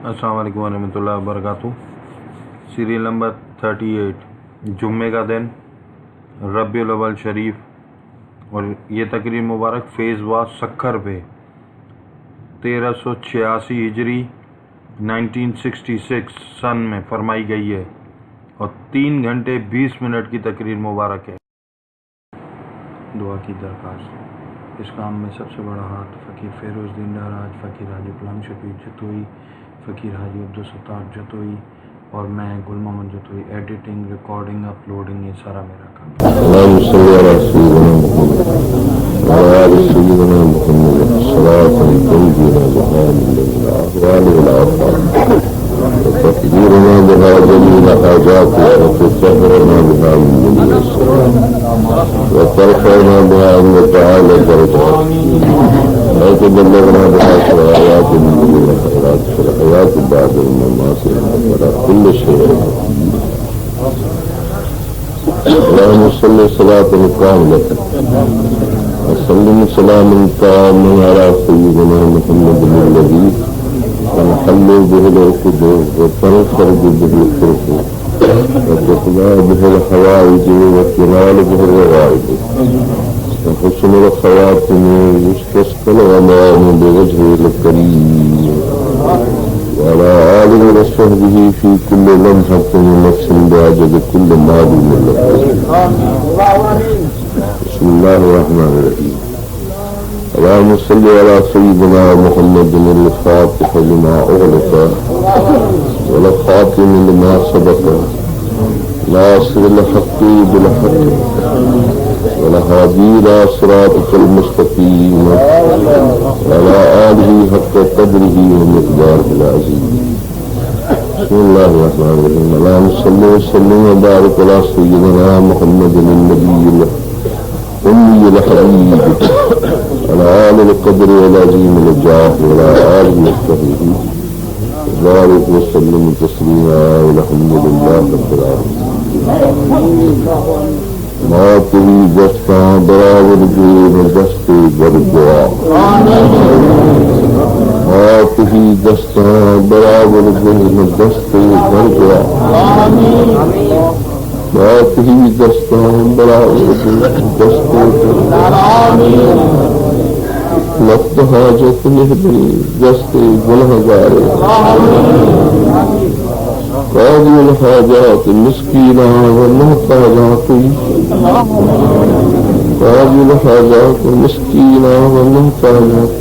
अस्सलाम वालेकुम रहमतुल्लाहि व बरकातुहू। सीरियल नंबर 38, जुम्मे का दिन, रब-ul-Aval शरीफ। और ये तकरीर मुबारक फेज़ व सखर पे 1386 हिजरी 1966 सन में फरमाई गई है और 3 घंटे 20 मिनट की तकरीर मुबारक है। दुआ की दरख्वास्त। इस काम में सबसे बड़ा हाथ फ़कीर फ़िरोज़ुद्दीन डाराज, फ़कीर हाजी गुलाम शफीक जतोई, फ़कीर हाजी अब्दुल सत्तार जतोई और मैं Gul Mohammad Jatoi. Editing, recording, uploading ये सारा मेरा काम। اللهم صل على سيدنا محمد الفاتح لما أغلق والخاتم لما سبق ناصر الحق بالحق والهادي إلى صراطك المستقيم وعلى آله حق قدره ومقداره العظيم. بسم الله الرحمن الرحيم. اللهم صل وسلم وبارك على سيدنا محمد النبي الأمي الحبيب على آل القدر والعظيم الجاه وعلى آله وصحبه وبارك وسلم تسليما والحمد لله رب العالمين. ما تری دستاں برابر جین دستے برگوا، ما تری دستاں برابر جین دستے برگوا، ما تری دستاں برابر جین دستے برگوا، لفت حاجت نہبری دستے گنہگارے، قاضی الحاجات مسکینہ و محتاجات، قاضی الحاجات مسکینہ و محتاجات،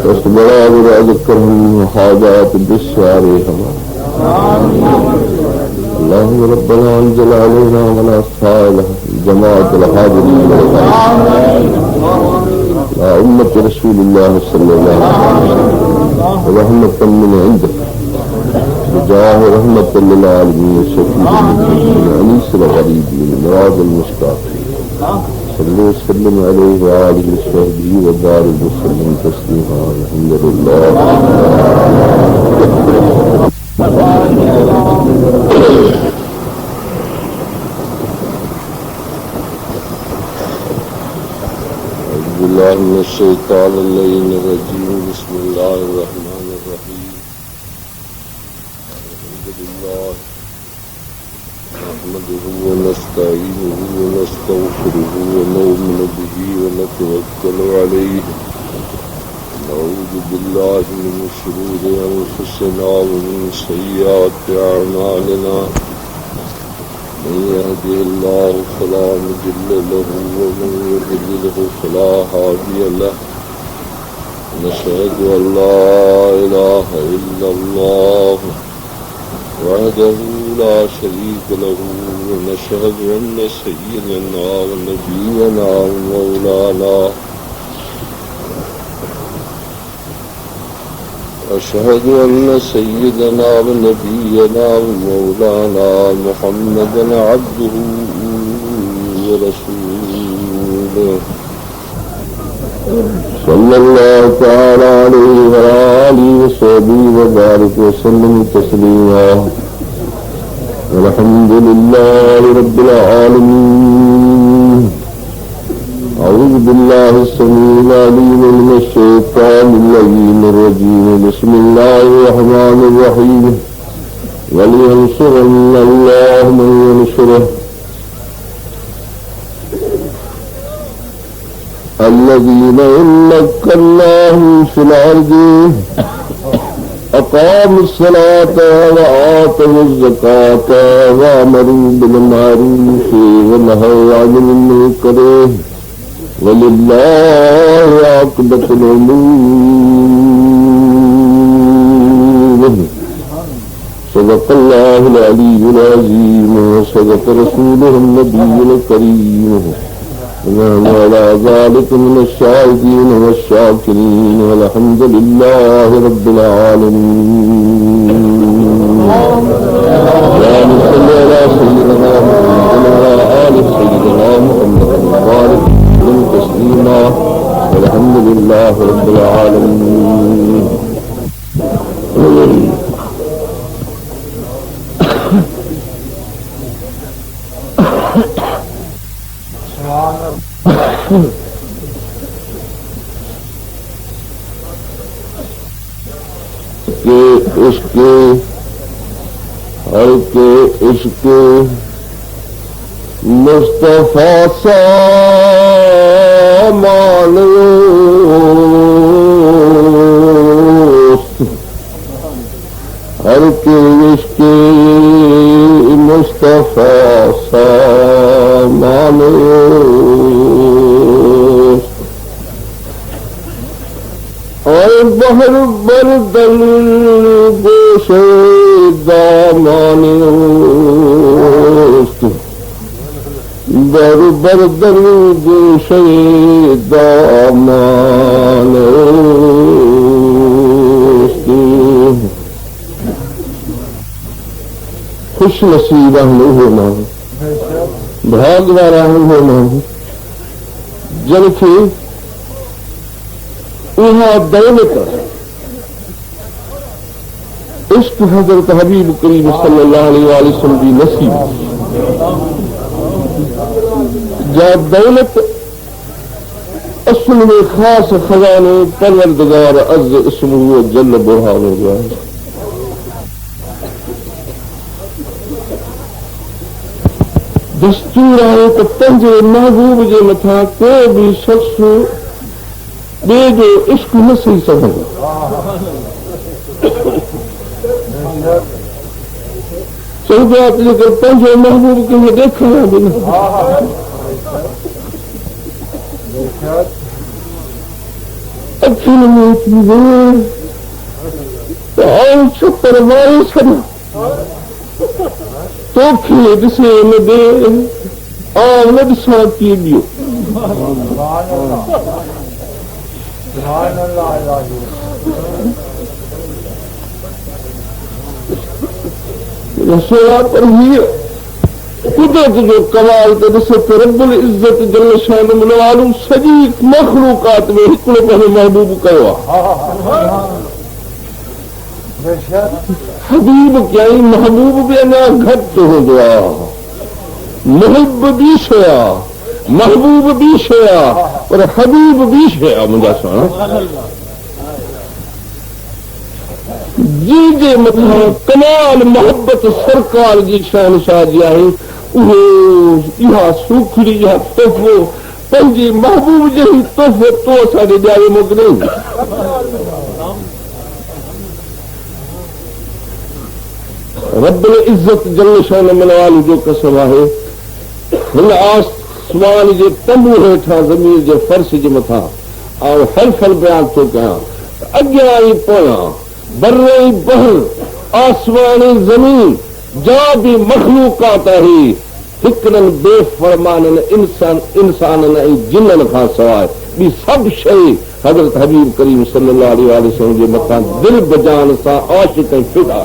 بس برابر اذکرہم حاجات بسیار ہوا. اللهم ربنا انزل علينا ولا صالح جماعة الحاضرين يا أمة رسول الله صلى الله عليه وسلم ورحمة من عندك بجاه رحمة للعالمين شفيع المسلمين أنيس الغريبين مراد المشتاقين صلوا وسلم عليه وآله وصحبه وبارك وسلم تسليما. الحمد لله. أعوذ بالله من الشيطان اللعين الرجيم. بسم الله الرحمن الرحيم. الحمد لله نحمده ونستعينه ونستغفره ونؤمن به ونتوكل عليه. نعوذ بالله من شرور أنفسنا ومن سيئات أعمالنا. من يهده الله فلا مضل له ومن يضلل فلا هادي له. نشهد أن لا إله إلا الله وحده لا شريك له ونشهد أن سيدنا ونبينا ومولانا أشهد أن سيدنا ونبينا ومولانا محمدا عبده ورسوله صلى الله تعالى عليه وعلى آله وصحبه وبارك وسلم تسليما. والحمد لله رب العالمين. أعوذ بالله السميع العليم من الشيطان اللعين الرجيم بسم الله الرحمن الرحيم ولينصرن الله من ينصره الذين إن مكناهم في الأرض أقاموا الصلاة وآتوا الزكاة وأمروا بالمعروف ونهوا عن المنكر ولله عاقبة الأمور صدق الله العلي العظيم وصدق رسوله النبي الكريم ونحن على ذلك من الشاهدين والشاكرين والحمد لله رب العالمين. اللهم صل على سيدنا محمد وعلى آل سيدنا محمد وبارك وسلم تسليما والحمد لله رب العالمين. के इसके हर के इसके मुस्तफा सा मानो हर के इसके मुस्तफा सा मानो और बहर बरदल गोशे दामानोस्त बर बरदल गोशे दामानोस्त खुश नसीब हम होना भागवारा हम होना जबकि वहाँ दौलत इश्क हजरत हबीब करीम सल्लल्लाहु अलैहि वसल्लम की नसीब जा दौलत असल में खास खजाने परवरदिगार अज़्ज़ इस्मुहु जल्ल बुरहान हो गया। दस्तूर आहे तो पंहिंजे महबूब जे मथां को भी शख्स बे जो इश्क न सही सघंदो चवंदो आहे जेकर पंहिंजो महबूब कंहिंखे ॾेखारियां बि न अखियुनि में थी वञे त आऊं छपर मारे छॾियां तोखे ॾिसे न ॾे आऊं न ॾिसां कीअं ॿियो रसोड़ा पर हीअ कुदरत जो कमाल त ॾिसो त रब्बुल इज़्ज़त जल शान वालू सॼी मखलूकात में हिकिड़ो पंहिंजो महबूब कयो आहे। हबीब कयईं महबूब बि अञा घटि हूंदो आहे मुहिब बि शइ आहे महबूब भी शइ आहे पर हबीब भी शइ आहे मुंहिंजा साण जी जे मथां कमाल मोहब्बत सरकार जी शहनशाह जी आहे उहो इहा सूखड़ी इहा तोहफ़ो पंहिंजे महबूब जे ई तोहफ़ो तो असांखे ॾियारे मोकिलियो। रब्बुल इज़्ज़त जल शान वाली जो कसम आहे हिन आसमान जे तंबू हेठां ज़मीन जे फर्श जे मथां ऐं हर फल बयान थो कयां अॻियां ई पोयां बर ई बहर आसमान ज़मीन जा बि मखलूकात आहे हिकिड़नि बेफ़रमाननि इंसाननि ऐं जिन्ननि खां सवाइ ॿी सभु शइ हज़रत हबीब करीम सल्लल्लाहु अलैहि वसल्लम जे मथां दिल बजान सां आशिक़ ऐं फिदा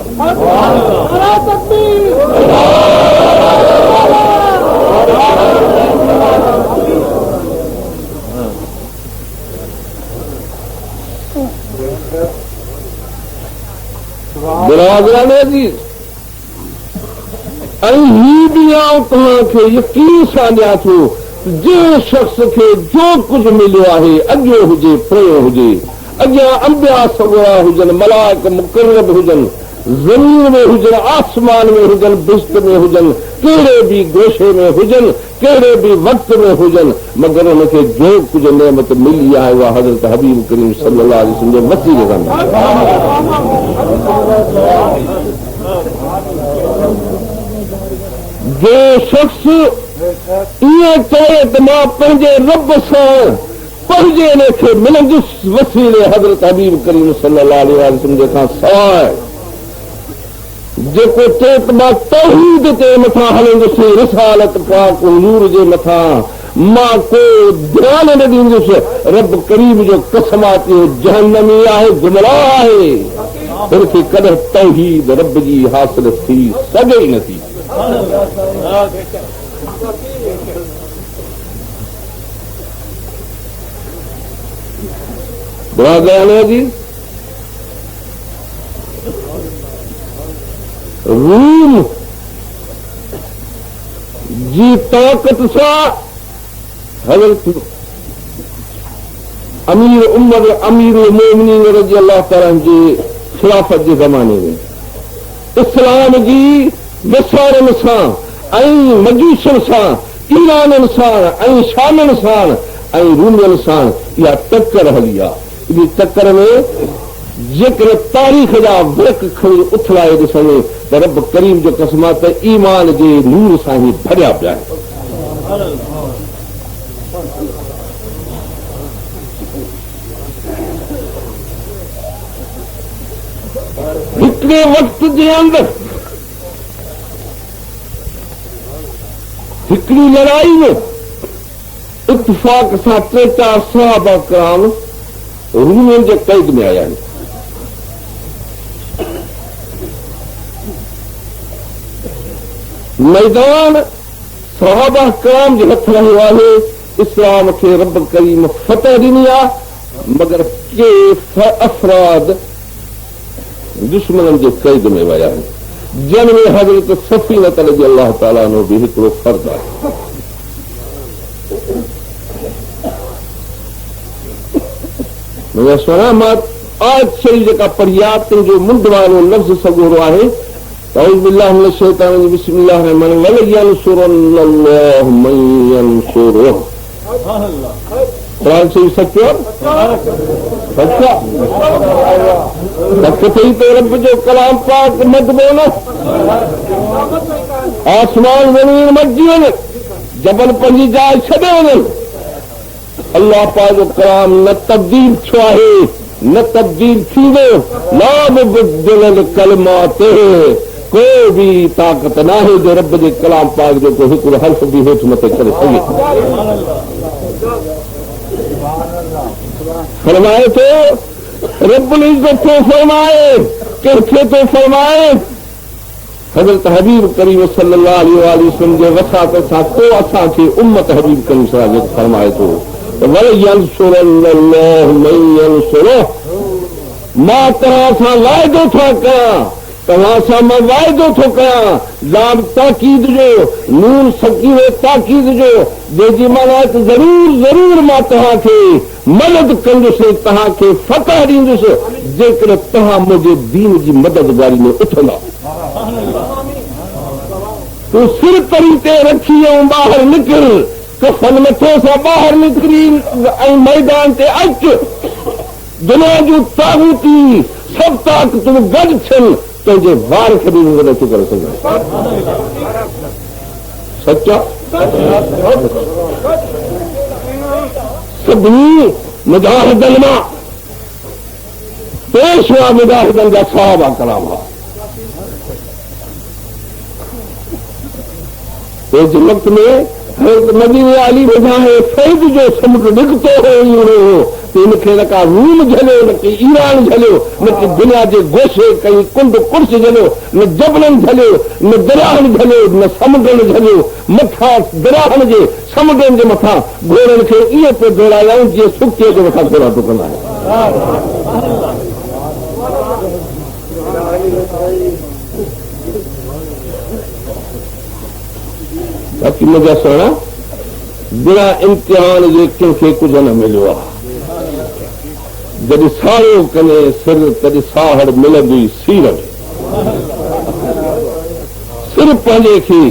बिरादरान अज़ीज़ ऐं ही बि आउं तव्हांखे यकीन सां ॾियां थो जे शख्स के जो कुछ मिलो है, अॻियो हुजे पोयो हुजे, अॻियां अंबिया सगोरा हुजनि, मलाइक मुक़र्रब हुजनि, ज़मीन में हुजनि, आसमान में हुजनि, बिश्त में हुजनि, कहिड़े भी गोशे में हुजनि, कहिड़े भी वक़्त में हुजनि, मगर उनखे जो कुझु नेमत मिली आहे उहा हज़रत हबीब करीम सल्लल्लाहु अलैहि वसल्लम जे वसीले सां जो शख्स ईअं चए त मां पंहिंजे रब सां पंहिंजे इनखे मिलंदुसि वसीले हज़रत हबीब करीम सल्लल्लाहु अलैहि वसल्लम जे खां सवाइ, जेको चए त मां तौहीद ते मथां हलंदुसि, रिसालत पाक हुजूर जे मथां मां को ध्यानु न ॾींदुसि, रब करीम जो कसमाती जहन्नमी आहे, गुमराह आहे, हुनखे कॾहिं तौहीद रब जी हासिल थी सघे ई नथी। जी रूम जी ताकत सां हज़रत अमीर उमर अमीर मोमिनीन रज़ी अल्लाह ताला जे खिलाफत जे ज़माने में इस्लाम जी विसारनि सां ऐं मजूसनि सां, ईराननि सां ऐं शामनि सां ऐं रूमियुनि सां इहा टक्कर हली आहे। इन टक्कर में जेकर तारीख़ जा वर्क खणी उथलाए ॾिसण त रब करीम जो क़स्मात ईमान जे नूर सां ई भरिया पिया आहिनि। हिकिड़े वक़्त जे अंदरि हिकिड़ी लड़ाई में इत्तिफ़ाक़ सां 3-4 सहाबा किराम रूमियुनि जे क़ैद में आया आहिनि। मैदान सहाबा किराम जे हथ रहियो आहे। इस्लाम खे रब करीम फतह ॾिनी आहे, मगर के अफ़राद दुश्मननि जे क़ैद में विया आहिनि, जन में हज़रत सफ़ीनत रज़ी अल्लाह ताला अन्हु बि हिकिड़ो फ़र्द आहे। मां आयत शरीफ़ जेका पढ़ी आहे तंहिंजो मुंड वारो लफ़्ज़ सगोरो आहे, अऊज़ु बिल्लाहि मिनश शैतानिर रजीम, बिस्मिल्लाहिर रहमानिर रहीम, वल यंसुरल्लाहु मन यंसुरुहु। कुरान शरीफ़ सचो सच्चा सच थी तो रब जो कलाम पाक मत बोलो, आसमान ज़मीन मटिजी वञे, जबल पंहिंजी जाइ छॾे वञनि, अल्लाह पाक जो कलाम न तब्दील थियो आहे, न तब्दील थींदो, ला मुबद्दिल कलिमात, को भी ताक़त न आहे जो रब जे कलाम पाक जो को हिकिड़ो हर्फ़ बि हेठि मथे करे सघे। फरमाए थो रब्बुल इज़्ज़त थो फरमाए, कंहिंखे थो फरमाए हज़रत हबीब करीम सल्लल्लाहु अलैहि वसल्लम जे वसात सां को असांखे उम्मत हबीब करीम सल्लल्लाहु अलैहि वसल्लम फरमाए थो वल यंसुरल्लाहु मन यंसुरुहु, मां तव्हां सां वाइदो थो कयां, तव्हां सां मां वाइदो थो कयां, लाम ताकीद जो, नून सकीने ताकीद जो, जंहिंजी माना त ज़रूर ज़रूर मां तव्हांखे मदद कंदुसि, तव्हांखे फतह ॾींदुसि, जेकर तव्हां मुंहिंजे दीन जी मददगारी में उथंदा। तूं सिर तरी ते रखी ऐं ॿाहिरि निकिर, कफन मथे सां ॿाहिरि निकिरी ऐं मैदान ते अच, दुनिया जूं ताक़ूती सभु ताक़तूं गॾु थियनि, तुंहिंजे वार खे बि नथी करे सघे। सचा सभिनी मुजाहिदनि मां पेशवा मुजाहिदनि जा सहाबा कराम हुआ। इस वक़्त में हज़रत मदीने अली ॿुधाए फैज़ जो समुंड निकितो हो, इनखे न का रूम झलियो, न की ईरान झलियो, न की दुनिया जे गोशे कई कुंड कुर्स झलियो, न जबलनि झलियो, न दरियाहनि झलियो, न समुंडनि झलियो, मथां दरियाहनि जे समुंडनि जे मथां घोड़नि खे ईअं पियो दौड़ायूं जीअं सुकीअ जे मथां घोड़ा डुकंदा आहिनि। बाक़ी मुंहिंजा सुहिणा बिना इम्तिहान जे कंहिंखे कुझु न मिलियो आहे। जॾहिं साड़ियो कने सिर तॾहिं साहड़ मिलंदी सीर में। सिर पंहिंजे खे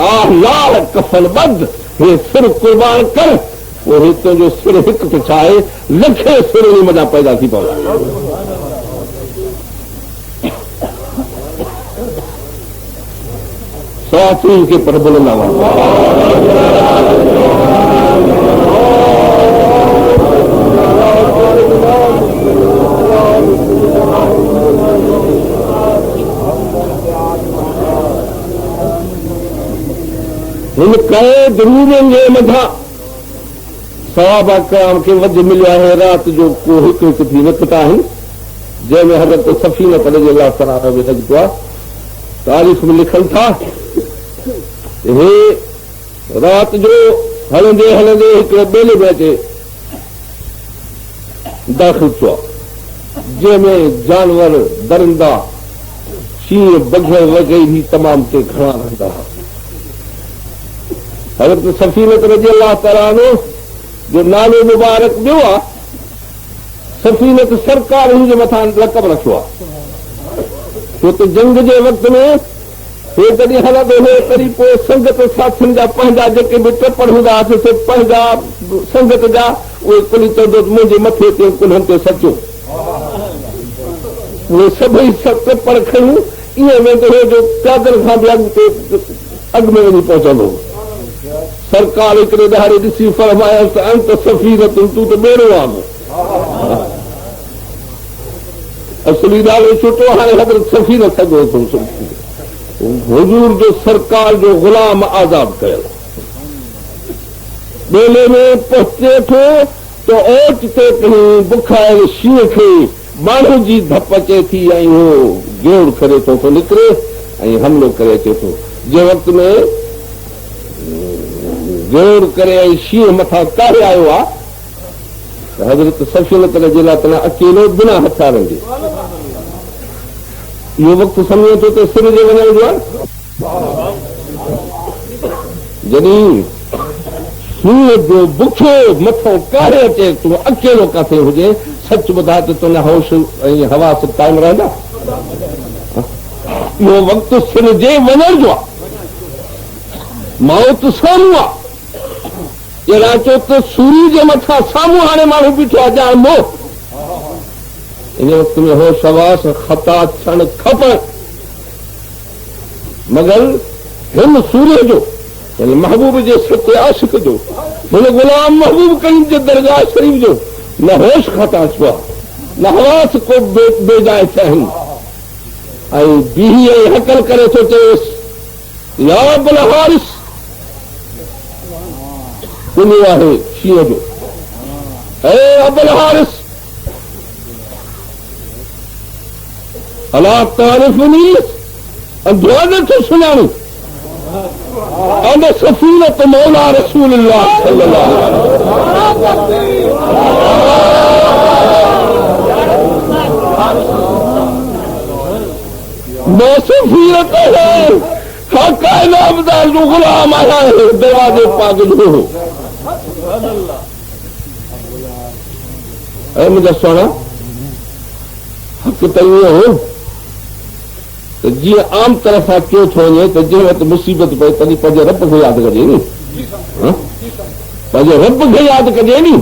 आह लाल कफन बद हे सिर कुर्बान कर, पोइ हे तुंहिंजो सिर हिकु त छा आहे, लखे सिर उन मथां पैदा थी पवंदा। साथी खे पर बोलंदा हिन कए दरूरनि जे मथां सवाबा कराम खे वध मिलियो आहे। राति जो को हिकु हिकु थी निकिता आहिनि, जंहिंमें हज़रत सफ़ीनत रज़ियल्लाहु तआला अन्हा बि लॻितो आहे। तारीख़ में लिखनि था, हे राति जो हलंदे हलंदे हिकिड़े ॿेले में अचे दाख़िल थियो, जंहिंमें जानवर दरिंदा शींहं बघिड़ वग़ैरह भी तमामु के घणा रहंदा हुआ। हज़रत सफ़ीनत रज़ियल्लाहु तआला अन्हा जो नालो मुबारक ॿियो आहे, सफ़ीनत सरकार हुन जे मथां लक़ब रखियो आहे। छो त जंग जे वक़्त में हे तॾहिं हलंदो हो, तॾहिं पोइ संगत साथियुनि जा पंहिंजा जेके बि टपड़ हूंदा हुआसीं, पंहिंजा संगत जा उहे कुल चवंदो मुंहिंजे मथे ते कुल्हनि ते सचो, उहे सभई टपड़ खयूं ईअं वेंदो हो जो पैदल खां बि अॻु में वञी पहुचंदो हो। सरकार हिकिड़े ॾाढे ॾिसी फरमायसि त अंत सफ़ीनत तूं त ॿेड़ो आगो। असली नालो सुठो, हाणे हज़रत सफ़ीनत सघो थो। हुजूर जो सरकार जो ग़ुलाम आज़ाद कयल ॿेले में पहुचे थो त ओच ते कहीं बुखायल शींहं खे माण्हू जी धप अचे थी ऐं उहो गेड़ करे थो निकिरे ऐं हमिलो करे अचे थो। जंहिं वक़्त में जोर करे ऐं शींहं मथां कारे आयो आहे त हज़रत सफ़ीनत रज़ियल्लाहु तआला अकेलो बिना हथियारनि जे इहो वक़्तु सम्झो थो त सिर जे वञण जो आहे। जॾहिं शींहं जो बुखियो मथो कारे अचे, तूं अकेलो किथे हुजे, सच ॿुधाए त तुंहिंजा होश ऐं हवास काइम रहंदा। इहो वक़्तु सिर जे वञण जो आहे, मौत साम्हूं आहे। अहिड़ा चओ त सूरी जे मथां साम्हूं हाणे माण्हू बीठो आहे, ॼाण मोह। इन वक़्त में होश हवास ख़ता थियण खपनि, मगर हिन सूर्य जो, हिन महबूब जे सचे आशिक़ जो, हिन ग़ुलाम महबूब करीम जे दरगाह शरीफ़ जो न होश ख़ता थियो आहे, न हवास को बेजाए थिया आहिनि। ऐं बीही ऐं हकल करे थो चएसि, या अबुल हारिस, कुल्हो आहे शींहं जो, ऐ अबुल हारिस, अला तारिफ़ुनी, अंधो नथो सुञाणी, अना सफ़ीनत मौला रसूलुल्लाह सल्लल्लाहु अलैहि वसल्लम। मैं सफ़ीनत है, हक़ नामदार जो ग़ुलाम आया है, दरवाजे पाक जो हो। ऐ मुंहिंजा सोना, हक़ त इहो हो त जीअं आम तरफ़ां कयो थो वञे त जंहिं वक़्तु मुसीबत पए तॾहिं पंहिंजे रब खे यादि कजे नी, पंहिंजे रब खे यादि कजे नी।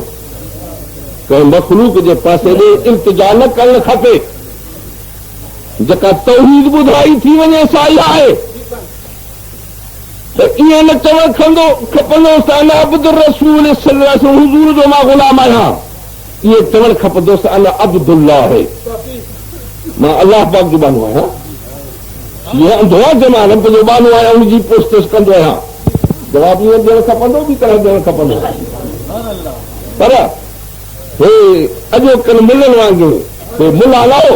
कंहिं मख़लूक जे पासे ॾे इल्तिजा न करणु खपे। जेका तौहीद ॿुधाई थी वञे सा इहा आहे त ईअं न चवणु खपंदो त अना अब्दुर रसूल सल्लल्लाहु अलैहि वसल्लम, हुज़ूर जो मां ग़ुलाम आहियां। इहे चवणु खपंदोसि अना अब्दुल्लाह है, मां अलाह पाक जो बानो आहियां। इहे अंधो आहे जो मां रब जो बानो आहियां, उनजी पुछताछ कंदो आहियां। जवाबु इहो ॾियणु खपंदो, ॿी तरह ॾियणु खपंदो। पर हे अॼोकल्ह मुलनि वांगुरु हे मुला न हो,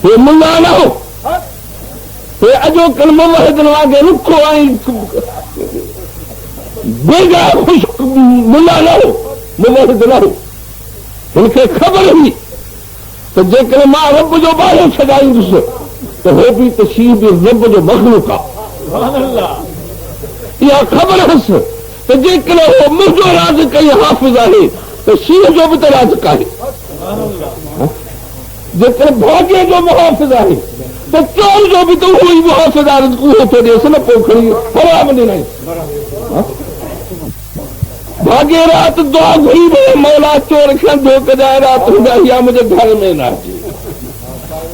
हे मुला न हो, हे अॼोकल्ह मुवहिदनि वांगुरु रुखो ऐं बेजा ख़ुश्क मुला न हो, मुवहिद न हो। हिनखे ख़बर हुई त जेकॾहिं मां रब जो बारो छॾाईंदुसि त हो बि त शींहं बि रब जो मख़लूक आहे। इहा ख़बर हुअसि त जेकॾहिं उहो मुंहिंजो राज़ कई हाफ़िज़ आहे त शींहं जो बि त राज़ काहे, जेकॾहिं भाग्य जो मुहाफ़िज़ आहे त चोर जो बि त उहो ई मुहाफ़िज़ आहे, उहो थो ॾिएसि न, पोइ खणी हराम ॾिनई। भाग्य राति दुआ घुरी वियो, मौला चोर खे धोखे ॾाए राति हूंदा इहा मुंहिंजे घर में न अचे,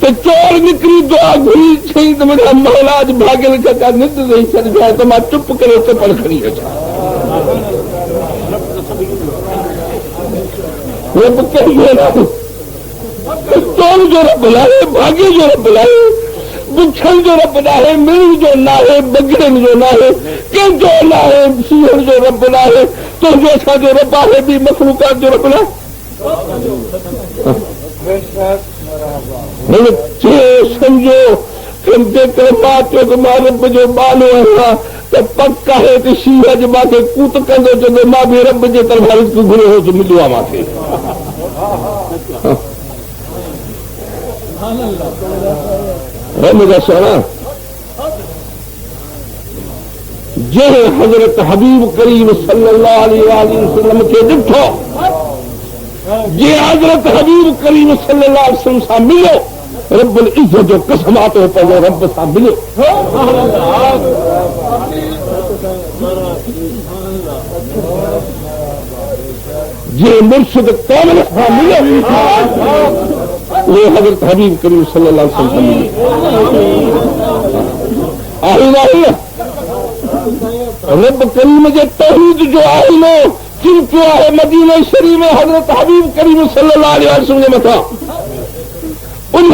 त चोर निकिरी दुआ घुरी चई त मुंहिंजा मौला अॼु भाग्य खे का निंड ॾेई छॾिजो आहे त मां चुप करे चपड़ खणी अचां। चोर जो रब लाहे, भाग्य जो रब लाहे, बुछण जो रब नाहे, मिलण जो नाहे, बगड़नि जो नाहे, कंहिंजो नाहे, सीहण जो रब नाहे, तुंहिंजो असांजो रब आहे बि मखलूकात जो रब नाहे। सम्झो जेकर मां चयो त मां रब जो बालो आहियां त पक आहे त शींहं अॼु मूंखे कूत कंदो चवंदो मां बि रब जे तरफ़ां रिज़्क़ घुरियो हो त मिलियो आहे मूंखे। मुंहिंजा सोना, जंहिं हज़रत हबीब करीम सल्लल्लाहु अलैहि वसल्लम खे ॾिठो, जंहिं हज़रत हबीब करीम सल्लल्लाहु अलैहि वसल्लम सां मिलियो, रब्बुल इज़्ज़त जो कसम आतो पंहिंजो रब सां मिलियो। जंहिं मुर्शिद कामिल सां मिलियो, उहे हज़रत हबीब करीम सल्लल्लाहु अलैहि वसल्लम सां मिलियो। आहीनो रब करीम जे तौहीद जो आईनो चिमकियो आहे मदीना शरीफ में हज़रत हबीब करीम सल्लल्लाहु अलैहि वसल्लम जे मथां। उन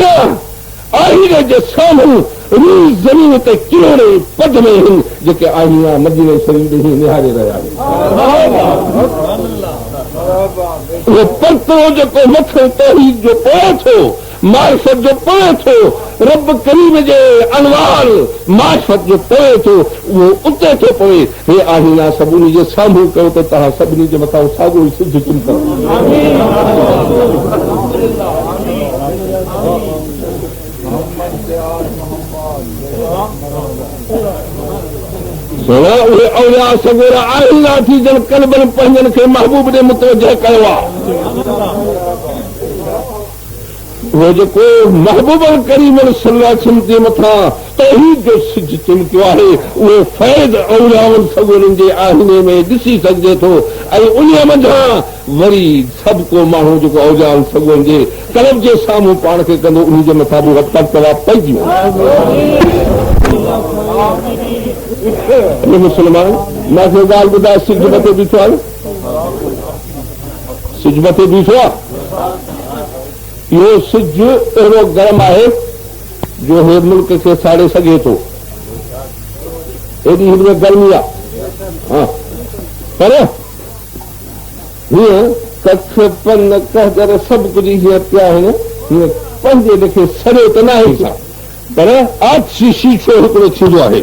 आईने जे साम्हूं रूह ज़मीन ते किरणे पद में आहिनि जेके आईना मदीना शरीफ ॾे निहारे रहिया आहिनि। उहो परतो जेको मथो तौहीद जो पए थो, मारिफत जो पए थो, रब करीम जे अनवार मारिफत जो पए थो, उहो उते थो पवे। हे आहीना सभिनी जे साम्हूं कयो त तव्हां सभिनी जे मथां साॻियो ई सिद्ध चिमको। उहे औलिया सगोरा आहीना थी जन कल्बनि पंहिंजनि खे महबूब ॾे मुतवजह कयो आहे। उहो जेको महबूब करीम सल्लल्लाहु अलैहि वसल्लम जे मथां तौहीद जो सिज चिमकियो आहे, उहो फैज़ औलियाउनि सगोरनि जे आहीने में ॾिसी सघिजे थो। ऐं उन मंझां वरी सभु को माण्हू जेको औलियाउनि सगोरनि जे कल्ब जे साम्हूं पाण खे कंदो, उन जे मथां बि तवा पइजी वेंदो। मुस्लमान मूंखे ॻाल्हि ॿुधाए, सिज मथे बीठो आहे, सिज मथे बीठो आहे, इहो सिज अहिड़ो गरम आहे जो हे मुल्क खे साड़े सघे थो, एॾी हिन में गर्मी आहे। पर हीअं कच्छ पन कहजर सभु कुझु हीअं पिया आहिनि, हीअं पंहिंजे लिखे सड़ियो त न आहे, पर आछी शीशो हिकिड़ो थींदो आहे,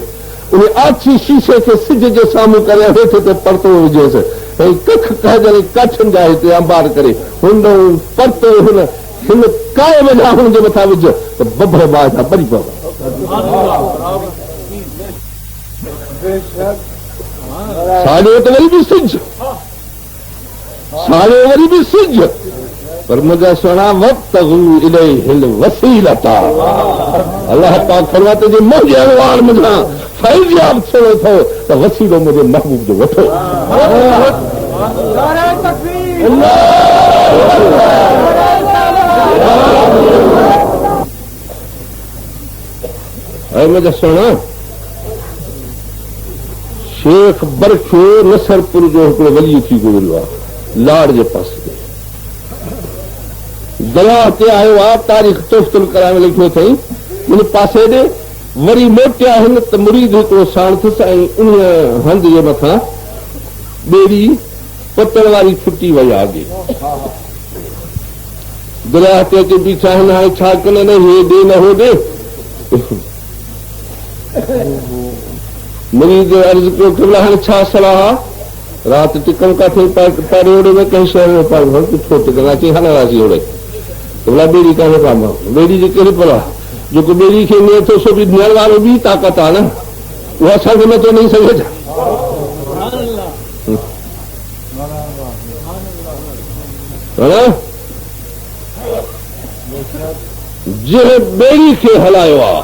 उन आछी शीशे खे सिज जे साम्हूं करे हेठि ते परतो विझेसि, ऐं कख कहजर कच्छनि जा हिते अंबार करे हुन परतो हिन काए वञा हुनजे मथां विझ त बभर बाहि सां ॿरी पवंदा। साॻियो त वरी बि सिज, साॻियो वरी बि सिज, पर मुंहिंजा सुहिणा वक़्त इलैहिल वसीलता। अलाह पाक फरमाते जे मुंहिंजे अनवार मुंहिंजा फैज़याब थियो अथव त वसीलो मुंहिंजे महबूब जो वठो। मुंहिंजा सुहिणा, शेख बरखो नसरपुर जो हिकिड़ो वली थी गुज़रियो आहे, लाड़ जे पासे दरिया ते आयो आहे, तारीख़ तोफ़तुल कराए लिखियो अथई, उन पासे ॾे वरी मोटिया आहिनि त मुरीद हिकिड़ो साण थियुसि ऐं उन हंध जे मथां ॿेड़ी पतण वारी छुटी वई आहे। अॻे दरिया ते अची बीठा आहिनि, हाणे छा कनि, हे ॾे न हो ॾे। मुरीद अर्ज़ु कयो कि हाणे छा सलाह आहे, राति टिकण किथे पहिरें ओड़े में कंहिं शहर में छो टिकण अची हलंदासीं ओड़े, भला ॿेड़ी कान्हे का ॿेड़ी जी कहिड़ी पर आहे, जेको ॿेड़ी खे निए थो सो बि ॾियण वारो ॿी ताक़त आहे न, उहा असांखे नथो ॾेई सघे छा। जंहिं ॿेड़ी खे हलायो आहे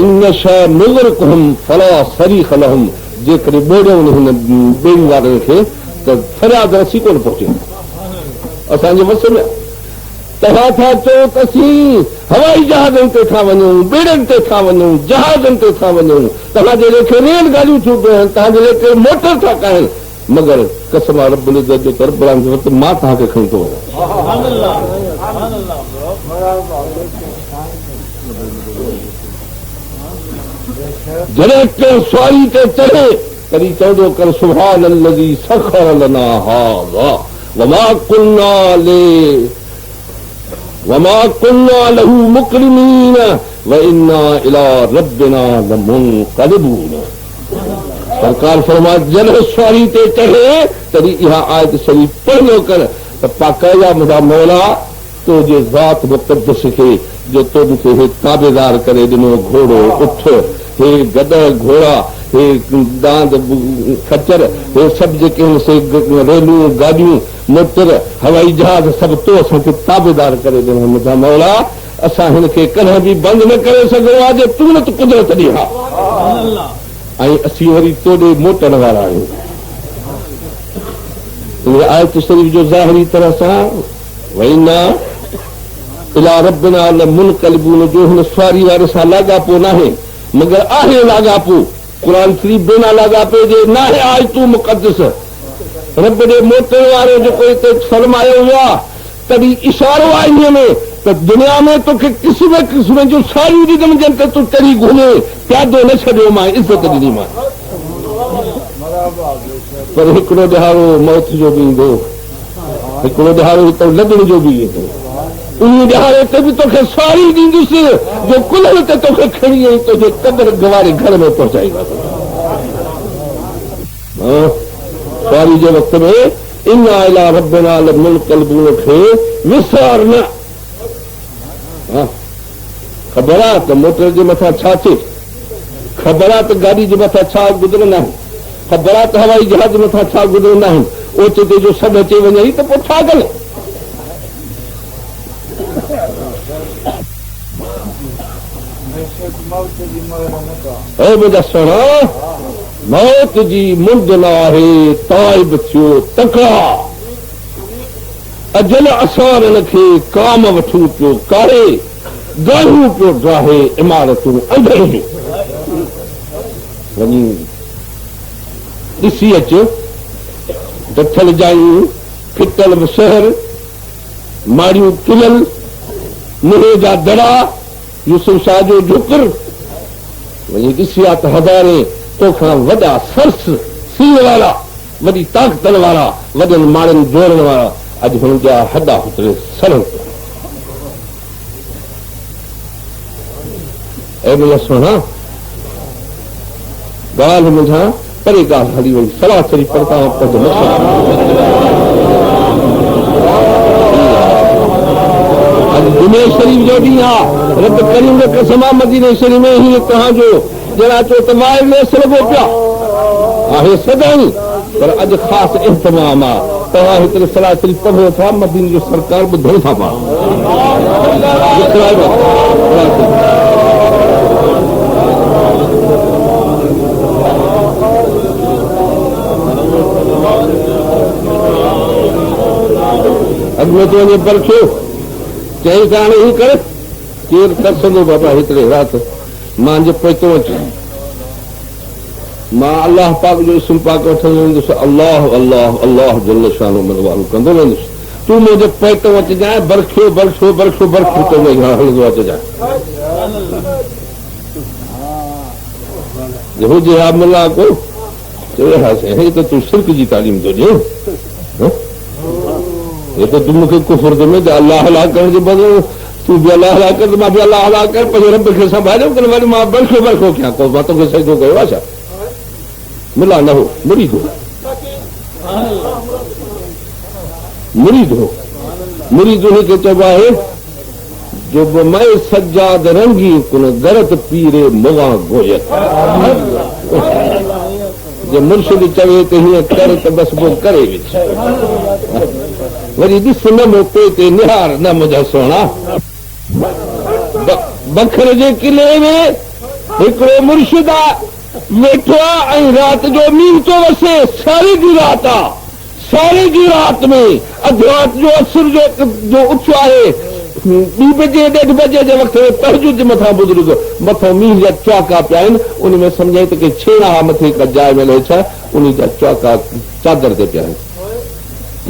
इन शइ मुग़रक़हुम फला सरीख़ लहुम, जेकॾहिं ॿोड़ियूं हिन ॿेड़ी वारनि खे त फरियाद रसी कोन पहुचे। असांजे वस में तव्हां था चओ त असीं हवाई जहाज़नि ते था वञूं, ॿेड़ियुनि ते था वञूं, जहाज़नि ते था वञूं, तव्हांजे लेखे रेल गाॾियूं थियूं कनि, तव्हांजे लेखे मोटर था कनि, मगर कसम रब्बुल इज़्ज़त जो तरफ़ वक़्तु मां तव्हांखे खणी थो वञां। जॾहिं कंहिं सवारी ते चढ़े तॾहिं चवंदो कर सुभान अल्लज़ी सख़र लना हाज़ा वमा कुन्ना लहू मुक़रिनीन व इन्ना इला रब्बिना लमुनक़लिबून। सरकार फरमाए जॾहिं सवारी ते चढ़े तॾहिं इहा आयत शरीफ़ पढ़ियो कर त पाकाया मुंहिंजा मौला तुंहिंजे ज़ात मुक़द्दस खे जो तो मूंखे हे ताबेदार करे ॾिनो, घोड़ो उठ, हे गद घोड़ा, हे दांद खच्चर, हे सभु जेके आहिनि से रेलूं गाॾियूं मोटर हवाई जहाज़ सभु तो असांखे ताबेदार करे ॾिनो मुंहिंजा मौला। असां हिनखे कॾहिं बि बंदि न करे सघो आहे जे तूं न कुदरत ॾिया, ऐं असीं वरी तोॾे मोटण वारा आहियूं। आयत शरीफ़ जो ज़ाहिरी तरह सां वइना इला रब्बिना लमुनक़लिबून जो हिन सवारी वारे सां लाॻापो नाहे, मगर आहे लाॻापो क़ुरान शरीफ़ बिना लाॻापे जे नाहे। आयतूं मुक़द्दस रब ॾे मोटण वारो जेको हिते फरमायो वियो आहे तॾहिं इशारो आहे इन में त दुनिया में तोखे क़िस्म क़िस्म जूं सारियूं ॾींदमि जंहिं ते तूं चढ़ी घुमे, प्यादो न छॾियो, मां इज़त ॾिनीमांइ। पर हिकिड़ो ॾिहाड़ो मौत जो बि ईंदो, हिकिड़ो ॾिहाड़ो हितां लॻण जो बि ईंदो, उन ॾिहाड़े ते बि तोखे सवारी ॾींदुसि जो कुल्हड़ ते तोखे खणी आई तुंहिंजे क़ब्र गवारे घर में पहुचाईंदासीं। सवारी जे वक़्त में इन्ना इला रब्बिना लमुनक़लिबून खे विसार न। ख़बर आहे त मोटर जे मथां छा थिए, ख़बर आहे त गाॾी जे मथां छा गुज़रंदा आहिनि, ख़बर आहे त हवाई जहाज जे मथां छा गुज़रंदा आहिनि, ओचिते जो सॾु अचे वञे त पोइ छा कनि। मुंहिंजा सुहिणा मौत जी मुंद न आहे, ताइब थियो तकड़ा, अजल असां खे काम वठूं पियो कारे, गाढ़ूं पियो ड्राहे इमारतूं अंधेरी। वञी ॾिसी अच दथल जायूं, फिटल शहर, माड़ियूं किलल, मुहे जा दड़ा, यूसुफ शाह जो झुकर। वञी ॾिसी आहे त हज़ारे तोखां वॾा सरस सीन वारा, वॾी ताक़तनि वारा, वॾनि माण्हुनि जोड़ण वारा अॼु हुन जा हॾा हुतरे सड़नि पिया। ऐं मुंहिंजा सुहिणा ॻाल्हि मुंहिंजा परे ॻाल्हि हली वई, सलाह शरीफ़ पढ़ता जुमे शरीफ़ जो ॾींहुं आहे, रब करीम जो कसम आहे मदीने शरीफ़ में हीअं तव्हांजो ॼणा चओ त वायरलेस लॻो पिया आहे सदाईं, पर अॼु ख़ासि इहतमाम आहे। तव्हां हिकिड़े सलाह शरीफ़ पढ़ो था, मदीने जो सरकार ॿुधण था पाण अॻु में तो वञे परखियो चई त हाणे ही कर, केरु तरसंदो बाबा हिकिड़े राति मां जे पहुतो अचां, मां अलाह पाक जो इस्म पाक वठंदो वेंदुसि, अलाह अलाह अलाह जल शानो मनवालो कंदो वेंदुसि, तूं मुंहिंजे पहुतो अचिजांइ, बरखियो बरखियो बरखियो बरखियो तो हलंदो अचिजांइ। हुजे हा मुला को चयो हा साईं, हे त तूं शिरक जी तालीम थो ॾिए, हे त तूं मूंखे कुफर थो में अलाह अलाह करण जे बदिरां तूं बि अलाह अलाह कर, मां बि अलाह अलाह कर, पंहिंजे रब खे संभालियो कर, वरी मां बरखो बरखो कयां, को मां तोखे सजदो कयो आहे छा? मिला न हो, मुरीद हो, मुरीद हो, मुरीद हुनखे चइबो आहे जो मैं सज्जाद रंगी कुन गरत पीरे मुगा गोयत जो मुर्शिद चवे तो हीअं कर त बस वो करे विच वरी ॾिस न मोके ते निहार न मुंहिंजा सोना बखर जे किले में हिकिड़ो मुर्शिद वेठो आहे ऐं राति जो मींहुं थो वसे सारी जी राति आहे सारी जी राति में अधु राति जो असुर जो उथो आहे 2 बजे 1:30 बजे जे वक़्त में तहजुद मथां बुज़ुर्ग मथां मींहं जा चौका पिया आहिनि उन में सम्झाई त के छेड़ा मथे हिकु जाइ मिले छा उन जा चौका चादर ते पिया आहिनि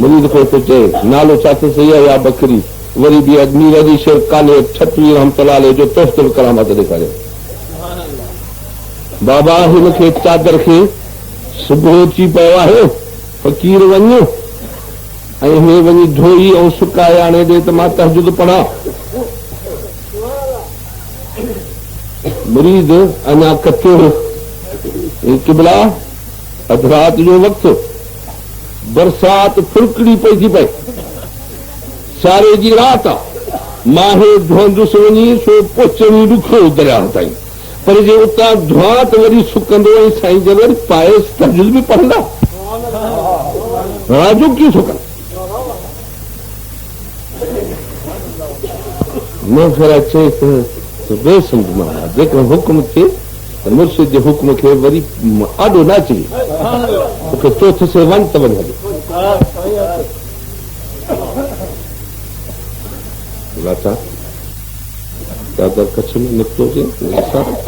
मुरीद को थो चए नालो छा थो सही आहे या बकरी वरी बि अजमीर जी शेर काले छतवी रहमतुल्लाह अलैह जो तोहफ़ो करामत ॾेखारियो बाबा हिनखे चादर खे सुबुह अची पियो आहे फ़क़ीर वञ ऐं हे वञी धोई ऐं सुकाए आणे ॾे त मां तहजुद पढ़ां मुरीद अञा कचो किबला अधु राति जो वक़्तु बरसात फुरकड़ी पई थी पए सारे जी राति आहे मां हे धोंदुसि वञी सो पहुचणी ॾुखियो दरिया ताईं पर जे उतां धोआ त वरी सुकंदो ऐं साईं जन वरी पाए तहजुद बि पढ़ंदा राजो कीअं सुकंदा न ख़ैर चए त बेसम्झ मां जेको हुकुम थिए त मुर्शिद जे हुकुम खे वरी आॾो न अचे तोखे चोथ से वञ त वञ हले चादर कच्छ में निकितो हुजे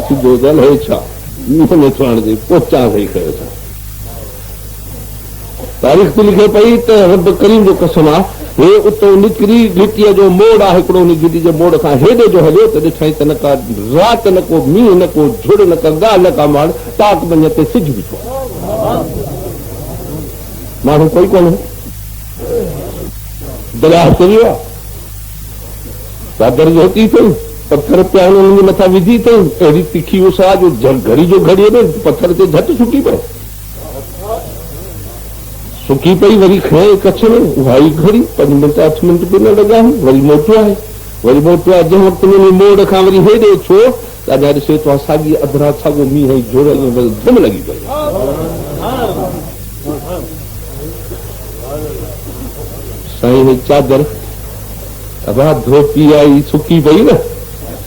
सिधो ॻाल्हि हे छा मींहं में थो आणिजे पोचा सही कयो छा तारीख़ ते लिखे पई त रब करीम जो कसम आहे हे उतो निकिरी गिटीअ जो मोड़ आहे हिकिड़ो उन गिटी जे मोड़ खां हेॾे जो हलियो त ॾिठई त न का राति न को मींहुं न को झुड़ न का ॻाल्हि न का माण्हू ताक बंज ते सिज बीठो माण्हू कोई कोन्हे दरिया ते वियो आहे चादर जो हटी अथई पत्थर पिया आहिनि उन्हनि जे मथां विझी अथई अहिड़ी तिखी उस आहे जो घड़ी जो घड़ी में पत्थर ते झटि सुकी पए सुकी पई वरी खणे कच्छ में उहा ई घड़ी 5 मिंट 8 मिंट बि न लॻा आहिनि वरी मोटियो आहे जंहिं वक़्तु में मोड़ खां वरी हेॾे छो त अञा ॾिसे तो साॻी अधु राति साॻियो मींहं ऐं झोड़ धम लॻी पई साईं ही चादर राति धोती आई सुकी पई न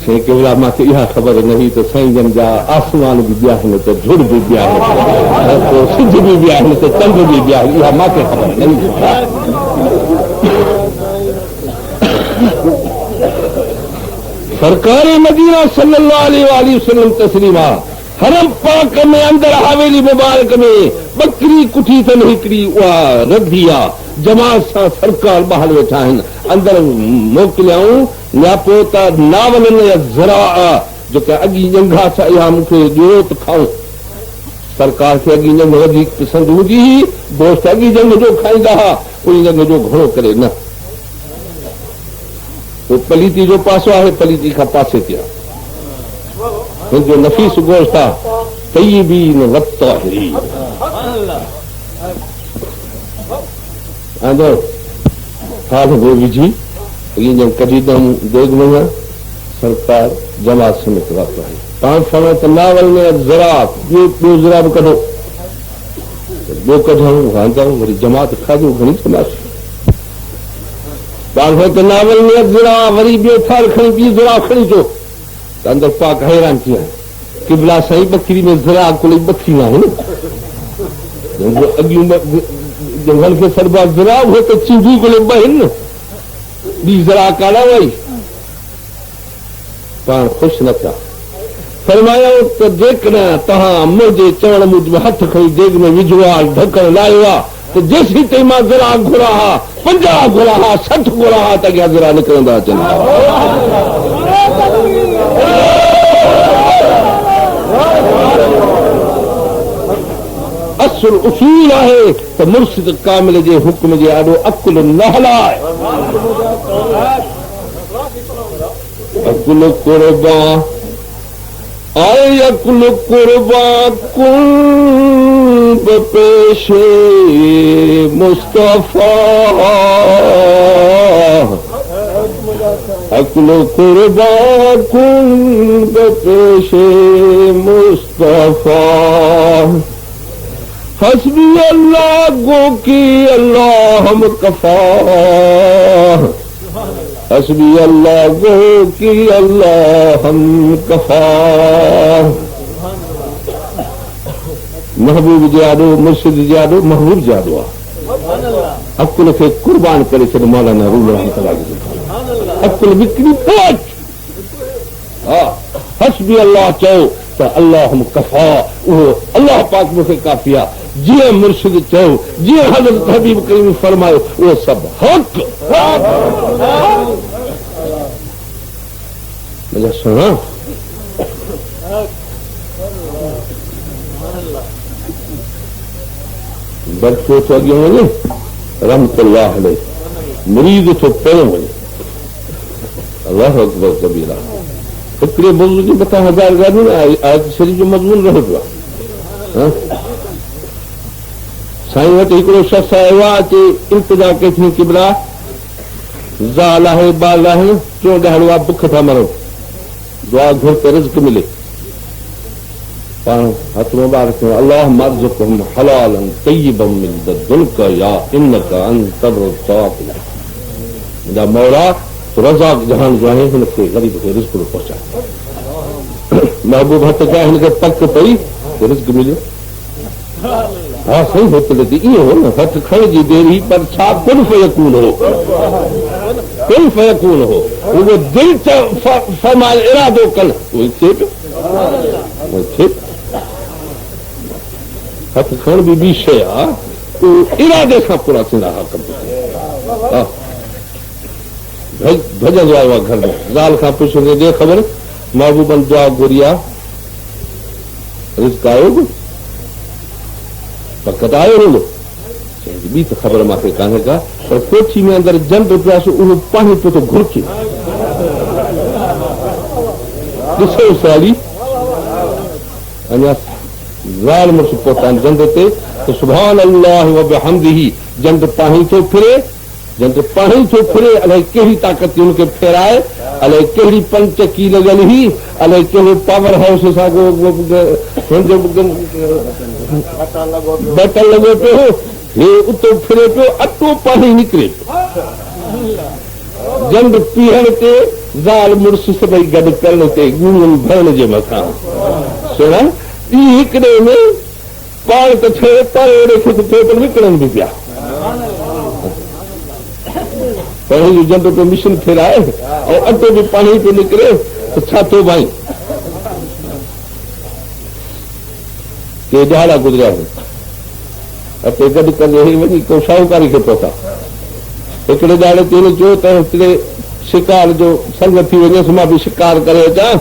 साईं केवल मूंखे इहा ख़बर न हुई त साईं जन जा आसमान बि ॿिया आहिनि त झुड़ बि ॿिया आहिनि सिज बि ॿिया आहिनि त चंड बि ॿिया आहिनि इहा मूंखे ख़बर न हुई सरकार मदीना सल्लल्लाहु अलैहि वसल्लम तस्लीमा हरम पाक में अंदर हवेली मुबारक में बकरी कुठी अथनि हिकिड़ी उहा रधी आहे जमात सां सरकार ॿाहिरि वेठा आहिनि अंदर मोकिलियाऊं नियापो त नावलनि या ज़रा जेका अॻी जंघा छा इहा मूंखे ॾियो त खाऊं सरकार खे अॻी जंग वधीक पसंदि हूंदी हुई दोस्त अॻी जंग जो खाईंदा हुआ उन जंग जो घणो करे न पलीती जो पासो आहे पलीती खां पासे ते आहे हिनजो नफ़ीस गोश्त आहे तय्यबीन वत्ताहिरीन हाल वो विझी ये जब कढी दम देग में सरकार जमात समेत वापस आई पांच फणो त नावल में ज़रा ॿियो ज़रा बि कढो ॿियो कढूं वांदो वरी जमात खाधो घणी तमाशी पाण त नावल में ज़रा वरी ॿियो थाल खणी ॿी ज़रा खणी अचो त अंदर पाक हैरान थी विया किबला साईं बकरी में ज़रा कोई बखी न आहिनि अॻियूं जंगल खे सरबा ज़रा उहे त चिंगी कोले ॿ आहिनि ॿी ज़रा काॾा वई पाण ख़ुशि न थिया फरमायो त जेकॾहिं तव्हां मुंहिंजे चवण मूजिबि हथ खणी देग में विझो आहे ढकण लाहियो आहे त जेसीं ताईं मां ज़रा घुरा हा 50 घुरा हा 60 घुरा हा त अॻियां ज़रा निकिरंदा अचनि असुल उसूल आहे त मुर्शिद कामिल जे हुक्म जे ॾाढो अकुल न हलाए अकुल कुर्बा आए अकुल कुर्बा कुर्ब पेशे मुस्तफा अक्ल कुर्बान कुन पेशे मुस्तफा हस्बी अल्लाह गो की अल्लाह हम कफा हस्बी अल्लाह गो की अल्लाह हम कफा महबूब जादो मुर्शिद जादो महबूब जादो आहे अकुल खे कुर्बान करे छॾ मौलाना रूम रहमतुल्लाह अकुल विकिणी पहुच हा हस्बी अल्लाह चओ त अल्लाह हम कफा उहो अल्लाह पाक मूंखे काफ़ी आहे जीअं मुर्शिद चओ जीअं हज़रत हबीब करीम फरमायो उहो सभु हक़ मुंहिंजा सुणा बच्चो तो अॻियां वञे रहमतुल्लाह अलैह मुरीद थो पहिरियों वञे अल्लाह अकबर कबीरा हिकिड़े मौज़ूअ जे मथां हज़ार ॻाल्हियूं आयत शरीफ़ जो मज़मून रहे पियो आहे साईं वटि हिकिड़ो शख़्स आयो आहे अचे इल्तिजा कई थी किबला ज़ाल आहे बाल आहे 14 ॾींहं आहे बुख था मरो दुआ घुर ते रिज़्क़ मिले पाण हथ मुबारक में अल्लाह मर्ज़ुक़हुम हलालन तय्यबन मिन लदुनका या इन्नका अंतल रज़्ज़ाक़ मुंहिंजा मौला रज़ाक़ जहान जो आहे हिनखे ग़रीब खे रिज़्क़ पहुचाए महबूब हथ कया हिनखे पक पई रिज़्क़ मिलियो हा सही होतल ते इहो हो न हथ खणिजी देरी पर छा कुन फयकून हो कुन फयकून हो उहो दिलि फरमाए इरादो कनि उहो थिए पियो हथ खण बि ॿी शइ आहे इरादे सां पूरा थींदा हा कम भॼंदो आयो आहे घर में ज़ाल खां पुछो ॾे ख़बर महबूबन दुआ घुरी आहे रिज़्क़ आयो बि फक़त आयो हूंदो ॿी त ख़बर मूंखे कान्हे का पर कोठी में अंदरि जंड पियासीं उहो पाणी पियो थो घुरचे ॾिसो साली अञा ज़ाल मुड़ुस पहुता आहिनि जंड ते त सुभान अल्लाह व बिहम्दिही जंड पाणी थो फिरे जंड पाणी थो फिरे अलाए कहिड़ी ताक़त थी हुनखे फेराए अलाए कहिड़ी पंचकी लॻल हुई अलाए कहिड़ो पावर हाउस सां बटन लॻो पियो हे उतो फिरे पियो अटो पाणी निकिरे पियो जंड पीअण ते ज़ाल मुड़ुस सभई गॾु करण ते गुण भरण जे मथां सुणा ई हिकिड़े में पाण त थिए पर अहिड़े खे त थिए पर विकिणनि बि पिया पहिरीं जंड पियो मिशन फेराए ऐं अटो बि पाणी पियो निकिरे त छा थियो भाई के ॾाढा गुज़रिया आहिनि अटे गॾु करे वञी को शाहूकारी खे पहुता हिकिड़े ॾाढे ते हिन चयो त हिकिड़े शिकार जो संग थी वञेसि मां बि शिकार करे अचां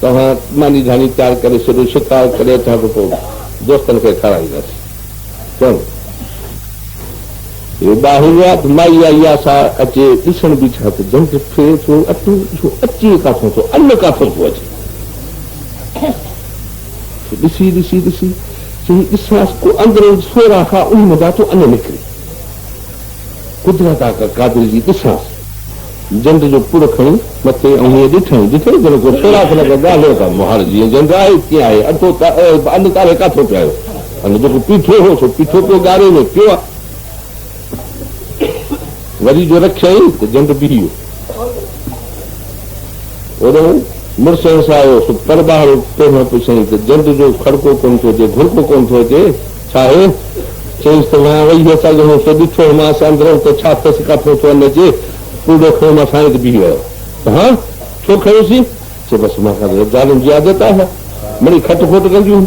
तव्हां मानी धानी तयारु करे छॾियो शिकार करे अचां त पोइ दोस्तनि खे खाराईंदासीं चलो इहो ॿाहिरि विया त माई आई आहे सा अचे ॾिसण बि छा त जंग फिरे थो अटो अचे काथो थो अन्न काथो थो अचे ॾिसी ॾिसी ॾिसी चई ॾिसांसि को अंदरि सोरा खां उन मथां थो अन्न निकिरे कुदरत आहे कादिर जी ॾिसांसि जंड जो पुर खणी मथे ऐं हीअं ॾिठई जॾहिं को सोराख लॻे ॻाल्हियो था मुहार जीअं जंग आहे कीअं आहे अटो अन्न तारे काथो पियो आयो अने जेको पीठो हो सो पीठो पियो ॻारे में पियो आहे वरी जो रखियई त जंड बि वियो ओॾो मुड़ुस सां आयो सो पर ॿाहिरि पहिरियों पुछई त जंड जो खड़को कोन थो अचे घुरको कोन थो अचे छा आहे चईसि त मां वेही सघूं त ॾिठो मां अंदरि त छा अथसि काथो थो अन अचे पूरो खयो मां साईं ते बीह वियो त हा छो खयोसीं चए बसि मां ज़ालुनि जी आदत आहे मिड़ी खट खोट कंदियूं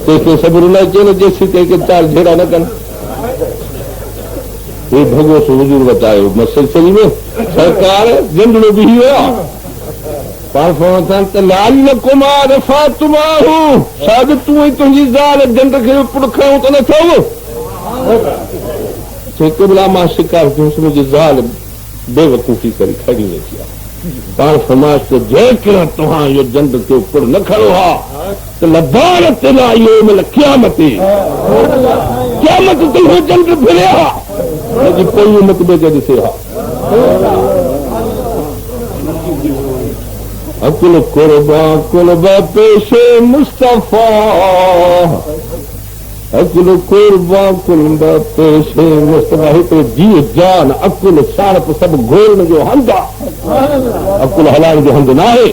कंहिंखे सब्र न अचे न जेसीं कंहिंखे 4 झेड़ा न कनि हे भॻो सो हुजूर वटायो सिलसिले में सरकार जंगलो बीह वियो आहे पाण फरमाइनि त लालकुम रफ़अतुमाहु शायदि तूं ई तुंहिंजी ज़ाल जंड खे पुड़ खयो त न थियो हिकु बिला मां शिकार कयुसि मुंहिंजी ज़ाल बेवकूफ़ी करे खड़ी वेठी आहे पाण फरमाइश त जेकॾहिं तव्हां इहो जंड ते पुड़ न खणो हा त लबार ते न इहो क़यामत ते इहो जंड फिरे हा जी कोई मतबे के ॾिसे हा अकुल कुर्बा पेशे मुस्तफ़ा अकुल कुर्बा कुर्बा पेशे मुस्तफ़ा हिते जीव जान अकुल शारप सभु घोलण जो हंधु आहे अकुल हलाइण जो हंधु न आहे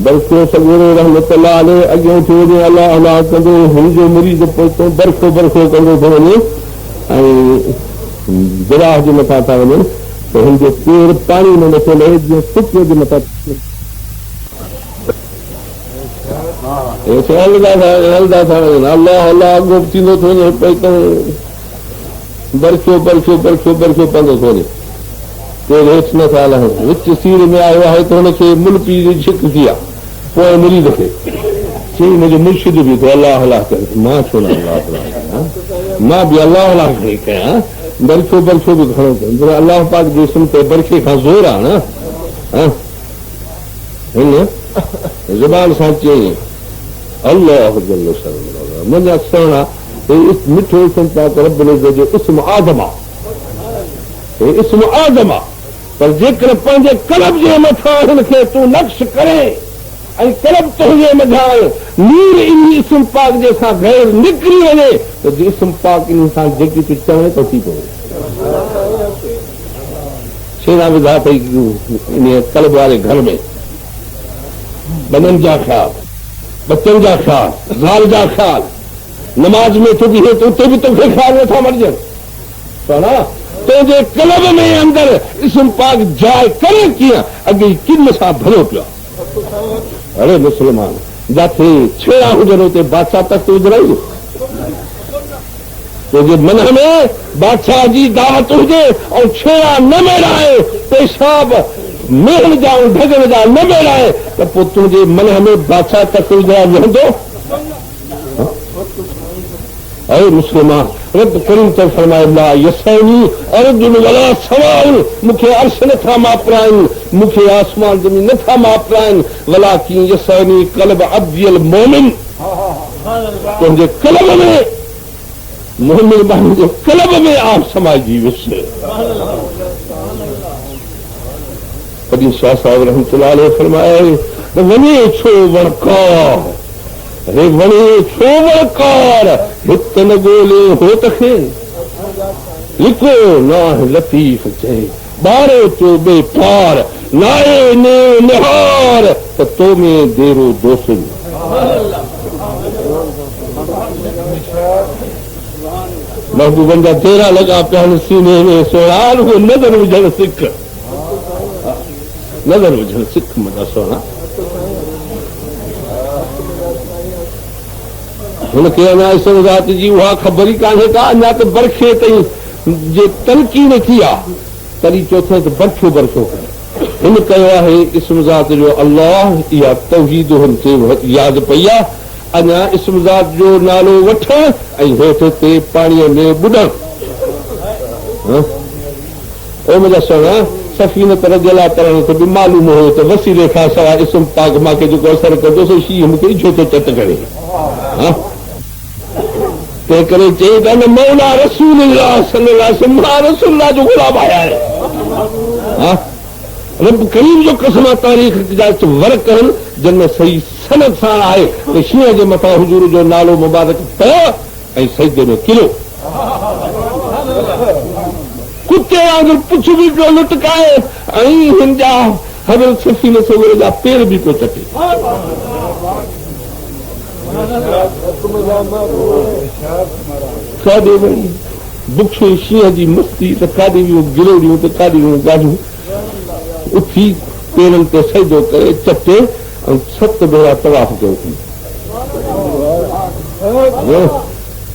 बरखो सगोरो रहमत अॻियां थी वञे अलाह अलाह कंदो हुनजो मरीज़ पहुतो बरखो बरखो कंदो थो वञे ऐं गिराह जे मथां था वञनि त हुनजो पेर पाणी में नथो लहे जीअं सुके जे मथां हलंदा था वञनि अलाह अलाह अॻो थींदो थो वञे बरखो बरखो बरखो बरखो पवंदो थो वञे पेर हेठि नथा लहनि विच सीर में आयो आहे त हुनखे मुल्की जी छिक थी आहे पोइ मरीज़ खे चई मुंहिंजो मुर्शिद बि थो अलाह अलाह करे मां छो न अलाह अलाह कयां मां बि अलाह अलाह खणी कयां बरखो बरखो बि खणो कयो अलाह पाक जे इस्म ते बरखे खां ज़ोर आहे न हिन ज़बान सां चई अलाह मुंहिंजा सुहिणा मिठो इस्म पाक रब जो इस्म आज़म आहे इस्म आज़म आहे पर जेकर पंहिंजे कलब जे मथां हिनखे तूं नक्श करे ऐं कलब तुंहिंजे मथां नीर इन इस्म पाक जे सां गैर निकिरी वञे त इस्म पाक इन सां जेकी तूं चवणे त थी पवे छेड़ा विधा अथई इन कलब वारे घर में बननि जा ख़्याल बचनि जा ख़्याल ज़ाल जा ख़्याल नमाज में तूं बीहे त उते बि तोखे ख़्याल नथा मरिजनि सुहिणा तुंहिंजे कलब में अंदर इस्म पाक जाइ करे कीअं अॻे किन सां भरियो पियो अरे मुस्लमान जिथे छेड़ा हुजनि उते बादशाह तख़्त विझराई तुंहिंजे मन में बादशाह जी दावत हुजे ऐं छेड़ा न मेड़ाए पेशाब मेहण जा ढगण जा न मेड़ाए त पोइ तुंहिंजे मन में बादशाह तख़्त विझराए वेहंदो अरे मुस्लमान रब करीम त फरमाए ला यसैनी अर्जुन वला सवाउन मूंखे अर्श नथा मापराइनि मूंखे आसमान ज़मीन नथा मापराइनि वला की यसैनी कल्ब अब्दियल मोमिन तुंहिंजे कल्ब में मोमिन माण्हू जे कल्ब में आप समाइजी वियुसि कॾहिं शाह साहिब रहमतुल्लाह अलैहि फरमाए त वञे छो वणकार अरे वणे छो वणकार हित न ॻोल्हे हो त खे लिखो नाह लतीफ़ चए ॿारो चो बे पार नाए ने निहार त तो में देरो दोसन महबूबनि जा तेरा लॻा पिया आहिनि सीने में सोहार उहो नज़र विझणु सिख नज़र विझणु सिख मुंहिंजा सोना हुनखे अञा इस्म ज़ात जी उहा ख़बर ई कान्हे का अञा त बरखे ताईं जे तलक़ीन थी आहे तॾहिं चोथे त बरखो बरखो करे हिन कयो आहे इस्म ज़ात जो अल्लाह इहा तौहीद हुनखे यादि पई आहे अञा इस्म ज़ात जो नालो वठण ऐं हेठि ते पाणीअ में ॿुॾण ओ मुंहिंजा सोना सफ़ीनत रज़ियल्लाहु तआला खे बि मालूम हो त वसीले खां सवाइ इस्म पाक मूंखे जेको असर कंदो शींहं मूंखे छो थो चट करे तंहिं करे चई त न मौला रसूलुल्लाह सल्लल्लाहु अलैहि वसल्लम रसूलुल्लाह जो गुलाम आया आहे रब करीम जो कसम तारीख़ जा वर्क आहिनि जिन में सही सनद सां आहे त शींहं जे मथां हुजूर जो नालो मुबारक पयो ऐं सजदे में किलो कुते वांगुरु पुछ बि पियो लुटकाए ऐं हिन जा हज़रत सफ़ीन सगोरे जा पेर बि पियो चटे काॾे वई बुखे शींहं जी मस्ती त काॾे वियूं गिलोड़ियूं त काॾे वियूं गाॾियूं उथी पेरनि ते सजदो करे चटे ऐं 7 भेरा तवाफ़ कयो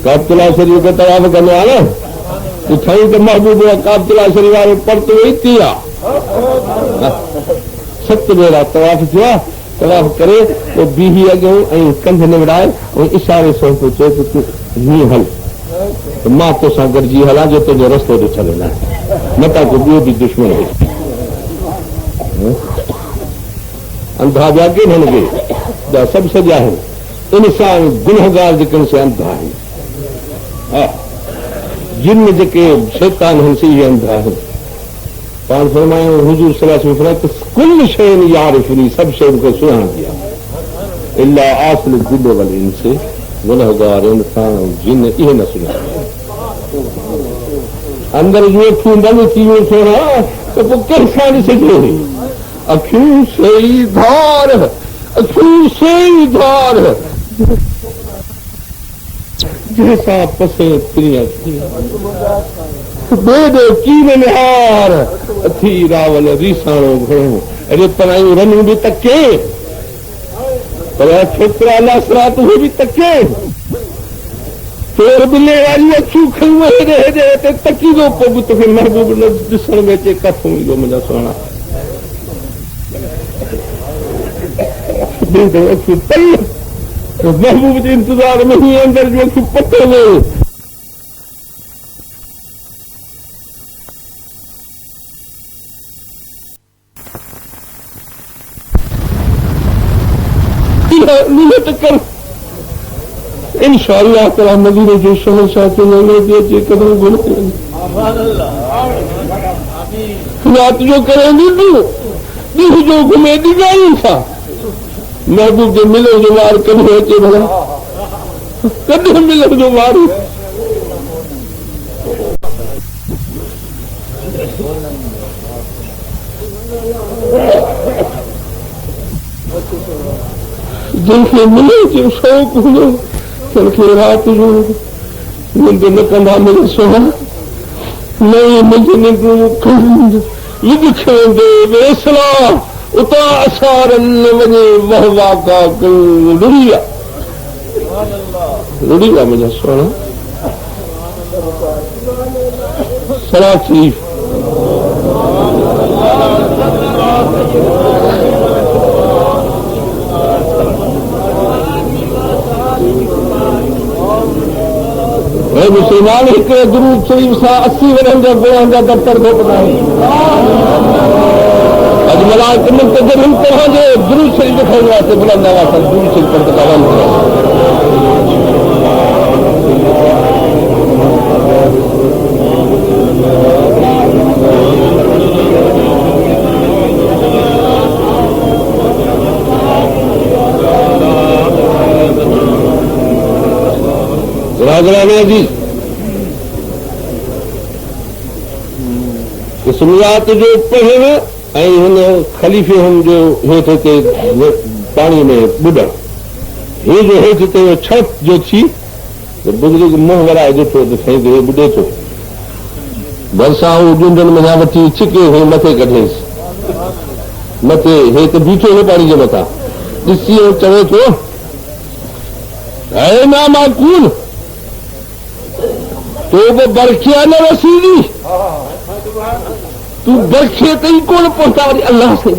काबतुल्लाह शरीफ़ खे तवाफ़ कंदो आहे न साईं त महबूब काबतुल्लाह शरीफ़ वारो परतो ई थी आहे 7 भेरा तवाफ़ थियो आहे तवाफ़ करे पोइ बीही अॻियां ऐं कंध निवड़ाए ऐं इशारे सां पोइ चए त हीअं हल मां तोसां गॾिजी हलां जो तुंहिंजो रस्तो ॾिठल न न त को ॿियो बि दुश्मन अंधा ॿिया केरु हिनखे सभु सॼा आहिनि इंसान गुनहगार जिकन से अंधा है। जिन जेके शैतान हन से ये अंधा है। पान फरमायो हुजूर सल्लल्लाहु अलैहि वसल्लम कुल शैन यारिफनी, सब शैन को सुना दिया इल्ला आसल जिन वाल इनसे, गुनहगार इंसान जिन ये न सुना। अंदर जो थू बंद थी वो सोना तो कैसा से जो अखियूं से धार, अखियूं से धार जैसा पसे प्रिया बेदो कीन निहार अथी रावल रीसाणो घणो। अरे परायूं रनूं भी तके पर छोकरा लासरा तो भी तके। चोर बिले वाली अखियूं खयूं हेॾे हेॾे ते तकीदो पोइ बि तोखे महबूब न ॾिसण में अचे किथां ईंदो मुंहिंजा सोना। अखियूं पल महबूब जे इंतज़ार में ही अंदर जो अखियूं पतो वियो। कर इंशाअल्लाह तआला मदीने जो शहंशाह के नाले ते अचे कदम घुमते रात जो करेंदी ॾींहं जो घुमे ॾिगायूं था। महबूब जे मिलण जो वार कॾहिं अचे भला, कॾहिं मिलण जो वार। जिनखे मिले जो शौक़ हुओ तिनखे रात जो निंड न कंदा मिले सोहा। नई मुंहिंजी निंड लिखंदे वेसला उतां असार न वञे वहवा का रुड़िया रुड़िया मुंहिंजा सोना। सलाह शरीफ मुसलमान एक दुरूद शरीफ सां 80 वरनि जा गुनाहनि जा दफ़्तर थो ॿुधाए। अॼु मलाइक मुंतज़िर तव्हांजे दुरूद शरीफ खणी वियासीं बुलंद आवाज़ सां दुरूद शरीफ पढ़ी जी सुनियात जो पढ़ण ऐं हुन ख़लीफ़े हुन जो हेठि ते पाणी में बुॾण, हे जो हेठि ते छत जो थी बुज़ुर्ग मुंहुं वराए ॾिठो त साईं हे ॿुॾे थो। भरिसां हू ॾुंडनि मथां वठी छिके हे मथे कढेसि, मथे हे त बीठो हो पाणी जे मथां ॾिसी चवे थो है ना माकूल तो वो बरखिया न रसीदी, तू बरखे तई कौन पहुंचा वरी अल्लाह से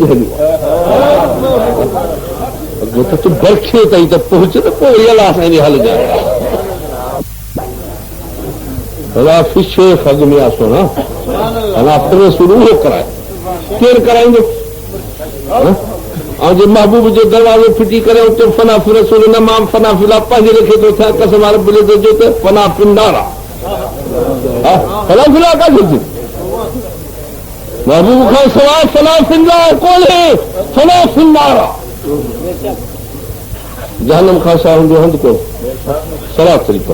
तो तू बरखे तई तो पहुंच तो कोई अल्लाह से हल जाए। भला फिशे फग में आसो ना अल्लाह फिर शुरू हो कराए केर कराएंगे। और जो महबूब जो दरवाजे फिटी करे उते फना फिर सुन नमाम फना फिला पंहिंजे लिखे तो था कसम वाले बोले तो जो ते फना पिंडारा फला फिला का थी महबूब खान सवाल फला फिंदा कौन है फला फिंदारा जहनम खां साहब जो हंद को सलाह शरीफ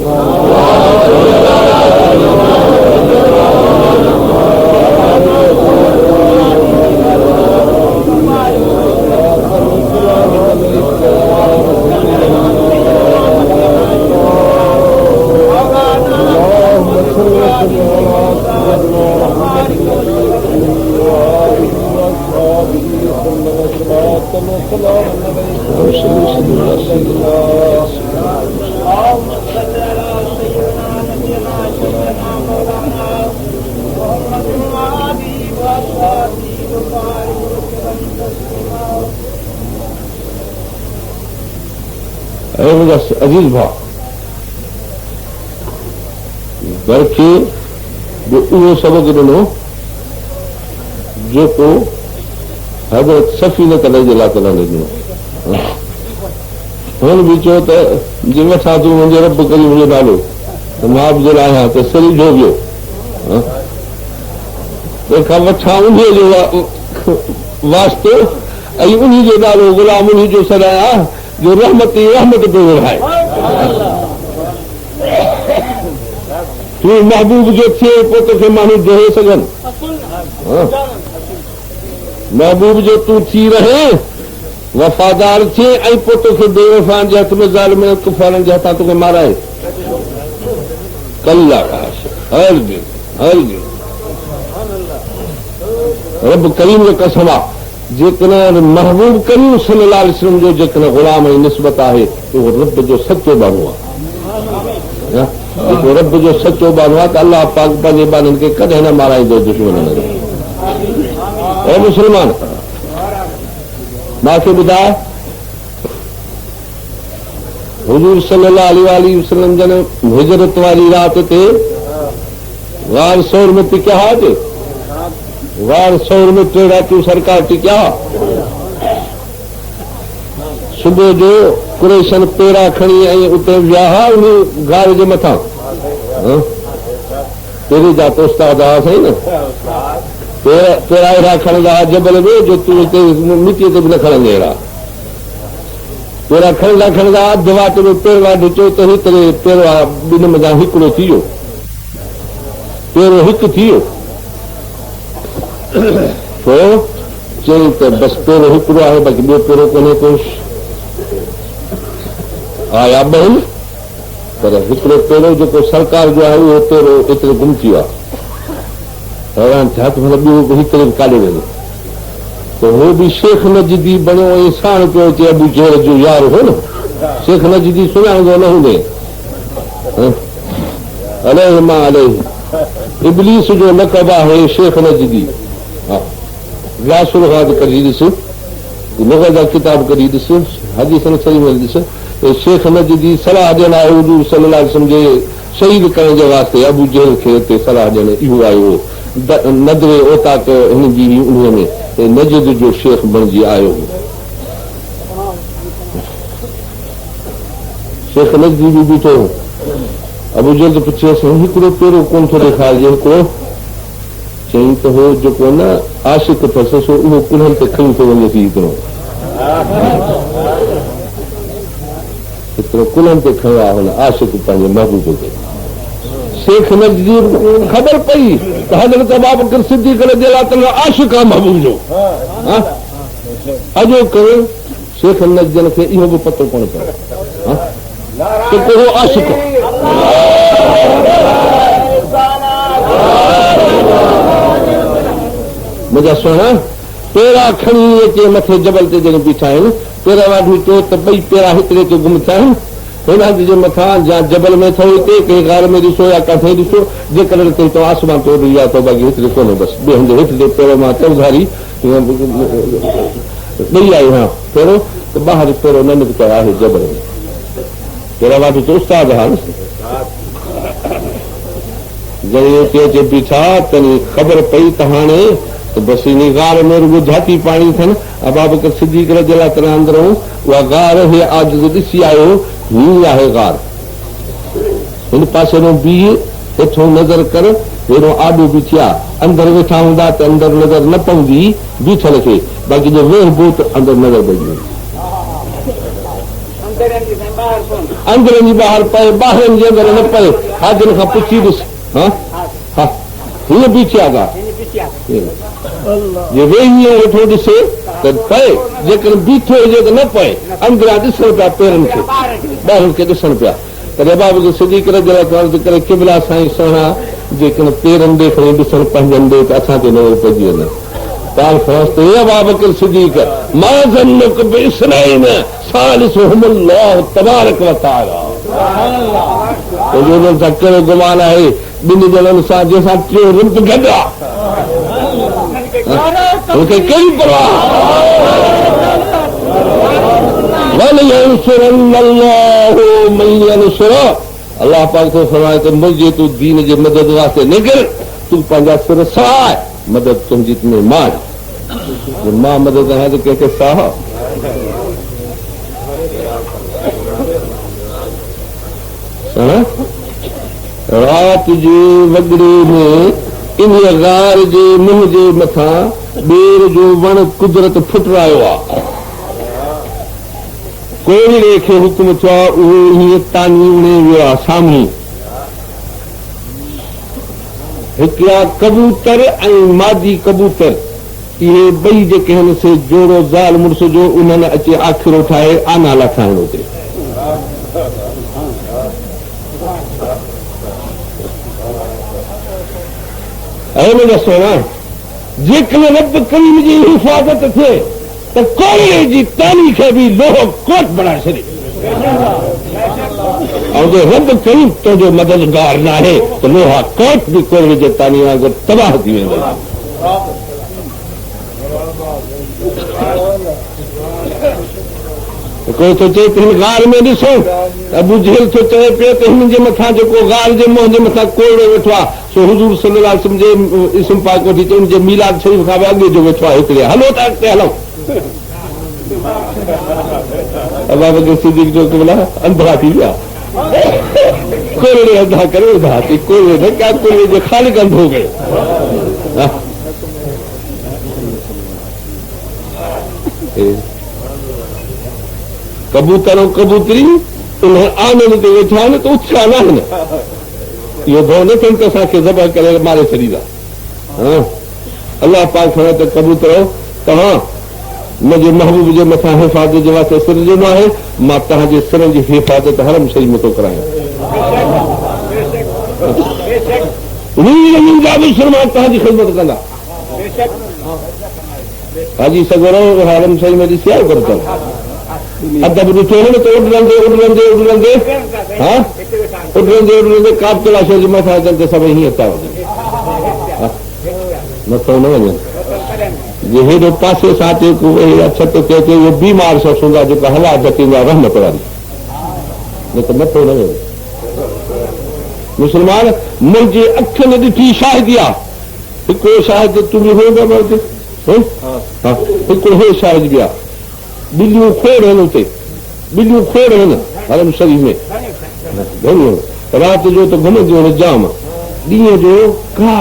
अजीज भाउ घर खे उहो सबक ॾिनो जेको हज़रत सफ़ीनत अलैहि ॾिनो। हुन भी चओ त जे वठां तूं मुंहिंजे रब करी मुंहिंजो नालो त मां बि आहियां त सरी जो वियो तंहिंखां वठां उन जो वास्तो ऐं उन जो नालो गुलाम उन जो सॾायां जो रहमत ई रहमत पियो विढ़ाए। तूं महबूब जो थिए पोइ तोखे माण्हू जोड़े सघनि। महबूब जो तूं थी रहे वफ़ादार थिए ऐं पोइ तोखे बेवफ़ान जे हथ में ज़ालिमनि कुफ़ारनि जे हथां तोखे माराए। कल्ला काश हरगिज़ रब करीम जो कसम आहे जेकॾहिं महबूब करीम सल्लल्लाहु अलैहि वसल्लम जो जेकॾहिं ग़ुलाम जी निस्बत आहे उहो रब जो सचो बानो आहे। जेको रब जो सचो बानो आहे त अलाह पाक पंहिंजे बाननि खे कॾहिं न माराईंदो दुश्मन ऐं मुस्लमान मूंखे ॿुधाए हुजूर सल्लल्लाहु अलैहि वसल्लम जन हिजरत वारी राति ते वार सौर में टिकिया हुआ वार सौर में टे रातियूं सरकार टिकिया। सुबुह जो कुरैशन पेरा खणी ऐं उते विया हुआ उन गार जे मथां पहिरीं जा तो उस्ताद हुआसीं न पेरा अहिड़ा खणंदा हुआ जबल में जो तूं हिते मिटीअ ते बि न खणंदे अहिड़ा पेरा खणंदा अधु वाट में पेरवा ॾिचो त हिकिड़े पेरवा ॿिनि मथां हिकिड़ो थी वियो पेरो हिकु थी वियो पोइ चई त बसि पेरो हिकिड़ो आहे बाक़ी ॿियो पेरो कोन्हे कुझु आया ॿ पर हिकिड़ो पेरो जेको सरकार जो आहे उहो पेरो एतिरो गुम थी वियो आहे हैरान थिया त मतिलबु ॿियो हिकिड़े काॾे वेंदो त उहो बि शेख नजदी बणियो ऐं साण पियो अचे अबू जहल जो यार हो न शेख नजदी सुञाणंदो न हूंदे अलैहि मां अलैहि इब्लीस जो लक़ब आहे शेख नजदी। व्यासुल खां कढी ॾिस लुग़त जा किताब कढी ॾिस हदीसन सही में ॾिस शेख नजदी सलाह ॾियण आयो हुजूर सल्लल्लाहु अलैहि वसल्लम जे शहीद करण जे वास्ते अबू जहल खे हिते सलाह ॾियण इहो आयो नदरे ओताक हिन जी उन में नजद जो शेख बणिजी आयो हो। शेख नजदी बि बीठो अबू जहल पुछियसि हिकिड़ो पेरो कोन थो ॾेखारिजे हिकिड़ो चई त हो जेको न आशिक अथसि सो उहो कुल्हनि ते खणी थो वञेसि हिकिड़ो कुल्हनि ते खयो आहे हुन आशिक पंहिंजे महबूब खे। शेख नजदी ख़बर पई त हज़रत अबू बकर सिद्दीक़ रज़ियल्लाहु ताला आशिक आहे महबूब जो अॼो करे शेख नजदन खे इहो बि पतो कोन पियो त को आशिक मुंहिंजा सुहिणा पेरा खणी अचे मथे जबल ते जॾहिं बीठा आहिनि पेरा वाढी चओ त ॿई पेरा हिकिड़े ते गुम थिया आहिनि हिन हंध जे मथां या जबल में अथव हिते कंहिं गार में ॾिसो या किथे ॾिसो जेकॾहिं ते तो आसमान ते उॾी आहे त बाक़ी हिकिड़े कोन्हे बसि ॿिए हंधि हेठि जे पेरो मां चौधारी ॾेई आई हा पहिरियों त ॿाहिरि पेरो न निकितो आहे जबल में पेरा वाढी चओ उस्ताद हा न जॾहिं हिते अचे बीठा तॾहिं ख़बर पई त हाणे त बसि इन गार में रुॻो झाती पाणी अथनि अबू बकर सिद्दीक़ रज़ियल्लाहु ताला अंदरूं उहा गार हे आजिज़ ॾिसी आयो हीअ आहे गार हिन पासे में बीह हेठो नज़र कर हेॾो आॾो बि थिया अंदरि वेठा हूंदा त अंदरि नज़र न पवंदी बीठल खे बाक़ी जो वेहबो त अंदरि नज़र पइजी वेंदी अंदरनि जी ॿाहिरि पए ॿाहिरनि जे अंदरि न पए हाजिर खां पुछी ॾिस हा हा हीअं बीठी आहे गार जे वेही वेठो ॾिसे त पए जेकॾहिं बीठो हुजे त न पए अंदरां ॾिसण पिया पेरनि खे ॿारनि खे ॾिसण पिया तॾहिं अबू बकर सिद्दीक़ रज़ियल्लाहु ताला करे क़िबला साईं सुहिणा जेकॾहिं पेरनि ॾे खणी ॾिसण पंहिंजनि ॾे त असां ते नज़र पइजी वञे قال فرست يا ابا بكر الصديق ما ظنك باثنين ثالثهم الله تبارك وتعالى जो चक्कर गुमान आहे ॿिनि ॼणनि सां जंहिंसां टियों रिम्प गॾु मूंखे कहिड़ी परवाह अलाह पाक थो फरमाए त मुंहिंजे तूं दीन जे मदद वास्ते निकिर तूं पंहिंजा सिर सहाय मदद तुंहिंजी में मां मदद आहियां त कंहिंखे साह रात जे वगड़े में इन गार जे मुंह जे मथां ॿेर जो वण कुदरत फुटरायो आहे। कोयले खे हुकुम थियो आहे उहो हीअं तानी उणे वियो आहे साम्हूं। हिकिड़ा कबूतर ऐं मादी कबूतर इहे ॿई जेके आहिनि से जोड़ो ज़ाल मुड़ुस जो उन्हनि अचे आखिरो ठाहे आना लखाइण हुते। जेकॾहिं रब करीम जी हिफ़ाज़त थिए त कोयले जी तानी खे बि लोहो कोट बणाए छॾे। ऐं जो रब करीम तुंहिंजो मददगार न आहे त लोहा कोट बि कोयले जे तानी वांगुरु तबाह थी वेंदो। कोई थो चए त हिन गार में ॾिसो अबू जहल थो चए पियो त हिन जे मथां जेको गार जे मुंहं जे मथां कोयड़ो वेठो आहे सो हुज़ूर सल्लल्लाहु अलैहि वसल्लम जे इस्म पाक वठी चयो जे मीलाद शरीफ़ खां बि अॻे जो वेठो आहे हिकिड़े हलो त अॻिते हलूं। अबा बकर सिद्दीक़ जो बोला अंधा थी विया कोयड़े अंधा करे अंधा थी कोयड़े न क्या कोयड़े जो ख़ालिक़ अंध हो गए। कबूतर ऐं कबूतरी उन आनंद ते वेठा आहिनि त उत्साह न आहिनि। इहो भउ न थियनि त असांखे ज़बह करे मारे छॾींदा। अलाह पाक फरमाए त कबूतर तव्हां मुंहिंजे महबूब जे मथां हिफ़ाज़त जे वास्ते सिर ॾिनो आहे, मां तव्हांजे सिरनि जी हिफ़ाज़त हरम शरीफ़ में थो करायां। मुसलमान तव्हांजी ख़िदमत कंदा। हाजी सगोरो हरम शरीफ़ में ॾिसी आयो कर अदब ॾिठो न त उॾंदे उॾंदे उॾंदे हा उॾंदे उॾंदे काबतुल शहर जे मथां अचनि त सभई हीअं था वञनि नथो न वञनि। जे हेॾो पासे सां अचे छत ते अचे उहो बीमार शख़्स हूंदा जेका हला ढकींदा रहमत वारी न त नथो न वञे। मुस्लमान मुंहिंजे अखियुनि ॾिठी शाहिदी आहे। हिकिड़ो शाहिद तूं बि हो हिकिड़ो हे शाहिद बि आहे। बिल्लियूं खोड़ आहिनि हुते बिल्लियूं खोड़ आहिनि हरम शरीफ़ में। राति जो त घुमंदियूं आहिनि जाम ॾींहं जो का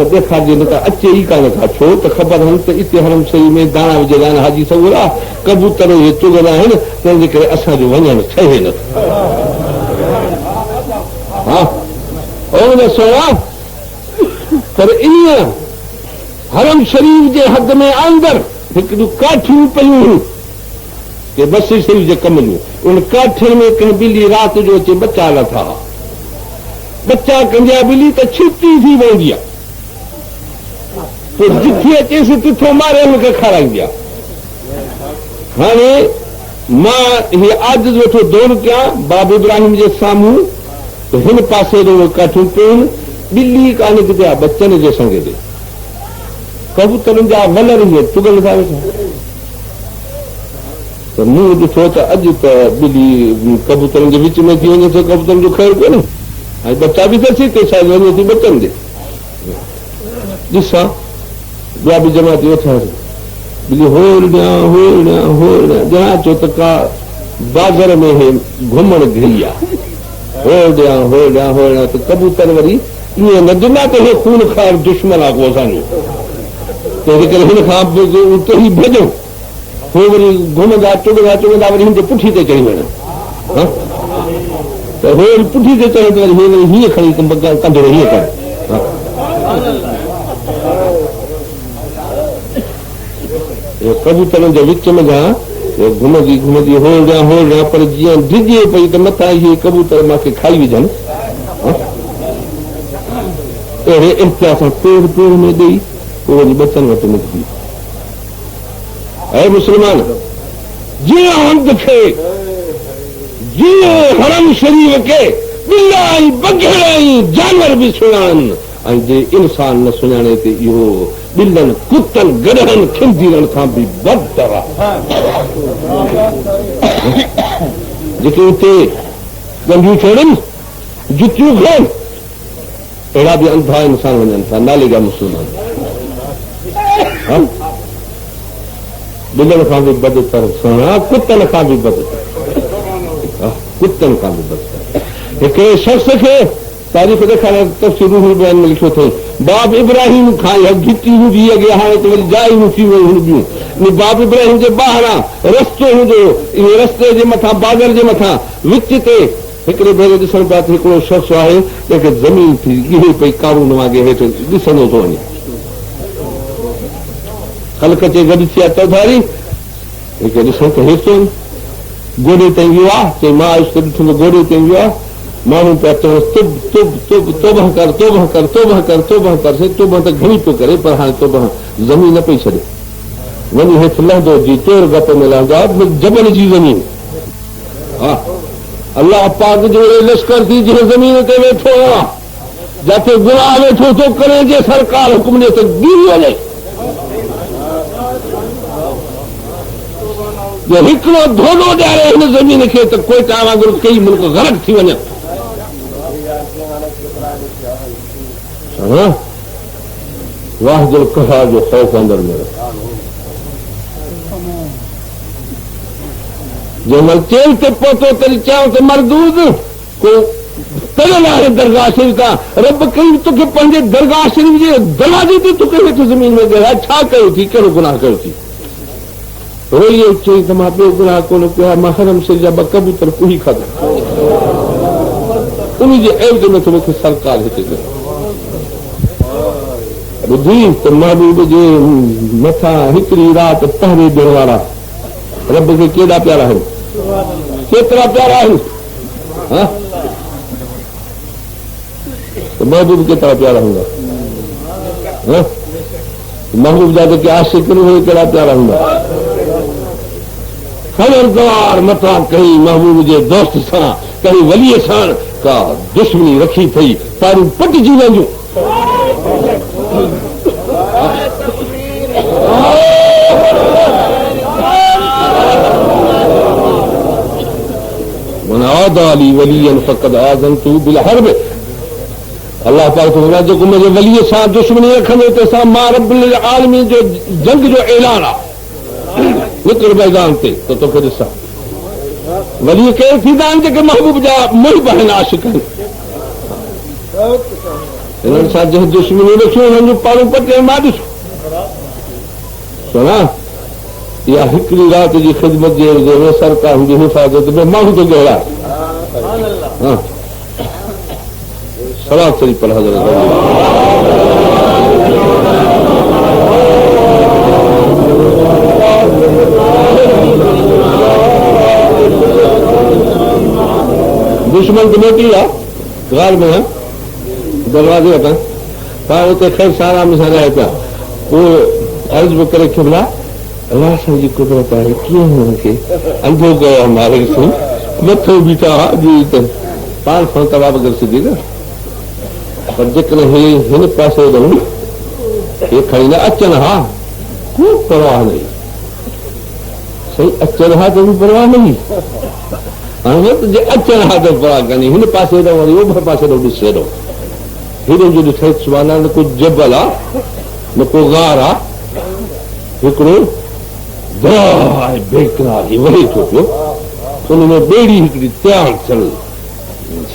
ॾेखारिजे न त अचे ई कान का छो त ख़बर आहिनि त हिते हरम शरीफ़ में दाणा विझंदा आहिनि हाजी सगोर आहे कबूतर इहे चुगंदा आहिनि तंहिंजे करे असांजो वञणु ठहे न। हा पर ईअं हरम शरीफ़ जे हद में अंदरि हिकिड़ियूं काठियूं पयूं हुयूं के बस शरीफ़ जे कम जूं उन काठियुनि में कंहिं ॿिली राति जो अचे बच्चा लथा बच्चा कंहिंजा ॿिली त छिती थी वेंदी आहे पोइ जिथे अचेसि तिथो मारे हुनखे खाराईंदी आहे। हाणे मां हीअ आदित वेठो दौर कयां बाब इब्राहिम जे साम्हूं त हिन पासे जो काठियूं पियूं ॿिली कान किथे आहे बचनि जे संगे ते कबूतरनि जा वलर इहे चुगल था वेठा त मूं ॾिठो त अॼु त ॿिली कबूतरनि जे विच में थी वञे त कबूतरनि जो ख़ैरु कोन्हे ऐं बच्चा बि अचे ते शायदि वञे थी बचनि ॾे ॾिसां ॿिया बि जमाती वेठा ॿिली होल ॾियां ॼणा चो त का बाज़ार में हे घुमण घिरी आहे होल ॾियां त कबूतर वरी ईअं न ॾिना त हे खून खार दुश्मन आहे को असांजो तंहिंजे करे हिन खां उते ई भॼो हो वरी घुमंदा चुगंदा वरी हिन जे पुठी ते चढ़ी वञनि त हो वरी पुठी ते चढ़े त वरी हे वरी हीअं खणी कंदो हीअं कर कबूतरनि जे विच में घुमंदी होल ॾियां पर जीअं डिॼे पई त मथां इहे कबूतर मूंखे खाई विझनि अहिड़े इम्तियाज़ सां पेड़ में ॾेई पोइ वरी बचनि वटि निकिती। ऐं मुस्लमान जीअं हंध खे जीअं हरम शरीफ़ खे ॿिला ऐं बघेड़ा ऐं जानवर बि सुञाणनि ऐं जे इंसान न सुञाणे त इहो ॿिलनि कुतनि गॾहनि खिलजीरनि खां बि बदतर आहे। जेके उते गंढियूं छोड़नि जुतियूं खणनि अहिड़ा बि अंधा इंसान वञनि था नाले जा मुस्लमान ॿिलनि खां बि बदतर सुहिणा कुतनि खां बि बदतर हिकिड़े शख़्स खे तारीफ़ ॾेखारण तफ़सीरुल बयान में लिखियो अथई बाप इब्राहिम खां गिटी हूंदी अॻे हाणे त वरी जायूं थी वियूं हूंदियूं बाप इब्राहिम जे ॿाहिरां रस्तो हूंदो इहे रस्ते जे मथां बागर जे मथां विच ते हिकिड़े भेरे ॾिसण पिया त हिकिड़ो शख़्स आहे जंहिंखे ज़मीन थी गिरे पई कारून वांगे हेठि ॾिसंदो थो वञे ख़ल्क़ चे गॾु थी आहे चौधारी हिकु ॾिसण त हेठि थो वञे गोॾे ताईं वियो आहे चई मां आयुसि त ॾिठुमि गोॾे ताईं वियो आहे माण्हू पिया चवनि तुब तुब तुब तोबह कर तोबह कर तोबह कर तोबह कर से तोबह त घणी पियो करे पर हाणे तोबह ज़मीन न पई छॾे वञी हेठि लहंदो जी चोर गप में लहंदो आहे जबल जी ज़मीन हा अल्लाह पाक जो लश्कर थी जंहिं ज़मीन ते वेठो आहे जिथे गुनाह वेठो थो करे जे सरकार हुकुम ॾे त गिरी वञे हिकिड़ो धोलो ॾियारे हिन ज़मीन खे त कोई तव्हां वांगुरु कई मुल्क ग़लति थी वञनि वाह जो कहा जो ख़ौफ़ अंदर में जंहिंमहिल जेल ते पहुतो तरी चयो त मरदूद को तरियल आहे दरगाह शरीफ़ तां रब कई तोखे पंहिंजे दरगाह शरीफ़ जे दरवाज़े ते तोखे हेठि ज़मीन में गिराए छा कयो थी कहिड़ो गुनाह कयो थी रोई चई त मां ॿियो गुनाह कोन कयो आहे मां हरम शरीफ़ जा 2 कबूतर कुही खाधा उन जे एवज में त मूंखे सरकार हिते कयो ॿुधी त महबूब जे मथां हिकिड़ी राति पहिरे ॾियण वारा रब खे केॾा प्यारा आहिनि केतिरा प्यारा आहिनि महबूब केतिरा प्यारा हूंदा महबूब जा जेके आशिक़ हुए कहिड़ा प्यारा हूंदा खबरदार मथां कहीं महबूब जे दोस्त सां कहीं वलीअ सां का दुश्मनी रखी थई तारूं पटिजी वञूं आदाली वलीअन फ़क़द आज़नतु बिल हर्ब अल्लाह पाक फरमाए जेको मुंहिंजे वलीअ सां दुश्मनी रखंदो तंहिंसां मां रब्बुल आलमीन जो जंग जो ऐलान आहे निकिर मैदान ते त तोखे ॾिसां वली केरु थींदा आहिनि जेके महबूब जा मुहिब आहिनि आशिक़ आहिनि हिननि सां जंहिं दुश्मनी रखियूं हुननि जूं पारूं पटे मां ॾिसो सुना इहा हिकिड़ी राति जी ख़िदमत जे सरकार जी हिफ़ाज़त में माण्हू थो ॻोल्हाए सलात शरीफ़ पर हज़रत दुश्मन की मोटी आहे गाल में है दरवाजे वटां पाण उते ख़ैर सारा में सां रहे पिया पोइ अर्ज़ बि करे खिबला अलाह सां जी कुदरत आहे कीअं हुनखे अंधो कयो आहे मारे सां मथो बीठा जी त पाण खां तवा बग़ैर सिधी न पर जेकॾहिं हिन पासे ॾऊं हे खणी न अचनि हा को परवाह नहीं सही अचनि हा त बि परवाह नहीं हाणे जे अचनि हा त परवाह कान्हे हिन पासे ॾऊं वरी उहो पासे ॾऊं ॾिसे ॾो हेॾो जो ॾिठे सुभाणे न को जबल आहे न को गार आहे हिकिड़ो दराह बेकरार ही वहे थो पियो उन में ॿेड़ी हिकिड़ी तयारु थियल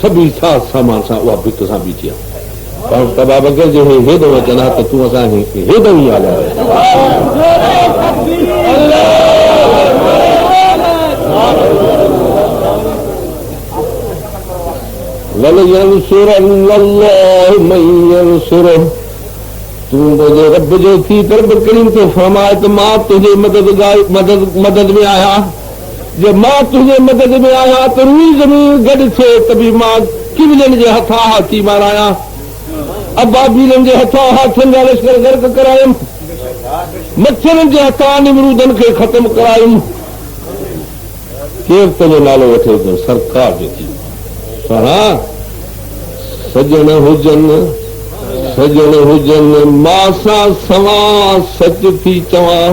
सभी साथ सामान सां उहा भित सां बीठी आहे पर तबा बग़ैर जे हेॾो अचनि हा त तूं असांखे हेॾो ई हलाए तूं मुंहिंजे रब जो थी तरब करीम थो फरमाए त मां तुंहिंजे मदद में आहियां जे मां तुंहिंजे मदद में आहियां त रुई ज़मीन गॾु थिए त बि मां किवलनि जे हथां हाथी मारायां अबाबीलनि जे हथां हाथियुनि जा लश्कर गर्क करायुमि मच्छरनि जे हथां निमरूदनि खे ख़तमु करायुमि केरु तुंहिंजो नालो वठे थो सरकार जो थी सजण हुजनि मां सां सवां सच थी चवां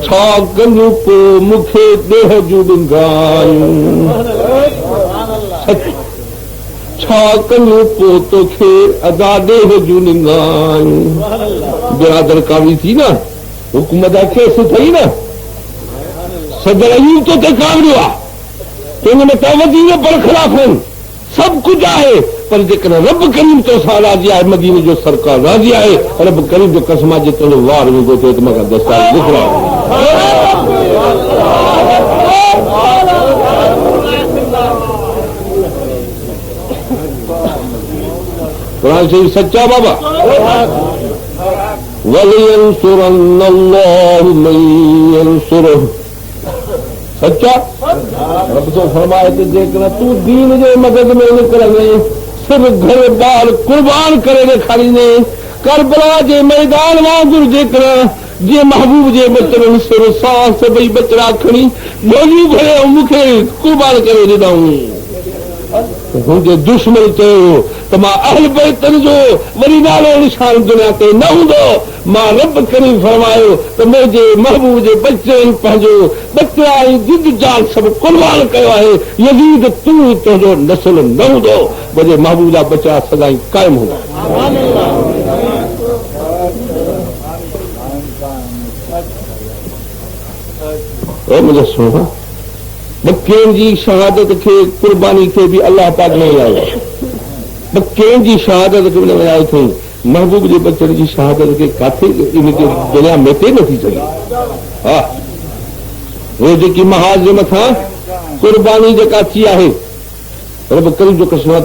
छा कंदो पोइ मूंखे ॾेह जूं ॾिंगायूं छा कंदो पोइ तोखे अदा ॾेह जूं ॾिंगायूं बिरादर कावी थी न हुकुम जा केस थई न सजण यूं तो ते कावड़ियो आहे तुंहिंजे में त वधीक बरख़लाफ़ आहिनि सब कुछ आहे, पर जेकर रब करीम तो सा राज़ी आहे, मदीने जो सरकार राज़ी आहे, रब करीम जो कसमा जे तुंहिंजो वार वेंदो थिए त मूंखां दस्तावेज़ लिख रहा कुरान शरीफ सच्चा बाबा। वलियंसुरन्नल्लाहु मन यंसुरुहु, सच्चा रब तो फरमाए कि जेकर तू दीन जे मदद में निकरने सिर्फ घर बार कुर्बान करे ॾेखारींदे, करबला जे मैदान वांगुरु जेकर जे महबूब जे बचड़नि सिर सांस ॿई बचड़ा खणी ॿोलियूं भरे मूंखे कुर्बान करे ॾिनऊं। हुनजे दुश्मन चयो त मां अहल बैतनि जो वरी नालो निशान दुनिया ते न हूंदो। मां रब करीम फरमायो त मुंहिंजे महबूब जे बचड़नि पंहिंजो बचड़ा ऐं जिद जान सभु कुर्बान कयो आहे। यज़ीद तूं तुंहिंजो नस्ल न हूंदो, मुंहिंजे महबूब जा बचड़ा सदाईं क़ाइमु हूंदा। मुंहिंजो सोना बकेन जी शहादत खे कुर्बानी खे बि अल्लाह पाक न विञायो। बकेन जी शहादत खे बि न विञायो अथई। महबूब जे बचड़े जी शहादत खे काथे इनखे दुनिया में ते नथी सघे। हा, उहे जेकी महाज जे मथां कुर्बानी जेका थी आहे, रब करीम जो कसम त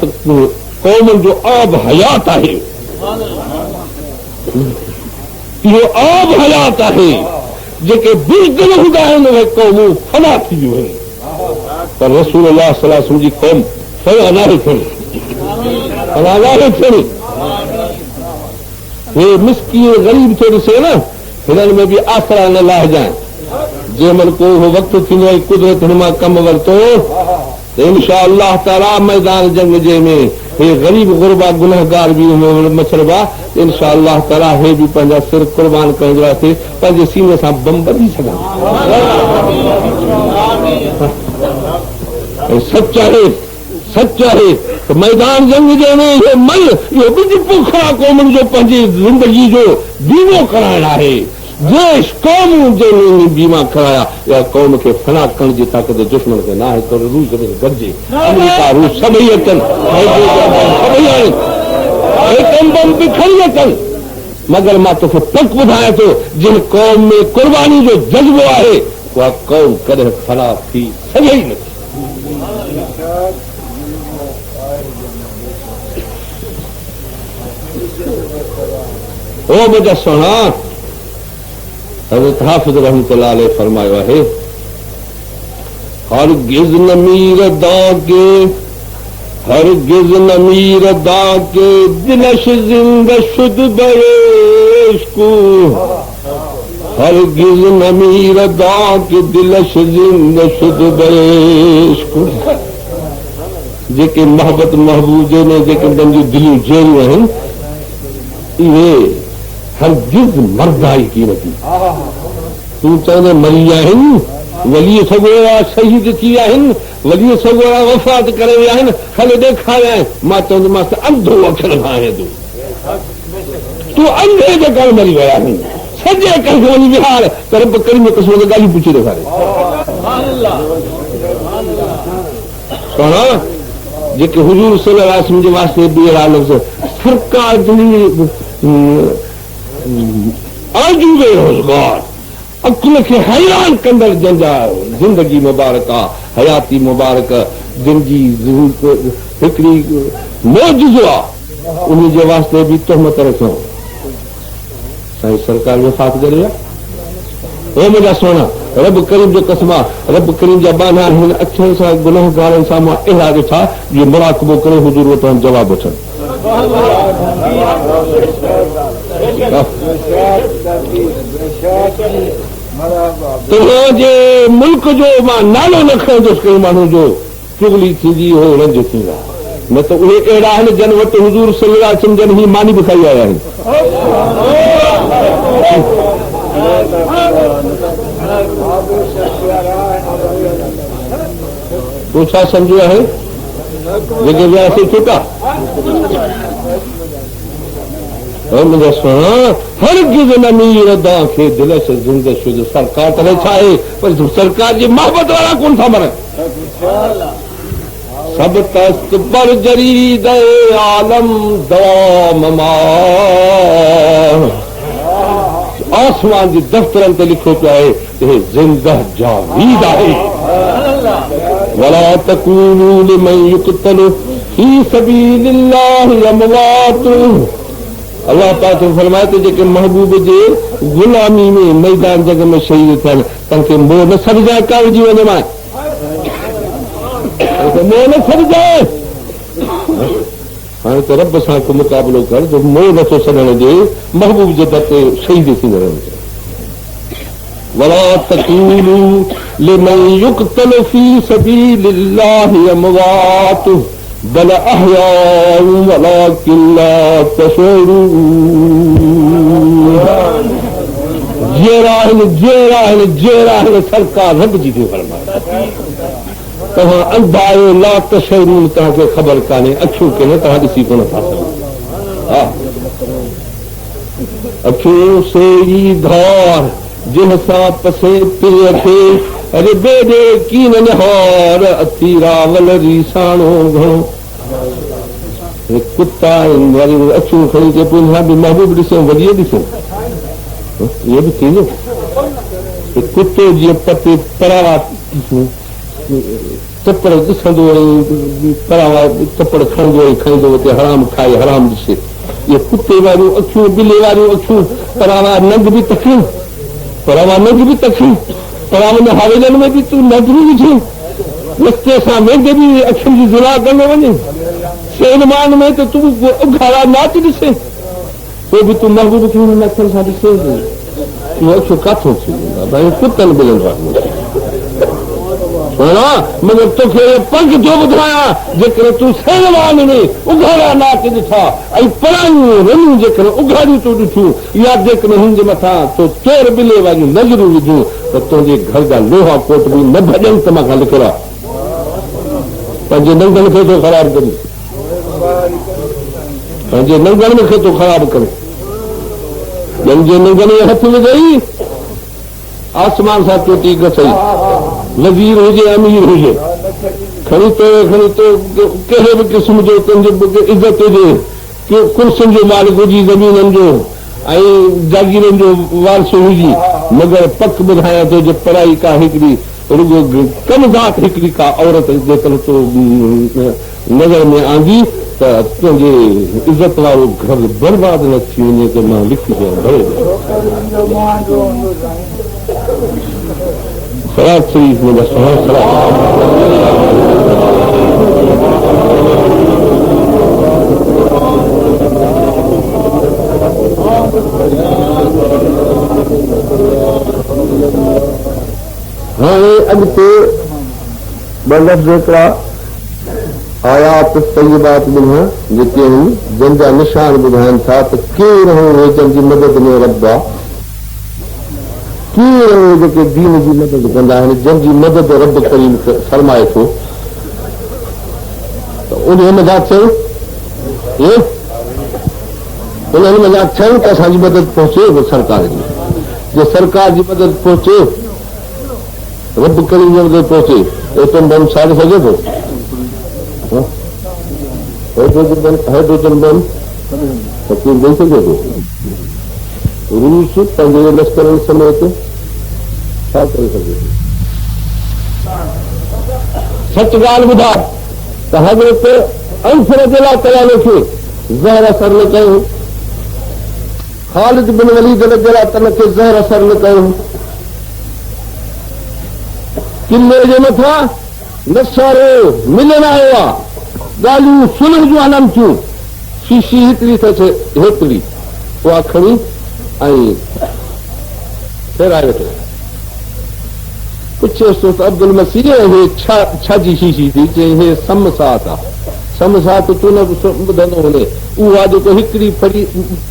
क़ौमनि जो आब हयात आहे। इहो आब हयात आहे। जेके बुज़दिल हूंदा आहिनि उहे क़ौमूं फना थी वियूं आहिनि, पर रसूल अल्लाह सल्लल्लाहु अलैहि वसल्लम जी क़ौम फना नाहे थियणी, फना नाहे थियणी। हे मिस्कीन ग़रीब थो ॾिसे न, हिननि में बि आसरा न लाहिजांइ। जंहिं महिल को वक़्तु थींदो आहे कुदरत हिन मां कमु वरितो त इंशा अल्लाह ताला मैदान जंग जे में हे ग़रीब गुरबा गुनहगार बि मछरबा इंशा अल्लाह ताला हे बि पंहिंजा सिर कुर्बान कंदासीं, पंहिंजे सीने सां बम ॿधी सघां। सच आहे, सच आहे त मैदान जंग जे में इहो मल इहो ॿिज पोखरा क़ौमुनि जो पंहिंजी ज़िंदगी जो बीमो कराइण आहे। देश क़ौम जे बीमा कराया या क़ौम खे फना करण जी ताक़त दुश्मन खे न आहे। त रूस में गॾिजे, अमेरिका रूस सभई अचनि, सभई आहिनि, बम बि खणी अचनि, मगर मां तोखे पक ॿुधायां थो जिन क़ौम में कुर्बानी जो जज़्बो आहे उहा क़ौम कॾहिं फना थी सघे ई नथी। ओ मुंहिंजा सोना, हज़रत हाफ़िज़ रहमतुल्लाह अलैह फरमायो आहे, हरगिज़ न मीर दागे, हरगिज़ न मीर दागे दिलश ज़िंद शुद बयश्कू, हरगिज़ न मीर दागे दिलश ज़िंद शुद बयश्कू। जेके मोहब्बत महबूब जे ने जेके पंहिंजूं दिलियूं जेरियूं आहिनि इहे हरगिज़ मर्दाई की नथी। तूं चवंदे मरी आहिनि, वली सगोरा शहीद थी आहिनि, वली सगोरा वफ़ात करे विया आहिनि, हल ॾेखारियां। मां चवंदोमांसि अंधो अखियुनि खां आहे तूं अंधे जे करे मरी विया आहिनि, सॼे कंहिंखे वञी विहार त रब करीम जो क़िस्म ॻाल्हियूं पुछी ॾेखारे। जेके हुजूर सल्लल्लाहु अलैहि वसल्लम जे वास्ते ॿीहर लफ़्ज़ सरकार आजूबे रोज़गार अकुल खे हैरान कंदड़ जंहिंजा ज़िंदगी मुबारक आहे, हयाती मुबारक, जिन जी हिकिड़ी मौजूज़ो आहे, उन जे वास्ते बि तहमत रखूं। साईं सरकार वफ़ात करे विया। ओ मुंहिंजा सोना, रब करीम जो कसम आहे, रब करीम जा बाना हिन अखियुनि सां गुनाहगारनि सां मां अहिड़ा ॾिठा जो मुराक़बो करे हुजूर वटां जवाब वठनि। तुंहिंजे मुल्क जो मां नालो न खणंदुसि कंहिं माण्हू जो, चुगली थींदी हो रंज थींदा, न त उहे अहिड़ा आहिनि जन वटि हुजूर सल्लल्लाहु अलैहि वसल्लम जन ही मानी बि खाई आया आहिनि। तूं छा सम्झो आहे जेके वियासीं चुका? हरगिज़ न मीर दा खे दिलश ज़िंद शुद। सरकार करे छा आहे, पर सरकार जी मोहब्बत वारा कोन था मरनि, सब तस्त पर जरीद आलम दवाम आसमान जे दफ़्तरनि ते लिखो पियो आहे हे ज़िंदह जावीद आहे वला तकूनू लिमन युक़तलु फी सबीलिल्लाहि अमवात। अल्लाह पाक फरमाए थो जेके महबूब जे गुलामी में मैदान जग में शहीद थियनि तव्हांखे मोह न सॾिजाए काविजी वञे मां मोह न सॾिजाए। हाणे त रब सां को मुक़ाबिलो कर जो मोह नथो सॾण जे महबूब जे दर ते शहीद थींदो रहंदो। वला तकूनू लिमन युक़तलु फी सबीलिल्लाहि अमवात बल अहयाउ वलाकिन ला तशऊरून। जेरा सरकार रब जी थी फरमाए तव्हां अंधा आहियो ला तशऊरून तव्हांखे ख़बर कान्हे अखियूं के न तव्हां ॾिसी कोन था सघो। अखियूं से ई धार जिन सां पसे पिए थे अरे बेॾे कीन निहार अती रावल रीसाणो घणो। कुता आहिनि वरी अखियूं खणी के पोइ बि महबूब ॾिसूं वॾीअ ॾिसूं इहो बि थींदो। कुतो जीअं पते परावा चपड़ ॾिसंदो परावा चपड़ खणंदो खाईंदो हुते हराम खाए हराम ॾिसे इहे कुते वारियूं अखियूं बिले वारियूं अखियूं परावा नंग बि तखियूं परावा नंग बि तखियूं परावनि हवेलनि में बि तूं नज़रूं विझी रस्ते सां वेंदे बि अखियुनि जी ज़िला कंदो वञे सेनमान में त तूं उघाड़ा नाच ॾिसे पोइ बि तूं महबूब खे हुन अखियुनि सां ॾिसे इहो अखियूं काथो थी वेंदा भई कुतनि मिलंदा मगर तोखे पंख जो ॿुधायां जेकॾहिं तूं सेनमान में उघाड़ा नाच ॾिठा ऐं परायूं रनियूं जेकॾहिं उघाड़ियूं तूं ॾिठियूं या जेकॾहिं हुन जे मथां तो चोर बिले वारियूं नज़रूं विझूं त तुंहिंजे घर जा लोहा कोट बि न भॼनि त मां खां लिखियल आहे पंहिंजे नंगनि खे थो ख़राबु करे पंहिंजे नंगनि खे थो ख़राबु करे ॿियनि जे नंगनि में हथ विझई आसमान सां चोटी गसई वज़ीर हुजे अमीर हुजे खणी तो कहिड़े बि क़िस्म जो तुंहिंजो इज़त हुजे कुर्सियुनि जो मालिक हुजी ज़मीननि जो ऐं जागीरनि जो वारसो हुजी मगर पक ॿुधायां थो जो पढ़ाई का हिकिड़ी रुगो कमज़ात हिकिड़ी का औरत जेकॾहिं तो नज़र में आंदी त तुंहिंजे इज़त वारो घर बर्बाद न थी वञे त मां लिखी ॾियां सलाद शरीफ में हाणे अॻिते ॿ लफ़्ज़ हिकिड़ा आयात तय्यबात ॿुधां जेके आहिनि जंहिंजा निशान ॿुधाइनि था त केरु हो जंहिंजी मदद में रब आहे केरु हो जेके दीन जी मदद कंदा आहिनि जंहिंजी मदद रब करीम फरमाए थो त उन मज़ा चयो उन्हनि मज़ा चयो त असांजी मदद पहुचे सरकार जी जे सरकार जी मदद पहुचे रब करीम जी मदद पहुचे एटम बम साड़े सघे थो हाइड्रोजन बम तकलीफ़ ॾेई सघे थो रूस पंहिंजे लश्करनि समेत छा करे सघे थो सच ॻाल्हि ॿुधा त हज़रत अंसर जे लाइ कयालो खे ज़हर असर न कयो ख़ालिद बिन वलीद जे लाइ तन खे ज़हर असर न कयो किले जे मथां नसारो मिलण आयो आहे ॻाल्हियूं सुलह जूं हलनि थियूं शीशी हिकिड़ी अथसि हेतिरी उहा खणी ऐं फेराए वेठो पुछियोसि त अब्दुल मसीह हे छा जी शीशी थी चई हे समसात आहे समसात तूं न ॿुधंदो हुजे उहा जेको हिकिड़ी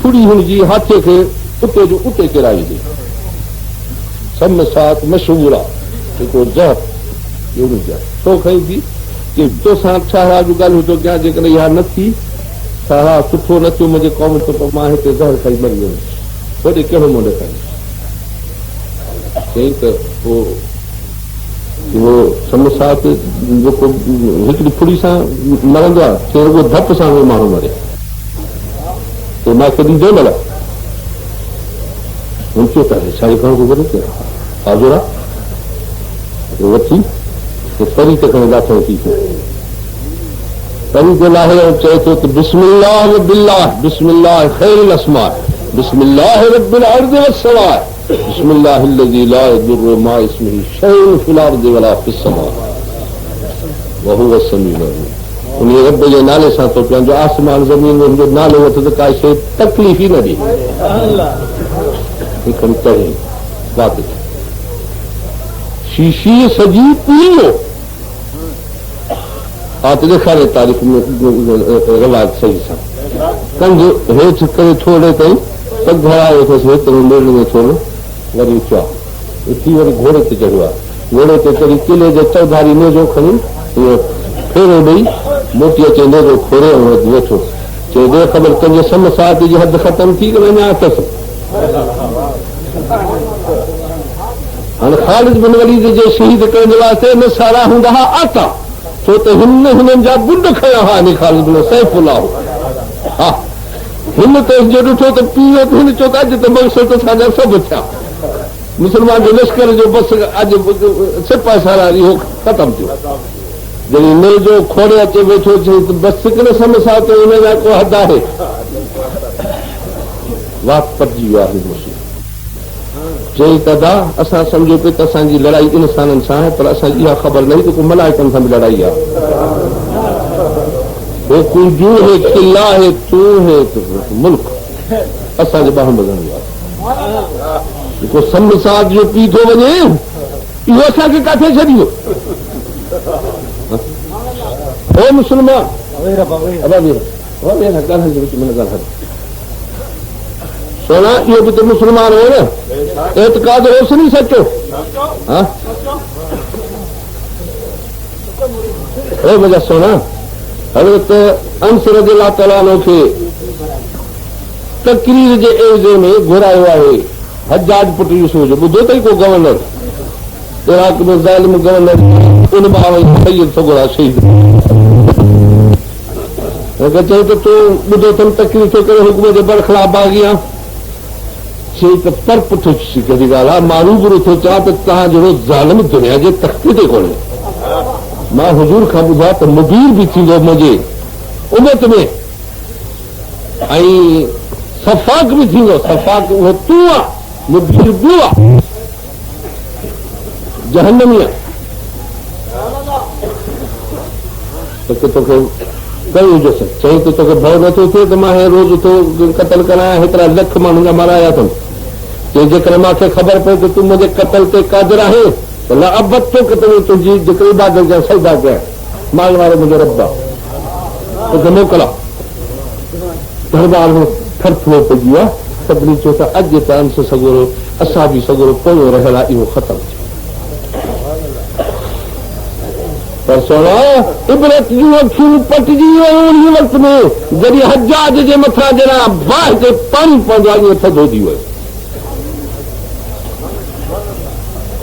फुड़ी हुनजी हाथे खे उते जो उते किराई ॾे समसात मशहूरु आहे जेको ज़हर छो खई थी कि तोसां छा जूं ॻाल्हियूं थो कयां जेकॾहिं इहा न थी छा सुठो न थियो मुंहिंजे क़ौम त पोइ मां हिते ज़हर खाई मरी वयुमि होॾे कहिड़ो मुंड खाई चई त पोइ वो समसात जेको हिकिड़ी फुड़ी सां मरंदो आहे चए रुगो धप सां उहो माण्हू मरे तो मूंखे ॾींदो न ऊंचो त साई खण को करे हाज़ुर आहे वठी परी ते खणी लाथण थी परी ते लाहे चए थो त बिस्मिल्लाह बिल्लाह बिस्मिल्लाह खैरुल अस्मा बिस्मिल्लाह रब्बिल अर्ज़ि वस्समा बिस्मिल्लाह अल्लज़ी ला यदुर्रु मा इस्मिही शैउन फिल अर्ज़ि वला फिस समा व हुव समीउल अलीम। उन रब जे नाले सां तो पंहिंजो आसमान ज़मीन में हुनजो नालो वठ त काई शइ तकलीफ़ ई न ॾे हिकड़ी तरी बात शीशी सजी पीओ हाथ ॾेखारे तारीख़ में रवाज सही सां कंध हेठि करे छोड़े ताईं पग हणाए वेठोसि हेतिरो मेल में थोरो वरी उचो उथी वरी घोड़े ते चढ़ियो आहे घोड़े ते चढ़ी किले जे चौधारी नेजो खणी इहो फेरो ॾेई मोटी अचे नेजो खोरे वेठो चए दे ख़बर तुंहिंजे समसात जी हद ख़तम थी करे अञा अथसि हाणे ख़ालिद बिन वलीद जे शहीद करण जे वास्ते न सारा हूंदा हुआ आका छो त हिननि जा बुंड खया हुआ हिन ख़ालिद बिन सैफुल्लाह हा हिन त जो ॾिठो त पीओ त हिन चयो त अॼु त मक़सद असांजा सभु थिया मुस्लमान जे लश्कर जो बस अॼु सिपाही सारा इहो ख़तमु थियो जॾहिं नल जो खोड़े अचे वेठो चई त बस हिकिड़े समसा ते हुन जा को हद आहे वाक पटिजी वियो आहे मुस्लिम चई तदा असां सम्झो पिए त असांजी लड़ाई इंसाननि सां आहे पर असांजी इहा ख़बर न हुई त को मलाइकनि सां बि लड़ाई आहे हे कुंजू है किला है तू है मुल्क असांजे ॿाहिरि ॿधण आहे जेको समसात जो पी थो वञे इहो असांखे किथे छॾियो हे मुस्लमान सोना इहो बि त मुस्लमान हो न एतकाद होसि नी सचो हा हे मुंहिंजा सोना हज़रत अंस रज़ियल्लाहु तआला अन्हु खे तकरीर जे एवज़े में घुरायो आहे हज्जाज पुट यूसुफ जो ॿुधो अथई को गवर्नर इराक में ज़ालिम गवर्नर उन मां सैयद सगुरा शहीद चई त तूं ॿुधो अथमि तकरीर थो करे हुकुम जे बरख़िलाफ़ बाग़ी आहे चई त पर पुठि कहिड़ी ॻाल्हि आहे मां रूबरू थो चवां त तव्हां जहिड़ो ज़ालिम दुनिया जे तख़्ते ते कोन्हे मां हुजूर खां ॿुधो त मुदीर बि थींदो मुंहिंजे उमत में ऐं सफ़ाक बि थींदो सफ़ाक उहो तूं आहे मुदीर ॿियो आहे जहन्नमी आहे त तोखे कयो हुजसि चई त तोखे भउ नथो थिए त मां रोज़ थो क़तल करायां हेतिरा लख माण्हुनि जा माराया अथमि चई जेकॾहिं मूंखे ख़बर पए त तूं मुंहिंजे क़तल ते क़ादिर आहे त न अबत थो क़तल तुंहिंजी जेके इबादत जा सजदा कया माल वारो मुंहिंजो रब आहे तोखे मोकिला दरबार में थरथरो पइजी आहे सभिनी चयो त अॼु त अंस सगुरो असां बि सगुरो पोयो रहियल आहे इहो ख़तमु थियो पर सोना इबरत जूं अखियूं पटिजी वियूं उन वक़्त में जॾहिं हजाज जे मथां जरा बाहि ते पाणी पवंदो आहे इहो थधो थी वियो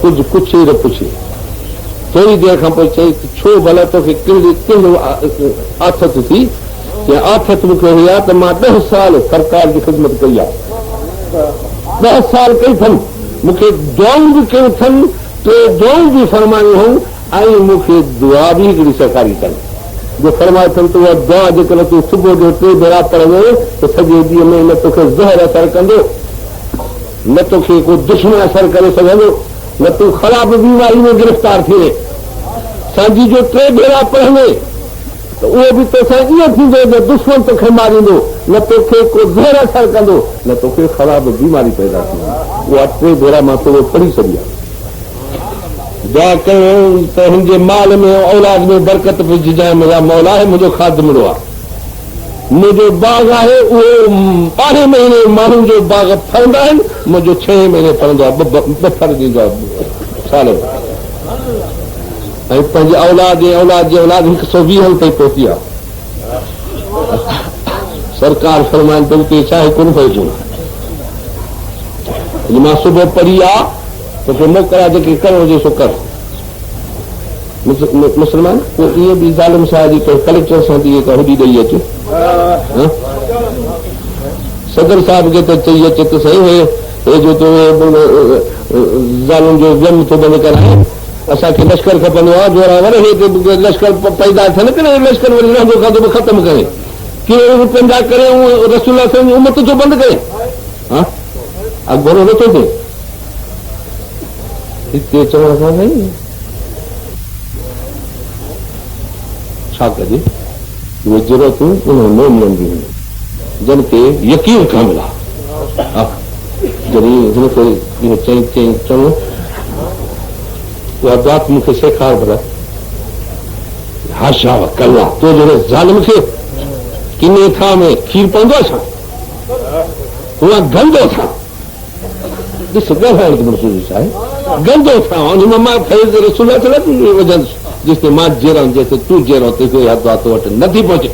कुझु न पुछे थोरी देरि खां पोइ चई छो भला तोखे कहिड़ो आथत थी या आथत मूंखे हुई आहे त मां 10 साल सरकार जी ख़िदमत कई आहे 10 साल कई अथमि मूंखे दुआऊं बि कयूं अथनि 3 दुआऊं बि फरमायूं हुयूं ऐं मूंखे दुआ बि हिकिड़ी सरकारी अथनि जो फरमाए अथनि त उहा दुआ जेकॾहिं तूं सुबुह जो 3 भेरा पढ़ंदो त सॼे ॾींहं में न तोखे ज़हर असरु कंदो न तोखे को दुश्मन असरु करे सघंदो न तूं ख़राब बीमारी में गिरफ़्तार थिए सांझी जो 3 भेरा पढ़ंदे त उहो बि तोसां ईअं थींदो न दुश्मन तोखे मारींदो न तोखे को ज़हर असरु कंदो न तोखे ख़राब बीमारी पैदा थींदी उहा 3 भेरा मां थोरो पढ़ी सघी आहे दुआ कयूं त हुनजे माल में औलाद में बरकत विझजांइ मुंहिंजा मौला आहे मुंहिंजो खादमिड़ो आहे मुंहिंजो बाग़ आहे उहो 12 महीने माण्हुनि जो बाग़ फलंदा आहिनि मुंहिंजो 6 महीने फलंदो आहे 2 फल ॾींदो आहे साल में ऐं पंहिंजे औलाद जे औलाद जे औलाद 120 ताईं पहुती आहे सरकार फरमाइनि त उते छा आहे कोन पए मां सुबुह पढ़ी आहे तोखे मोकिलिया जेके करणो हुजे सो कर मुसलमान पोइ इएं बि ज़ालिम साहिब जी कलेक्टर सां थी हुॾी ॾेई अचे सदर साहिब खे त चई अचे त सही हे जो तो ज़ालुनि जो जम थो बंदि कराए असांखे लश्कर खपंदो आहे जोरावर हे लश्कर पैदा थियनि करे लश्कर वरी रहंदो खाधो बि ख़तमु करे कहिड़े रुपयनि जा करे रसूल जी उमत जो बंदि करे हा अॻोरो नथो थिए हिते चवण खां साईं छा कजे उहे ज़रूरतूं उन मिलंदियूं आहिनि जन खे यकीन कामिल आहे जॾहिं हिनखे इहो चई चङो उहा बात मूंखे सेखार भला हाशा कला तो जहिड़े ज़ालिम खे किने थां में खीर पवंदो छा उहा गंदो था ॾिस ॻाल्हाइण जो मसूल छा आहे गंदो था हुन मां फैज़ रसूल वजंदुसि जेसिताईं मां जहिड़ा जेसिताईं तूं जहिड़ो तोखे हथ तो वटि नथी पहुचे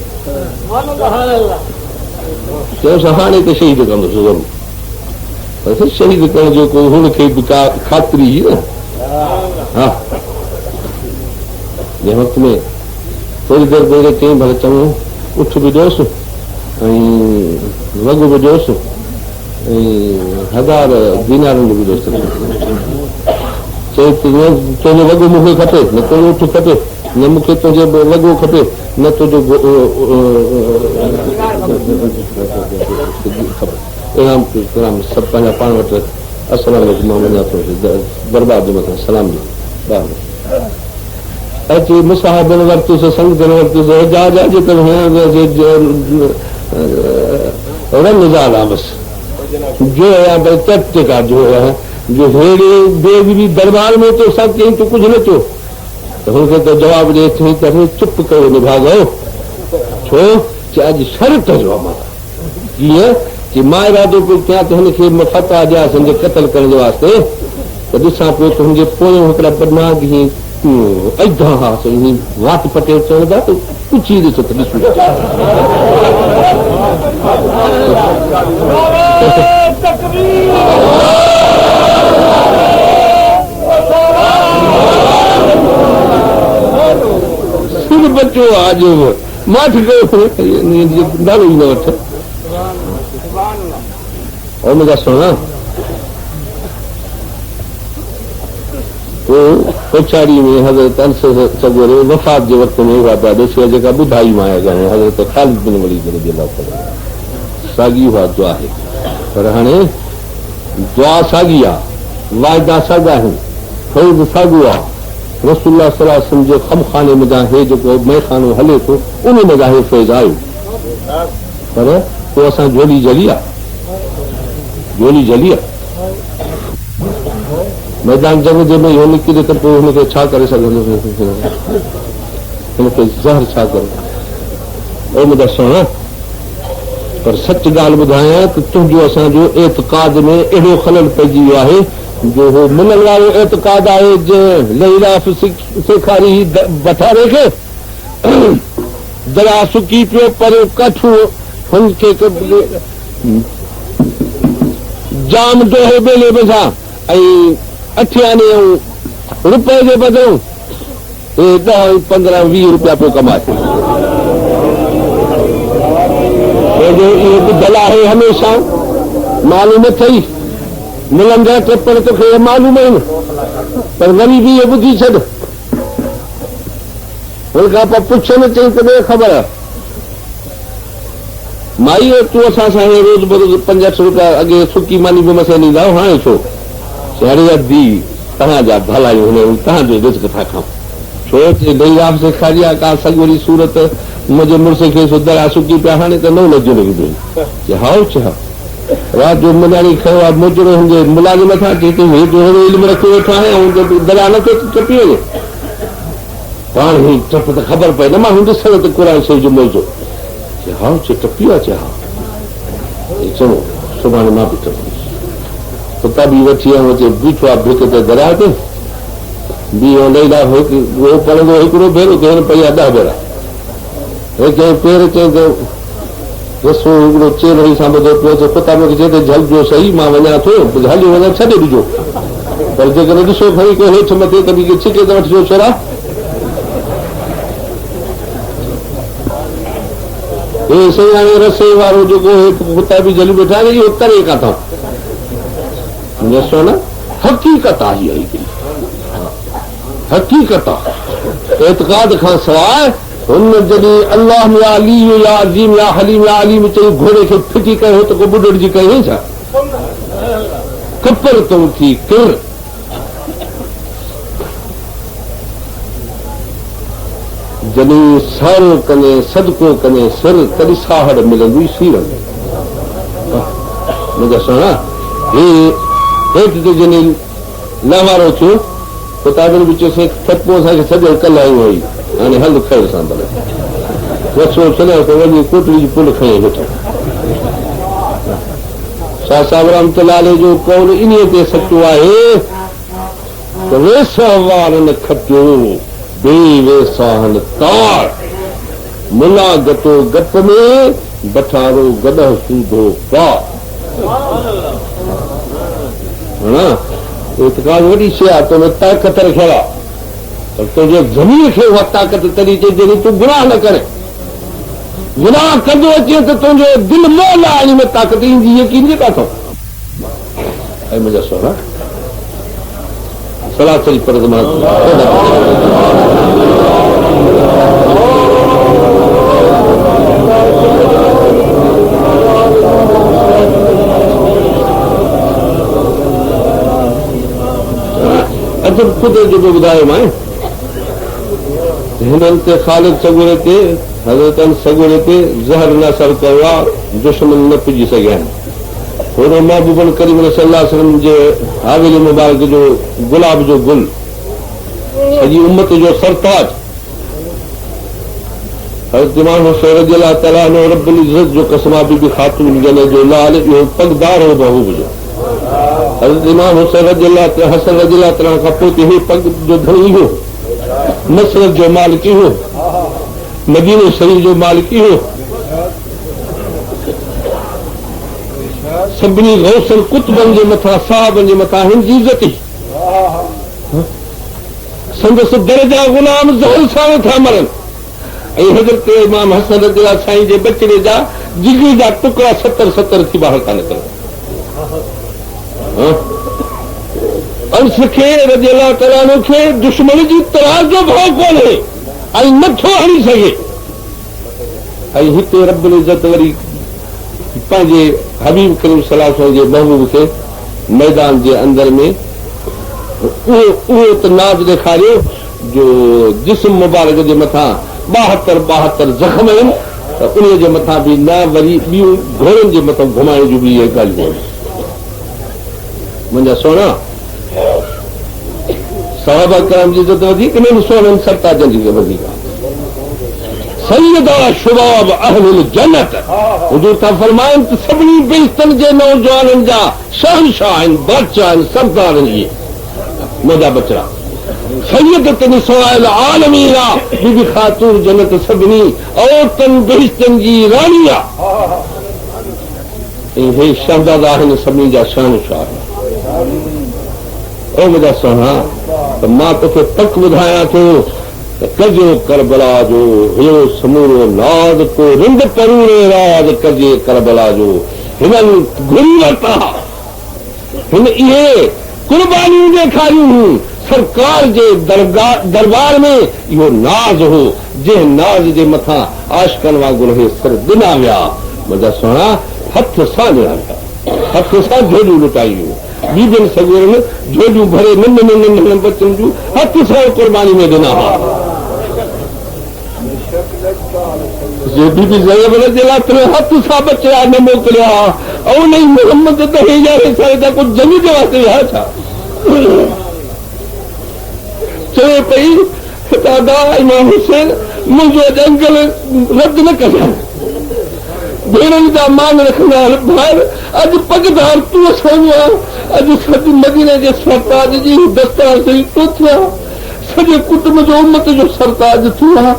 चयोसि हाणे त शहीद कंदुसि ज़रूरु शहीद करण जो को हुनखे बि का ख़ातिरी हुई न हा जंहिं वक़्त में थोरी देरि पहिरें चई भले चङो उठ बि ॾियोसि ऐं वॻो बि ॾियोसि ऐं 1000 दीनारनि जो बि ॾियोसि चई तुंहिंजो वॻो मूंखे खपे न तुंहिंजो उठ खपे न मूंखे तुंहिंजो वॻो खपे न तुंहिंजो सभु पंहिंजा पाण वटि असलाम मां वञा थो बर्बाद मथां सलाम ॾियो अची मुसाहिबन वरितुसि संगतन वरितुसि जहाज रंगज़ाल आहे बसि जो आहे भई चट का जो आहे जो हेड़े देव बि दरबार में तो सभु चई तूं कुझु न चयो त हुनखे त जवाबु ॾिए थी त चुप कयो निभाॻो छो चए अॼु शर्त जो आहे मां कीअं कि मां इरादो पियो कयां त हुनखे फतवा ॾियां सम्झे क़तल करण जे वास्ते त ॾिसां पियो त हुनजे पोयां हिकिड़ा बदनाग हीअं अधा हा वात पटे चवनि था त पुछी ॾिसो त ॾिसो बचो आज माठ नालो ई न वठ और मुंहिंजा सुहिणा पोचाड़ी में हज़रत अंस सगोरे वफ़ात जे वक़्त में उहा पिया ॾिसी जेका ॿुधाई मां हज़रत ख़ालिद बिन वलीद रज़ियल्लाहु ताला साॻी उहा दुआ आहे पर हाणे दुआ साॻी आहे वाइदा साॻा आहिनि फौज साॻियो आहे रसूलुल्लाह सल्लल्लाहु अलैहि वसल्लम जे ख़मखाने में हे जेको मैखानो हले थो उन में हे फैज़ आयो पर पोइ असां झोली जली आहे मैदान जंग जे में इहो निकिरे त पोइ हुनखे छा करे सघंदो हुनखे ज़हर छा करे ओ मुंहिंजा सुहिणा पर सच ॻाल्हि ॿुधायां त तुंहिंजो असांजो एतक़ाद में अहिड़ो ख़लल पइजी वियो आहे जो हो मिलण वारो एतक़ाद आहे जंहिं लैलाफ सेखारी बठारे खे दरा सुकी पियो पर कठु हुनखे जाम डोहे ॿेले बसां ऐं 8 आने रुपए जे बदिरां 10, 15, 20 रुपया पियो कमाए इहो ॿुधल आहे हमेशह मालूम अथई मिलनि जा ट्रिपण तोखे मालूम आहिनि पर वरी बि इहो ॿुधी छॾ हुन खां पोइ पुछ न चई त ॿिए ख़बर माई तूं असां सां रोज़ बरोज़ 5-8 रुपया अॻे सुकी मानी बि मसे ॾींदा हाणे छो अरे दी तव्हां जा भलायूं हुन तव्हांजो रिस्क था खाऊं छो लैलाफ सेखारी आहे का सॻोरी सूरत मुंहिंजे मुड़ुस खे सुधरा सुकी पिया हाणे त नओं लॻियो लॻंदो हाउ छा राति जो मुलाणी खयो आहे मुजरो हुनजे मुलाज़िम नथा चई तूं हेॾो इल्मु रखी वेठो आहे ऐं दरिया नथो टपी वञे पाण ई टप त ख़बर पए न मां हू ॾिसण त क़ुर शरीफ़ जो मौज़ो हाउ चे टपी आहे छा चङो सुभाणे मां बि टपंदुसि कुता बि वठी आयो अचे बीठो आहे भिक ते दरिया ते बीहो लैला उहो पढ़ंदो हिकिड़ो भेरो त हिन पई आहे 10 भेरा कंहिं पेर चई त रसो हिकिड़ो चेर वरी सां ॿुधो पियो त कुता मूंखे चए त झलजो सही मां वञा थो हली वञा छॾे ॾिजो पर जेकॾहिं ॾिसो खणी को हेठि मथे त बि छिके त वठिजो छोरा हाणे रसे वारो जेको कुता बि जली वेठा आहिनि इहो तरे काथां ॾिसो न हक़ीक़त आहे इहा हिकिड़ी हक़ीक़त आहे एतिक़ाद खां सवाइ हुन जॾहिं अल्लाह या अली या अज़ीम या हलीम या अलीम चई घोड़े खे फिटी कयो त को ॿुॾड़ जी कयो छा कपर तूं थी किर जॾहिं सारो कने सदको कने सिर तॾहिं साहड़ मिलंदी सीर मुंहिंजा सुहिणा हे हेठि ते जॾहिं लहवारो थियो किताबनि बि चयोसीं थपो असांखे सॼो कलायूं हुई हाणे हल खैर सां भले वसो छॾियो त वञी कोटड़ी जी पुल खणी वेठो शाह साहिब रहमतुल्लाह अलैह जो कौल इन ते सचो आहे त वेसा वार न खटियो बेवेसाहन तार मुला गतो गप में बठारो गदह सूधो पा एतिकाद वॾी शइ आहे तुंहिंजो ताक़त रखियल आहे पर तुंहिंजे ज़मीन खे उहा ताक़त तॾहिं चई जॾहिं तूं गुनाह न करे गुनाह कंदो अचे त तुंहिंजो दिलि मोल आहे इन में ताक़त ईंदी यकीन जे काथो ऐं मुंहिंजा सोना सलासरी पर ख़ुदि जेको ॿुधायो मां हिननि ते ख़ालिद सगोरे ते हज़रतनि सगोरे ते ज़हर न असर कयो आहे दुश्मन न पुॼी सघिया आहिनि होॾो महबूबन करीम सल्लल्लाहु अलैहि वसल्लम जे हावेली मुबारक जो गुलाब जो गुल सॼी उम्मत जो सरताज हज़रत इमाम हुसैन रज़ियल्लाहु तआला अन्हु रब्बुल इज़्ज़त जो कसम बीबी खातून जने जो लाल इहो पगदार हो महबूब जो हज़रत इमाम हुसैन रज़ियल्लाहु हसन रज़ियल्लाहु तआला खां पोइ हे पग जो धणी हो मसरत जो मालिक हो मदीने शरीफ जो मालिक हो सभिनी गौसल कुतबनि जे मथां साहबनि जे मथां हिन जी इज़त संदसि दर्जा गुलाम ज़हर सां वेठा मरनि ऐं हज़रत इमाम हसन रज़ियल्लाहु साईं जे बचड़े जा जिगरी जा टुकड़ा 70 थी ॿाहिरि था निकिरनि अंश खे रज़ियल्लाहु तआला अन्हु खे दुश्मन जी तरार जो भउ कोन्हे ऐं नथो हणी सघे ऐं हिते रब्बुल इज़्ज़त वरी पंहिंजे हबीब करीम सल्लल्लाहु अलैहि वसल्लम जे महबूब खे मैदान जे अंदर में उहो त नाज़ ॾेखारियो जो जिस्म मुबारक जे मथां 72 ज़ख़्म आहिनि त उन जे मथां बि न वरी ॿियूं घोड़नि जे मथां घुमाइण जूं बि इहे ॻाल्हियूं आहिनि मुंहिंजा सोना सहाबा किराम जी इज़त वधीक न सोननि सरताजनि जी वधीक सैयदा शुबाब अहलुल जन्नत हुजूर था फरमाइनि त सभिनी बेइज़तनि जे नौजवाननि जा शहंशाह आहिनि बादशाह आहिनि सरदार आहिनि इहे मुंहिंजा बचड़ा सैयदत निसाइल आलमीन बीबी खातून जन्नत सभिनी औरतनि बेइज़तनि जी राणी आहे ऐं हे शहज़ादा आहिनि सभिनी जा शहंशाह ओ मुंहिंजा सोना त मां तोखे पक ॿुधायां थो त कजो करबला जो हुयो समूरो नाज़ को रिंद परूरे राज कजे करबला जो हिननि घुरी वरिता हिन इहे कुर्बानियूं ॾेखारियूं हुयूं सरकार जे दरबार में इहो नाज़ हो जंहिं नाज़ जे मथां आशिक़नि वांगुरु हे सिर ॾिना विया मुंहिंजा सोना हथ सां ॾिना विया हथ सां झोलियूं लुटायूं बीबियुनि सगोरनि झोलियूं भरे नंढनि बचनि जूं हथ सां क़ुर्बानी में ॾिना हुआ बीबी ज़ैनब रज़ियल्लाहु अन्हा हथ सां बचिया न मोकिलिया ऐं उन मोहम्मद त 11 साल जा कुझु जंग जे वास्ते विया छा चवे पई दादा इमाम हुसैन मुंहिंजो अंकल रद्द न कजां भेणनि जा मान रखंदा ॿाहिरि अॼु पगदार तूं असांजो आहे अॼु सॼी मदीने जे सरताज जी दस्तार ते तूं थिया सॼे कुटुंब जो उम्मत जो सरताज थी आहे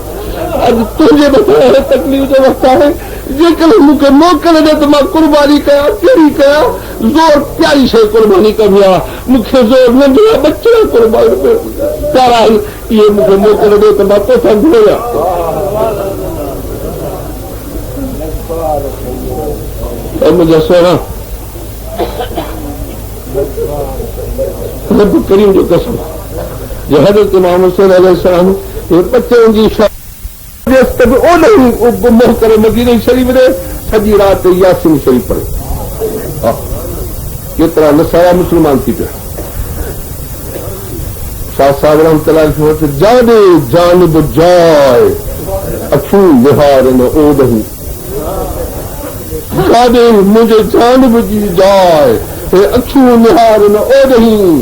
अॼु तुंहिंजे मथां तकलीफ़ जो वक़्तु आहे जेकॾहिं मूंखे मोकल ॾे त मां कुर्बानी कयां कहिड़ी कयां ज़ोर प्यारी शइ कुर्बानी कबी आहे मूंखे ज़ोर नंढड़ा बच्चा कुर्बानी प्यारा आहिनि इहे मूंखे मोकल ॾे त मां तोसां घुरियां अब मुझे सोना रब करीम जो कसम जो हज़रत इमाम हुसैन अलैहिस्सलाम ये बच्चों की ओ नहीं मोह करे मदीने शरीफ दे सजी रात यासीन शरीफ पढ़े केतरा नसारा मुसलमान थी पे शाह साहब रहमतुल्लाह जाने जानब जाए अछू निहार न ओ नहीं जाने मुझे जानब जी जाए अछू निहार न ओ नहीं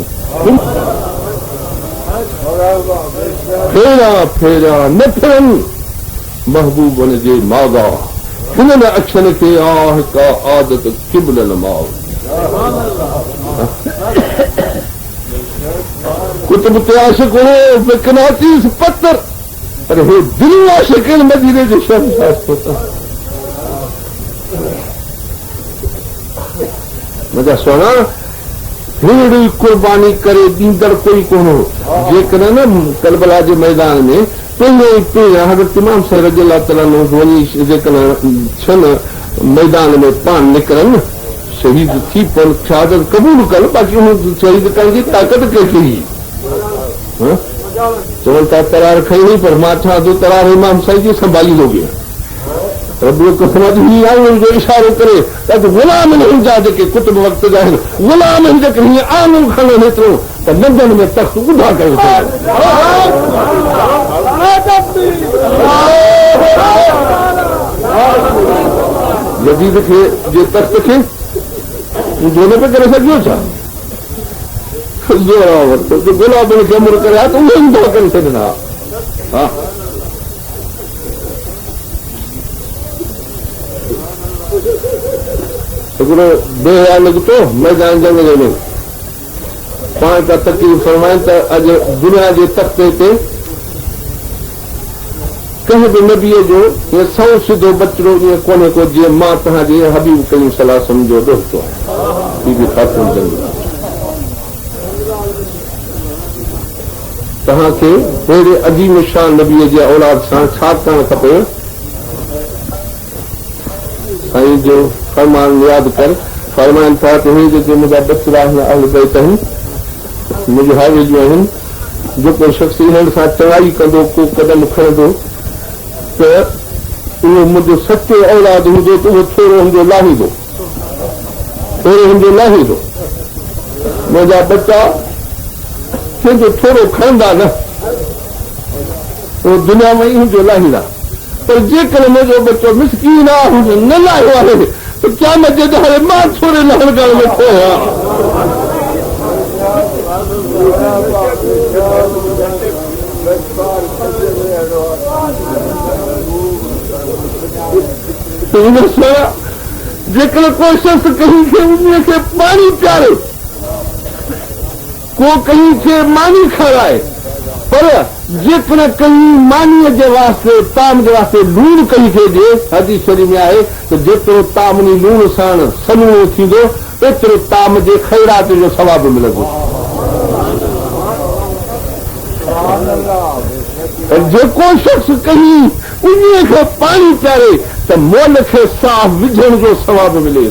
फेरा फेरा न फिरन महबूब जे मागा हिन अक्षर के आह का आदत किबल नमाओ कुतुब ते आशिक हो बिकनातीस पत्थर अरे हे दिल आशिक मदीने जो शहंशाह होता मजा सोना हेड़ी कुर्बानी करे दींदड़ कोई कोन्हो जेकर न करबला जे मैदान में पे हज़रत इमाम साहिब रज़ियल्लाहु तआला अन्हु वञी जेकर छन मैदान में पान निकरन शहीद थी पर शहादत कबूल कर बाक़ी हूँ शहीद करण जी ताक़त कंहिंखे चवनि था तरार खई नहीं पर मां छा थो तरार इमाम साहिब जी संभाली थो गया रब को समझ ही आऊं जो इशारो करे त गुलाम आहिनि जा जेके कुतुब वक़्त जा आहिनि गुलाम आहिनि जेके हीअं आंगूं खणनि एतिरो त नंदन में तख़्त ॿुधा करे यज़ीद खे जे तख़्त खे जो न पे करे सघियो छा जो गुलाम खे अमर करे हा त उहे ॿुधा करे सघंदा हा हिकिड़ो बेहयाल लॻतो मैदान जंग में पाण का तकलीफ़ फरमाइनि त अॼु दुनिया जे तख़्ते ते कंहिं बि नबीअ जो ईअं सौ सिधो बचिड़ो ईअं कोन्हे को जीअं मां तव्हांजे हबीब करीम सलाह जो दोस्तो आहियां बी ख़ातून जंग तव्हांखे अहिड़े अजीम शान नबीअ जे औलाद सां छा करणु खपे साईं जो फरमान यादि कर फरमाइनि था त हे जेके मुंहिंजा बचिड़ा आहिनि अहल बैत आहिनि मुंहिंजे हावे जूं आहिनि जेको शख़्स हिननि सां चढ़ाई कंदो को क़दम खणंदो त उहो मुंहिंजो सचो औलाद हुजे त उहो थोरो हुनजो लाहींदो थोरो हुनजो लाहींदो मुंहिंजा बच्चा कंहिंजो थोरो खणंदा न उहो दुनिया में ई हुनजो लाहींदा पर जेकर मुंहिंजो बच्चो मिसकीन आहे न लाहियो आहे त क्या मजे हाणे मां थोरे लहण करणु वेठो आहियां जेकर कोई शख़्स कहीं खे उन खे पाणी पियारे को कहीं खे मानी खाराए पर जेकर कहीं मानीअ जे वास्ते ताम जे वास्ते लूण कहीं खे ॾिए हदीस शरीफ़ में आहे त जेतिरो तामनी लूण साण समूह थींदो एतिरो ताम जे ख़ैरात जो सवाब मिलंदो जेको शख़्स कहीं उन खे पाणी पियारे त मोल खे साफ़ विझण जो सवाब मिले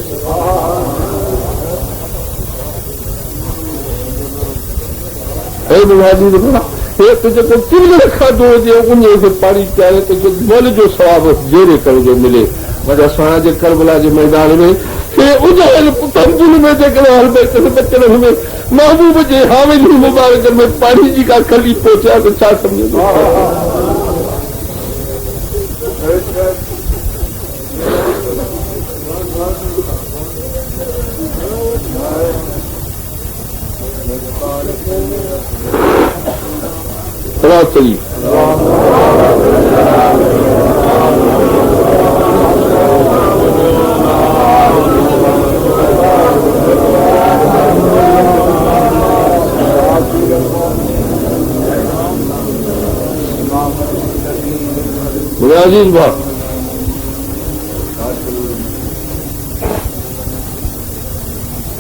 जेको किल खाधो हुजे उन खे पाणी पियारे त मोल जो सवाब जेरे करे जो मिले वॾा सुहिणा जे करबला जे मैदान में तंबुल में जेकॾहिं हल बचन में महबूब जे हावेली मुबारक में पाणी जी का खली पहुचा त छा सम्झो चली अजीज भाउ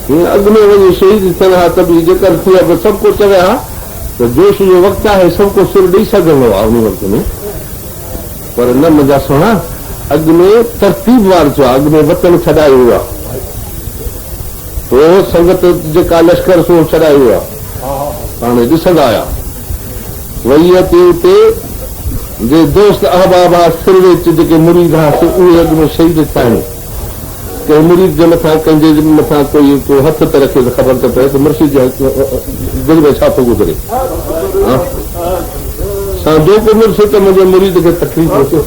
हीअं अॻु में वञी शहीद थियनि हा त बि जेकर थी आहे सभु को चवे हा त जोश जो वक़्तु आहे सभु को सिर ॾेई सघंदो आहे उन वक़्त में पर न मुंहिंजा सुहिणा अॻु में तरतीब वार थियो आहे अॻु में वतन छॾायो वियो आहे तो संगत जेका लश्कर सो छॾायो आहे हाणे ॾिसंदा आया वही ते उते जे दोस्त अहबाब आहे सिरवे जेके मुरीद हुआसीं उहे अॻु में शहीद थिया आहिनि कंहिं मुरीद जे मथां कंहिंजे मथां कोई हथ त रखे त ख़बर त पए त मुर्शिद जे दिलि में छा थो गुज़रे जो को मुर्शिद त मुंहिंजे मुरीद खे तकलीफ़ अचे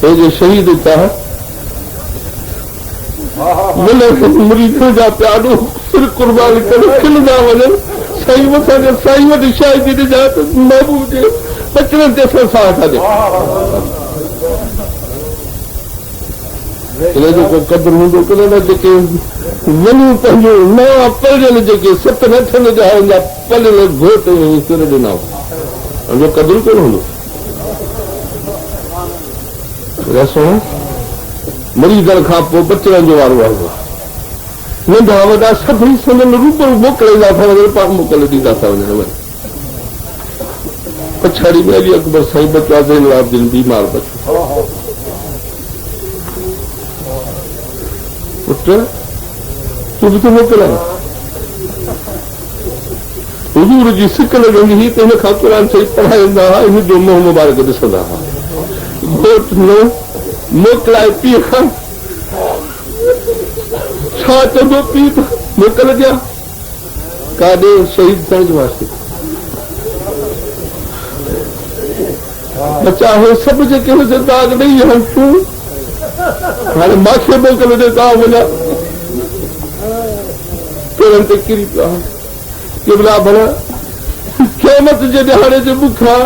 हे जे शहीद थिया मुरीद जा प्यारो सिर कुर्बान करे खिलंदा वञनि साईं मथां साईं वटि शायदि ॾिजा त महबूब जे बचड़नि ते असां साह था ॾियूं इन जो को क़दुरु हूंदो कि न जेके वञूं पंहिंजो नवां पलियल जेके 7-8 जा पलियल घोट सिर ॾिना हुनजो क़दुरु कोन हूंदो मरीज़नि खां पोइ बचड़नि जो वारो आहे नंढा वॾा सभई संदन रूबरू मोकिलींदा था वञनि पाण मोकल ॾींदा था वञनि वरी पछाड़ी में अली अकबर साईं बचा ज़ैन आबिदीन बीमार बचो पुट तूं बि त मोकिलां हुजूर जी सिक लॻंदी हुई त हिन खां क़ुर शरीफ़ पढ़ाईंदा हुआ हिन जो मुंहुं मुबारक ॾिसंदा हुआ घोट न मोकिलाए पीउ खां छा चवंदो पीउ मोकल ॾियां काॾे शहीद थियण जे वास्ते बचा हे सभु जेके हुनखे दाग ॾेई विया तूं हाणे मूंखे मोकल ॾे का वञा पेरनि ते किरी पिया केवला भला क़यामत जे ॾियारे जे बुखां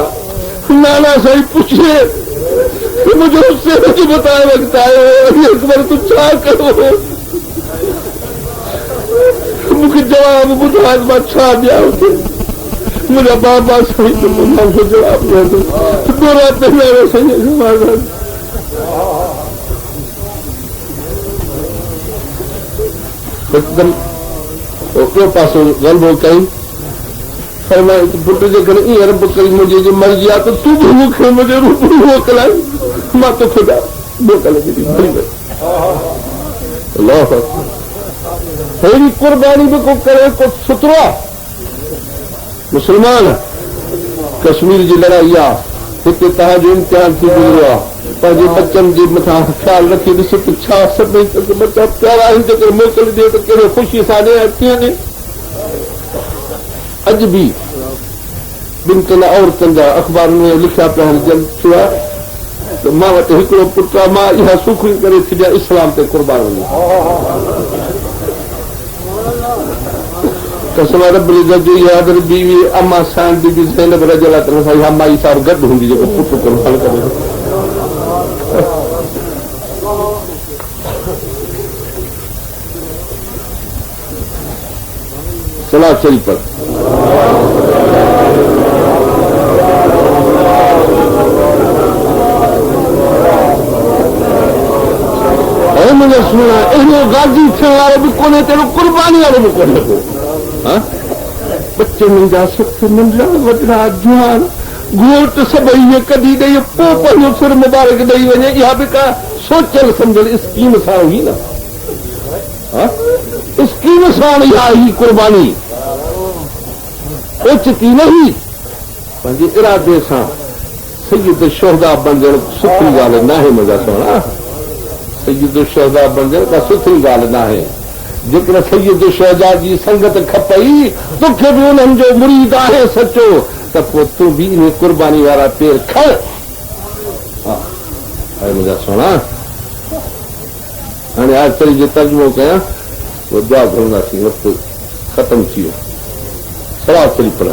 नाना साईं पुछे मुंहिंजो सिर जो बताए वक़्तु आयो अकबर तूं छा कयो मूंखे जवाब ॿुधाए मां छा ॾियां मुंहिंजा बाबा साईं त मूंखे जवाब ॾियो दोरा पहिरियों साईं हिकदमि ॿियो पासो ग़लबो कई फरमाए पुट जे करे ईअं रब कई मुंहिंजी मर्ज़ी आहे त तूं बि मूंखे मुंहिंजे रूप में मोकिलाए मां तोखे मोकल ॾिनी अहिड़ी कुर्बानी बि को करे को सुतरो आहे मुस्लमान कश्मीर जी लड़ाई आहे हिते तव्हांजो इम्तिहान थी गुज़रियो आहे पंहिंजे बच्चनि जे मथां ख़्यालु रखी ॾिस त छा सभई बच्चा प्यारा आहिनि जेकर मोकल ॾिए त कहिड़े ख़ुशी सां ॾे कीअं ॾे अॼु बि ॿिनि टिनि औरतुनि जा अख़बारुनि में लिखिया पिया आहिनि जल्द थियो आहे त मां वटि हिकिड़ो पुटु आहे मां इहा सुखरी करे छॾिया इस्लाम ते कुर्बान वञी कसम रब्बुल इज़्ज़त जो इहा हज़रत बीवी अम्मा साइन बीबी ज़ैनब रज़ियल्लाहु ताला सां इहा माई साहिब गॾु हूंदी जेको पुटु कुर्बान करे सलाह शरीफ़ पर मुंहिंजा सुहिणा अहिड़ो गाज़ी थियण वारो बि कोन्हे त अहिड़ो कुर्बानी वारो बि कोन्हे को बच्चनि जा सख़्त नंढड़ा वॾड़ा जुआन घोट सभई इहे कढी ॾेई पोइ पंहिंजो सिर मुबारक ॾेई वञे इहा बि का सोचियल सम्झियल स्कीम सां हुई न स्कीम सां इहा ही कुर्बानी ओचिती न हुई पंहिंजे इरादे सां सैयद शोहदा बणजण सुठी ॻाल्हि न आहे मुंहिंजा सुहिणा सैयद शोहदा बणजण का सुठी ॻाल्हि न आहे जेकॾहिं सैयद शोहदा जी संगत खपई तोखे बि उन्हनि जो मुरीद आहे सचो त पोइ तूं बि इन कुर्बानी वारा पेर खण मुंहिंजा सुहिणा हाणे आख़िरी जो तर्जुमो कयां वो दुआ घुरंदासीं वक़्तु ख़तमु थी वियो सलाह शरीफ़ पर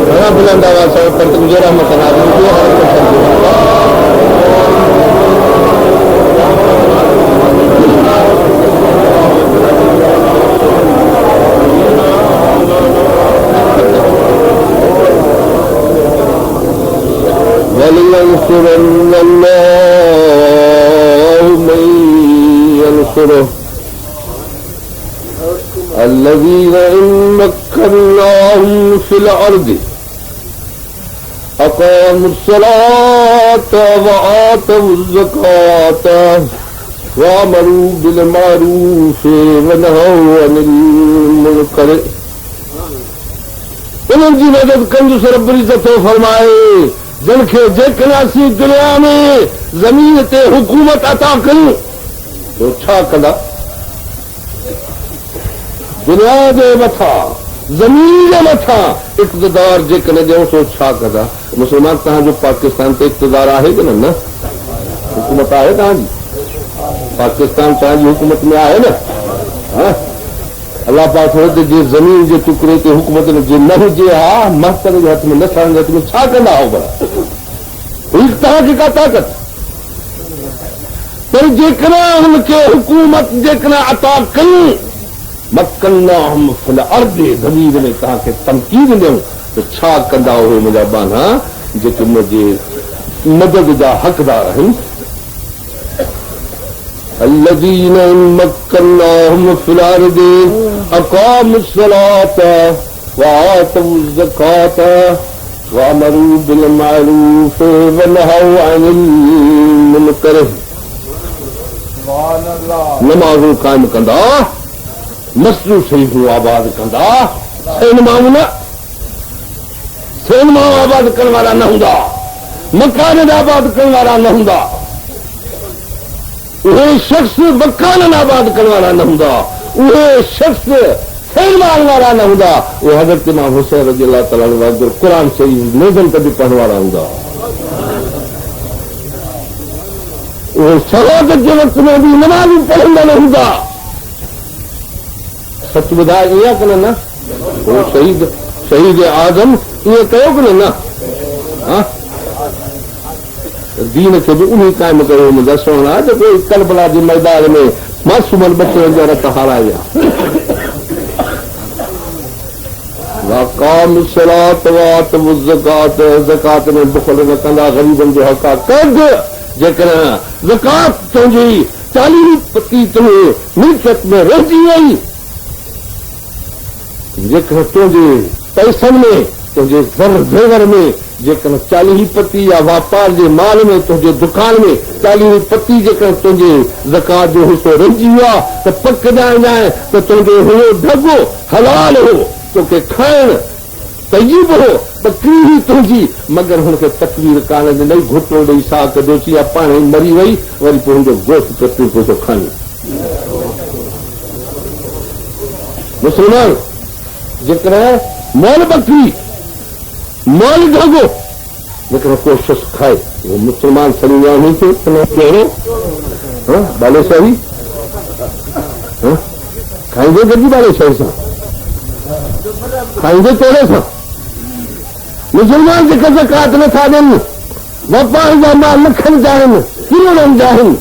घणा बुलंद आवाज़ सां पर तुंहिंजो रहमत नाज़िल थियो ولينصرن الله من ينصره الذين إن مكناهم في الأرض أقاموا الصلاة الصلاة وآتوا الزكاة وأمروا بالمعروف ونهوا عن المنكر उन्हनि जी मदद कंदुस रब्बुल इज़्ज़त फरमाए जिनखे जेकॾहिं असीं दुनिया में ज़मीन ते हुकूमत अता कयूं तो छा कंदा दुनिया जे मथां ज़मीन जे मथां इक़्तिदार जेकॾहिं ॾियूं तो छा कंदा मुस्लमान तव्हांजो पाकिस्तान ते इक़्तिदार आहे कि न हुकूमत आहे तव्हांजी पाकिस्तान तव्हांजी हुकूमत में आहे न अल्लाह पाक जे ज़मीन जे टुकड़े ते हुकूमत जे न हुजे हा मास्टर जे हथ में न थियण जे हथ में छा कंदा हो भला हुई तव्हांखे का ताक़त पर जेकॾहिं हुनखे हुकूमत जेकॾहिं अता कयूं मक्कन्नाहुम फिल अर्द ज़मीन में तव्हांखे तमकीन ॾियूं त छा कंदा उहे मुंहिंजा बाना जेके मुंहिंजे मदद जा हक़दार आहिनि الذين مكناهم في الأرض أقاموا الصلاة وآتوا الزكاة وأمروا بالمعروف ونهوا عن المنكر नमाज़ूं क़ाइमु कंदा मस्जिदूं शरीफ़ूं आबाद कंदा सैन माण्हू आबाद करण वारा न हूंदा मकान आबाद करण वारा न हूंदा उहे शख्स मकान आबाद करण वारा न हूंदा उहे शख्स सैन मारण वारा न हूंदा उहे हज़रत इमाम हुसैन रज़ी अल्लाह ताला अन्हु क़ुर शरीफ़ नेज़ल कॾहिं पढ़ण वारा हूंदा उहे शहादत जे वक़्त में बि नमाज़ूं पढ़ंदा न हूंदा सच ॿुधाए ईअं कनि न उहो शहीद आज़म ईअं कयो कि न दीन खे बि उन क़ाइमु कयो मुंहिंजा सोना जेको करबला जे मैदान में मासूमनि बचड़नि जा रत हाराया ज़कात में बुख़ल न कंदा ग़रीबनि जो हक़ आहे कढ जेकॾहिं ज़कात तुंहिंजी 40% मिल्कियत में रहिजी वई जेकॾहिं तुंहिंजे पैसनि में तुंहिंजे ज़र में जेकॾहिं 40% या वापार जे माल में तुंहिंजे दुकान में 40% जेकॾहिं तुंहिंजे ज़कात जो हिसो रहिजी वियो आहे त पक ॼाण त तुंहिंजो हुओ ढगो हलाल हो तोखे खाइण तय्यब हो बकरी ही तुंहिंजी मगर हुनखे तकलीफ़ कान ॾिनई घुटो ॾेई साह कढोसी या पाण ई मरी वई वरी पोइ हुनजो गोश्त कटी पोइ थो खणी मुस्लमान जेकॾहिं मोल बकरी मोल ढगो जेकॾहिं को शख़्स खाए उहो मुस्लमान समुझा हुजे कहिड़ो बालेशाही खाईंदे गॾिजी बालेशाही सां खाईंदे कहिड़े सां मुस्लमान जेके ज़कात नथा ॾियनि वापार जा माल लखनि जा आहिनि किरोड़नि जा आहिनि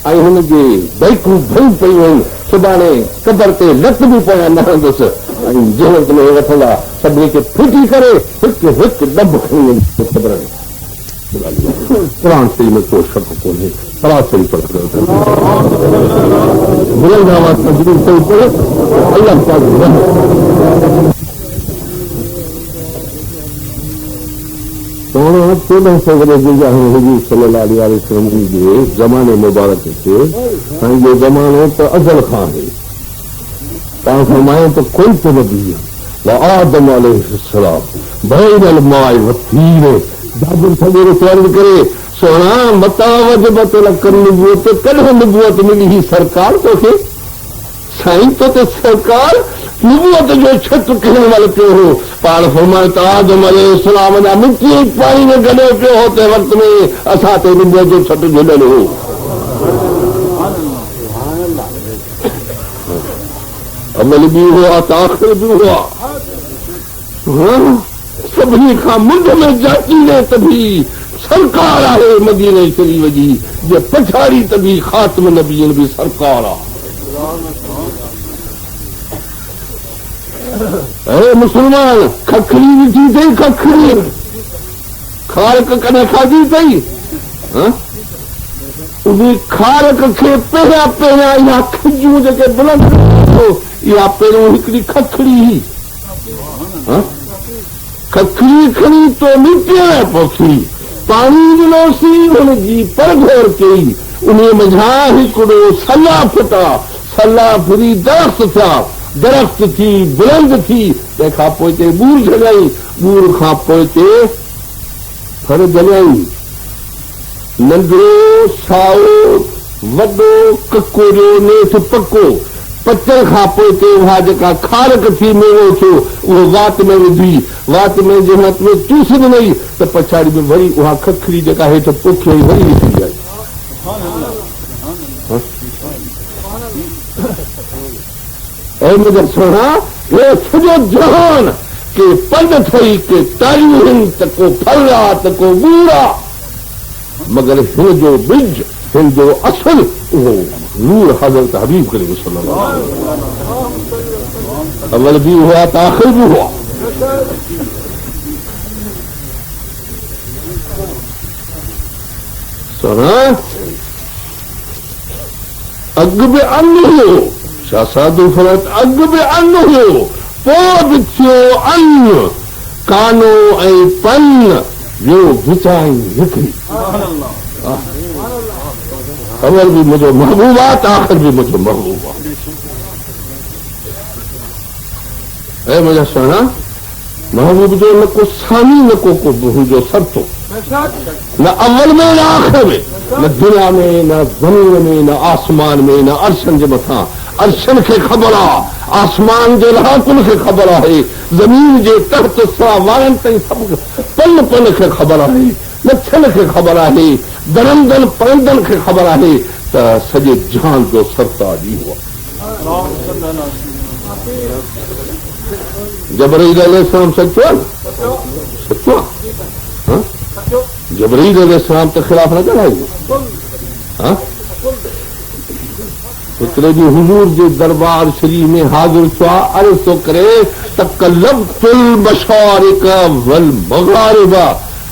ऐं हुनजे बाइकूं भई पयूं आहिनि सुभाणे कबर ते लत बि पिया न हूंदुसि ऐं जहत में वठंदा सभिनी खे फिटी करे हिकु ॾब खणी ख़बर क़ुर शरीफ़ में को शक कोन्हे सलाह शरीफ़ बुलंद आवाज़ में ज़रूर सही पढ़ो अल्लाह पाक सोना 1400 वरे जे हुजूर सल्लल्लाहु अलैहि वसल्लम जे ज़माने मुबारक खे ऐं जो ज़मानो त अज़ल खां आहे तव्हां फरमायो त कोई त नबी आदम अलैहिस्सलाम बैन अलमाए वतीर दादर सवेरे तयारी करे सोना मता वजबत लकन नबूवत कॾहिं नबूवत मिली ही सरकार तोखे साईं तो ते सरकार नबूवत जो छत कहण वाल पियो हो पाण फरमायो त आदम अलैहिस्सलाम जा मिटी पाणी में गॾियो पियो हो ते वक़्त में असां ते नबूवत जो छत झुलियल हो अमल बि हुआ त आख़िर बि हुआ सभिनी खां मुंड में जाचीले तभी सरकार आहे मदीने शरीफ जी जे पछाड़ी तभी ख़ातम नबीन भी सरकार आहे मुसलमान खखड़ी विठी अथई खखड़ी खारक कॾहिं खाधी अथई उन खारक खे पहिरियां इहा खिजूं जेके बुलंद इहा पहिरियों हिकिड़ी खखड़ी हुई खखड़ी खणी तो मिटीअ में पोखी पानी ॾिनोसीं हुनजी परघोर कई उन्हीअ मंझां हिकिड़ो सला फुटा सला फिरी दरख़्त थिया दरख़्त थी बुलंद थी तंहिंखां पोइ हिते ॿूर जॻाई ॿूर खां पोइ हिते फर जॻाई नंढड़ो साओ वॾो ककोरियो नेठि पको पचर खां पोइ हिते उहा जेका खारक थी मेवो थियो उहो वात में विधी वात में जे हथ में चूस ॾिनई त पछाड़ी में वरी उहा खखड़ी जेका हेठि पोखी वई वरी निकिरी आई ऐं मुंहिंजा सोना हे सॼो जहान के पंध थई के तारियूं आहिनि त को फल आहे त को ॿूर आहे मगर हिन जो बिज हिन जो असुल उहो नूर हज़रत हबीब करीम सल्लल्लाहु अलैहि वसल्लम अवल भी हुआ त आखिर भी हुआ सोना अग बि अन्न हुयो छा साधू फरत अग बि अन्न हुयो पोइ बि थियो अन्न कानो ऐं पन ॿियो विचाई हिकिड़ी अवल भी मुझे महबूब आहे त आख़िर भी मुझे महबूब आहे ऐं मुंहिंजा सुहिणा महबूब जो न को सामी न को हुजो सरतो न अव्वल में न आख़िर में न दुनिया में न ज़मीन में न आसमान में न अर्शन जे मथां अर्शन खे ख़बर आहे आसमान जे लहाकुन खे ख़बर आहे ज़मीन जे तहत सां वारनि ताईं सभु पन पन खे ख़बर आहे लछन खे ख़बर आहे दरंदन परंदन खे ख़बर आहे त सॼे जहान जो सरताज इहो जबरील अलैहिस्सलाम सचो आहे सचो आहे जबरील अलैहिस्सलाम त ख़िलाफ़ न ॻाल्हाईंदो हिकिड़े ॾींहुं हुजूर जे दरबार शरीफ़ में हाज़िर थियो आहे अर्ज़ थो करे तकल्लबतुल मशारिक वल मग़ारिब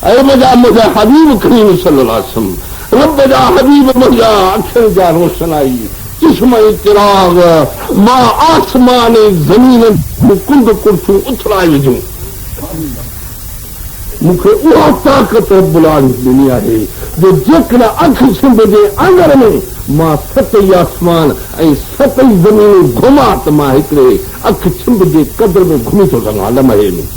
ऐं मुंहिंजा हबीब करीम सल्लल्लाहु अलैहि वसल्लम रब जा हबीब मुंहिंजा अखियुनि जा रोशनाई चश्मा चिराग मां आसमान ज़मीन कुंड कुर्सियूं उथराए विझूं मूंखे उहा ताक़त रब्बुल आलमीन ॾिनी आहे जो जेकॾहिं अखि सिंध जे अंदर में मां सतई आसमान ऐं सतई ज़मीन घुमां त मां हिकिड़े अखि छिंभ जे कदर में घुमी थो सघां लम्हे में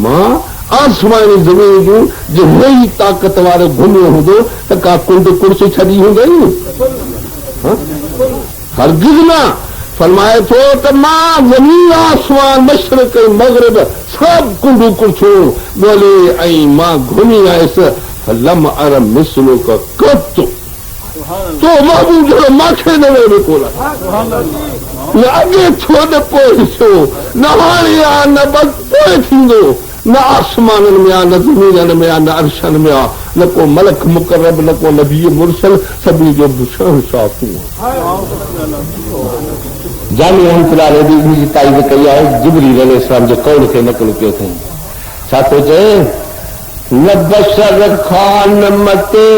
मां आसमानी ज़मीन जूं जे नई ताक़त वारो घुमियो हूंदो त का कुंड कुर्सी छॾी हूंदई हरगिज़ न फरमाए थो त मां ज़मीन आसमान मशरिक़ ऐं मग़रिब सभु कुंडूं कुर्सियूं ॻोल्हे ऐं मां घुमी आयुसि लम अर मिसलो का कब तो महबूब जो मांखे न वेंदो कोन न अॻे छो न पोइ थियो न हाणे आहे न बस पोइ थींदो न आसमाननि में आहे न ज़मीननि में आहे न अर्शन में आहे न को मलक मुक़रब न को नबी मुरसल सभिनी जो शहंशाह तूं जामी रहमतुल्लाह अलैहि जी तारीफ़ कई आहे जिब्रील अलैहिस्सलाम जो कौल खे नक़ल कयो अथई छा थो चए न बशर खान मते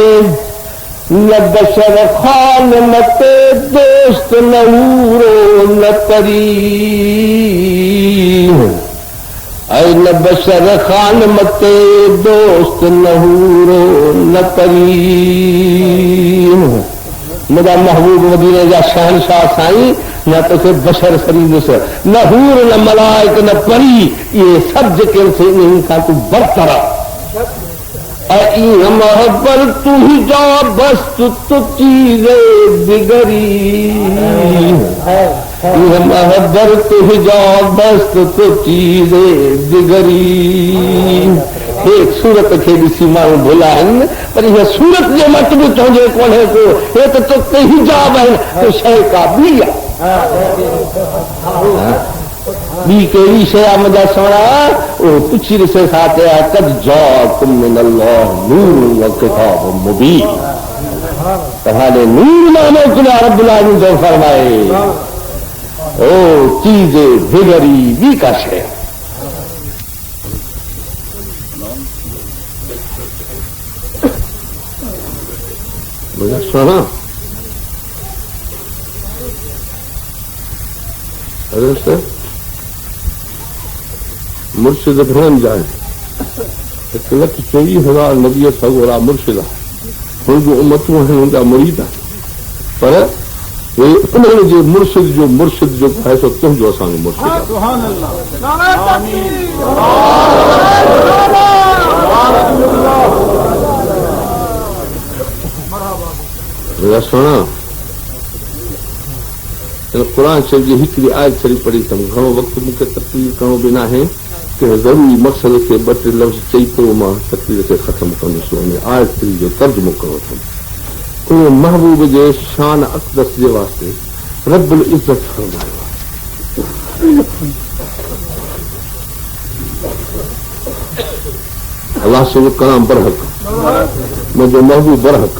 दोस्त न हूरो न परी ऐं न बशर खान मते दोस्त न हूरो न परी मुंहिंजा महबूब मदीने जा शहनशाह साईं न तोखे बशर सरींदुसि न हूर न मलाइक न परी इहे सभु जेके इन्हनि खां तूं बरतर ऐं मोहब्बत तू ही जा बस तो चीज़े बिगड़ी मोहब्बत तू ही जा बस तो चीज़े बिगड़ी एक सूरत खे ॾिसी माण्हू भुला आहिनि पर हीअ सूरत जे मट बि चवंदे कोन्हे को हे त तोते हिजाब आहिनि तो शइ का ॿी आहे ॿी कहिड़ी शइ आहे मुंहिंजा सोना उहो पुछी ॾिसे छा चया कद जाकुम मिनल्लाह नूरुन व किताबुम मुबीन तव्हांजे नूर मां मोकिलिया रब्बुल आलमीन जो फरमाए ओ चीज़े बिगड़ी ॿी का शइ मुंहिंजा सोना मुर्शिद घणनि जा आहिनि 1,24,000 नबी सगोरा मुर्शिदा उनजूं उम्मतूं आहिनि उनजा मुरीद आहिनि पर उन्हनि जे मुर्शिद जो आहे सो तुंहिंजो असांजो मुर्शिद आहे। सुणा क़ुर शरीफ़ जी हिकिड़ी आयत शरीफ़ पढ़ी अथमि घणो वक़्तु मूंखे तकरीर करणो बि न आहे कि ज़रूरी मक़सद खे 2-3 लफ़्ज़ चई पोइ मां तकरीर खे ख़तमु कंदुसि। उन आयत शरीफ़ जो तर्जुमो करणो अथमि। उन महबूब जे शान अक़दस जे वास्ते रब-उल-इज़्ज़त फरमायो आहे अल्लाह से कलाम बरहक मुंहिंजो महबूब बरहक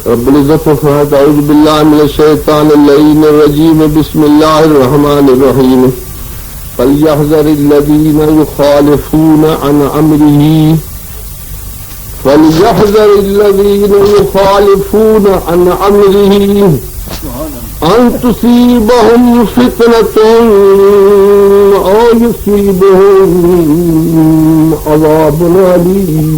रब-उल-इज़्ज़त फरमाता है औज़ु बिल्लाहि मिनश शैतानिर रजीम बिस्मिल्लाहिर रहमानिर रहीम फलयहज़रिल्लज़ीना युख़ालिफ़ूना अन अम्रिही अन तुसीबहुम फितनतुन औ युसीबहुम अज़ाबुन अलीम।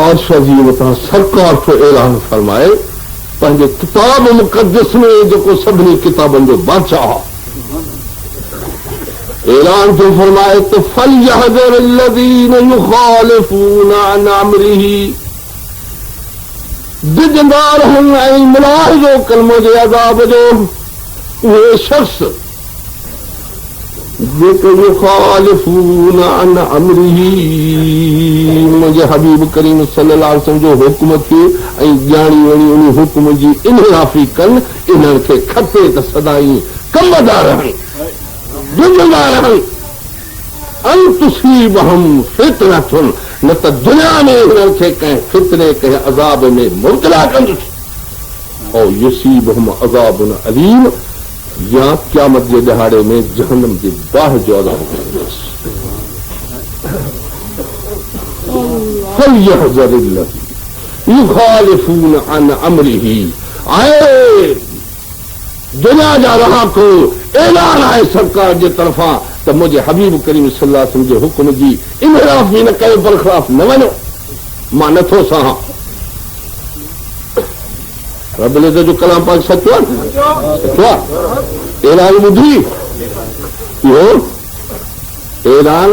और शजीवता सरकार को ऐलान फरमाए पंहिंजे किताब मुक़द्दस में जेको सभिनी किताबनि जो बादशाह ऐलान जो फरमाए तो फलयहज़रिल्लज़ीना युख़ालिफ़ूना अन अम्रिही दिजदार रहनि ऐं मुलाहिज़ो कलमो जे अज़ाब जो उहे शख़्स जेके युख़ालिफ़ूना अन अम्रिही मुंहिंजे हबीब करीम सल्लल्लाहु अलैहि वसल्लम जो हुकुम खे ऐं ॼाणी वणी उन हुकुम जी इनहराफ़ी कनि इन्हनि खे खपे त सदाई कमदार रहनि जुज़दार रहनि अन तुसीबहुम फितनतुन न त दुनिया में हिननि खे कंहिं फितने कंहिं अज़ाब में मुब्तला कंदुसि ऐं युसीबहुम अज़ाबुन अलीम या क़यामत जे ॾहाड़े में जहन्नम जी बाहि जो अज़ाब कंदुसि। फलयहज़रिल्लज़ीना युख़ालिफ़ूना अन अम्रिही आए दुनिया जा रहाको ऐलान आहे सरकार जे तरफ़ां त मुंहिंजे हबीब करीम सल्लल्लाहु अलैहि वसल्लम जे हुकुम जी इनहराफ़ बि न कयो बरख़िलाफ़ न वञो मां नथो सहां। रब-उल-इज़्ज़त जो कलाम पाक सचो आहे ऐलान ॿुधी इहो ऐलान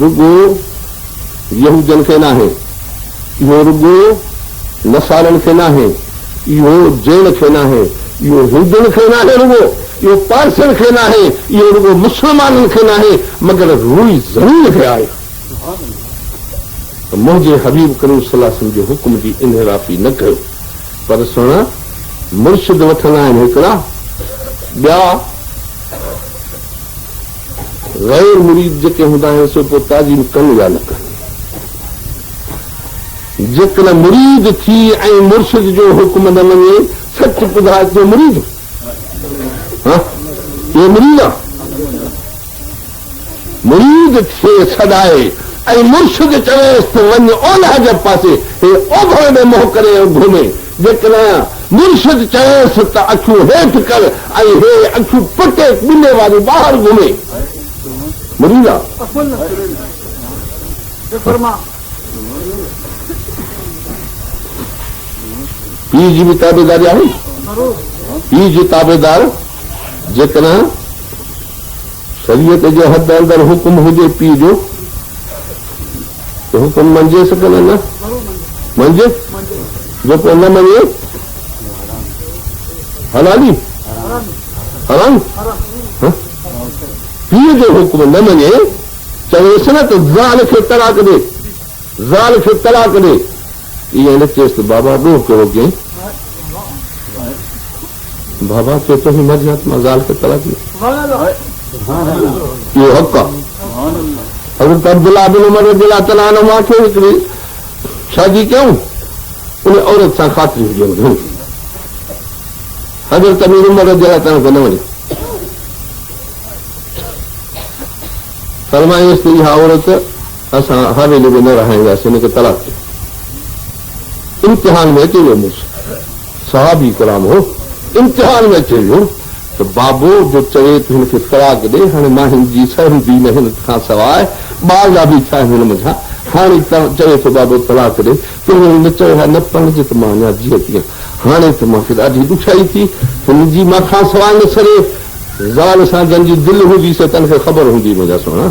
रुगो यहूदनि खे नाहे इहो रुगो नसारनि खे नाहे इहो जैन खे नाहे इहो हिंदुनि खे नाहे रुगो इहो पारसियुनि खे नाहे इहो रुगो मुस्लमाननि खे नाहे मगर रुई ज़मीन खे आहे। मुंहिंजे हबीब करीम सल्लल्लाहु अलैहि वसल्लम जे हुकुम जी इनहराफ़ी न कयो पर सुण मुर्शिद वठंदा आहिनि हिकिड़ा ॿिया गैर मुरीद जेके हूंदा आहिनि सो पोइ ताज़ीम कनि या न कनि। जेकॾहिं मुरीद थी ऐं मुर्शिद जो हुकुम न मञे सच ॿुधाए जो मुरीद इहो मुरीद आहे मुरीद खे छॾाए ऐं मुर्शिद चवेसि त वञ ओलह जे पासे हे ओभर में मोह करे घुमे जेकॾहिं मुर्शिद चवेसि त अखियूं हेठि कर ऐं हे अखियूं पटे ॿिने वारी ॿाहिरि घुमे मुरीद आहे। पीउ जी बि ताबेदारी आहे पीउ जी ताबेदार जेकॾहिं शरीयत जे हद अंदरि हुकुम हुजे पीउ जो त हुकुम मंझे सघनि न मंझे जेको न मञे हलाली हराम पीउ जो हुकुम न मञे चवेसि न त ज़ाल खे तलाक ॾे ज़ाल खे तलाक ॾे ईअं न चएसि त बाबा ॾोह कहिड़ो कयईं बाबा चए तो मजहत मां ज़ाल खे तलाक ॾे इहो हक़ आहे। हज़रत अब्दुल्लाह बिन उमर रज़ियल्लाहु तआला अन्हुमा खे हिकिड़ी शादी कयूं उन औरत सां ख़ातिरी हुजे हज़रत अमीर उमर रज़ियल्लाहु तआला खे न वञे फरमाइसि त इहा औरत असां हवेली में न रहाईंदासीं हिनखे तलाक ॾे इम्तिहान में अची वियो मुड़ुसु सहाबी कराम हो इम्तिहान में अचे वियो त बाबो जो चवे त हिनखे तलाक ॾे हाणे मां हिन जी सहन दी न हिन खां सवाइ ॿार जा बि छा हिन मथां हाणे चवे थो बाबो तलाक ॾे त न चयो आहे न पढ़जे त मां अञा जीअं तीअं हाणे त मूंखे ॾाढी ॾुखाई थी हिन जी मां खां सवाइ न सरे ज़ाल सां जंहिंजी दिलि हूंदी से तनखे ख़बर हूंदी मुंहिंजा सोना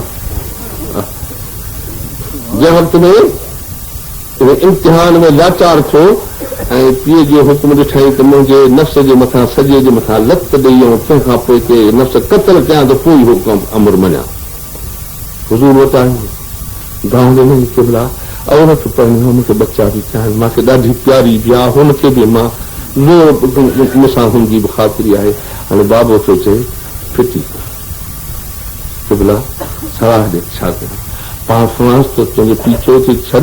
जंहिं वक़्त में इम्तिहान में लाचार थियो ऐं पीउ जो हुकुम ॾिठई त मुंहिंजे नफ़्स जे मथां सॼे जे मथां लत ॾेई ऐं तंहिंखां पोइ के नफ़्स क़तल कयां त पोइ हुकुम अमर मञा हुज़ूर वटि आहे गांव में नहीं किबला औरत पढ़णी हुनखे बच्चा बि चाहिनि मूंखे ॾाढी प्यारी बि आहे हुनखे बि मां मूंसां हुनजी बि ख़ातिरी आहे हाणे बाबो थो चए फिटी किबला सलाह ॾे छा कयां पाण सुञाणसि त तुंहिंजो पीछो थी छॾ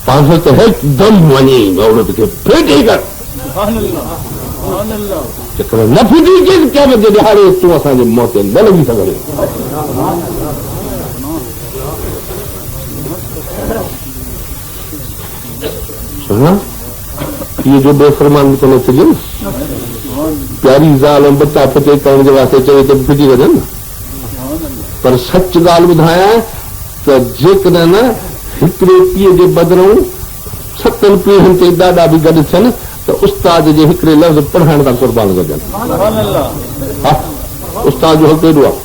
पाण त हिकदम वञी औरत खे फिटी कर न फिटी क्या बजे हाणे तूं असांजे मौत न लॻी सघे ये जो बेफरमान तो न थिए प्यारी ज़ाल ऐं बच्चा फिटे करण जे वास्ते चवे त फिटी वञनि पर सच ॻाल्हि ॿुधायां त जेकॾहिं न हिकिड़े पीउ जे बदिरां 7 पीढ़ियुनि ते ॾाढा बि गॾु थियनि त उस्ताद जे हिकिड़े लफ़्ज़ पढ़ाइण खां क़ुर्बान कजनि हा उस्ताद जो हक़ एॾो आहे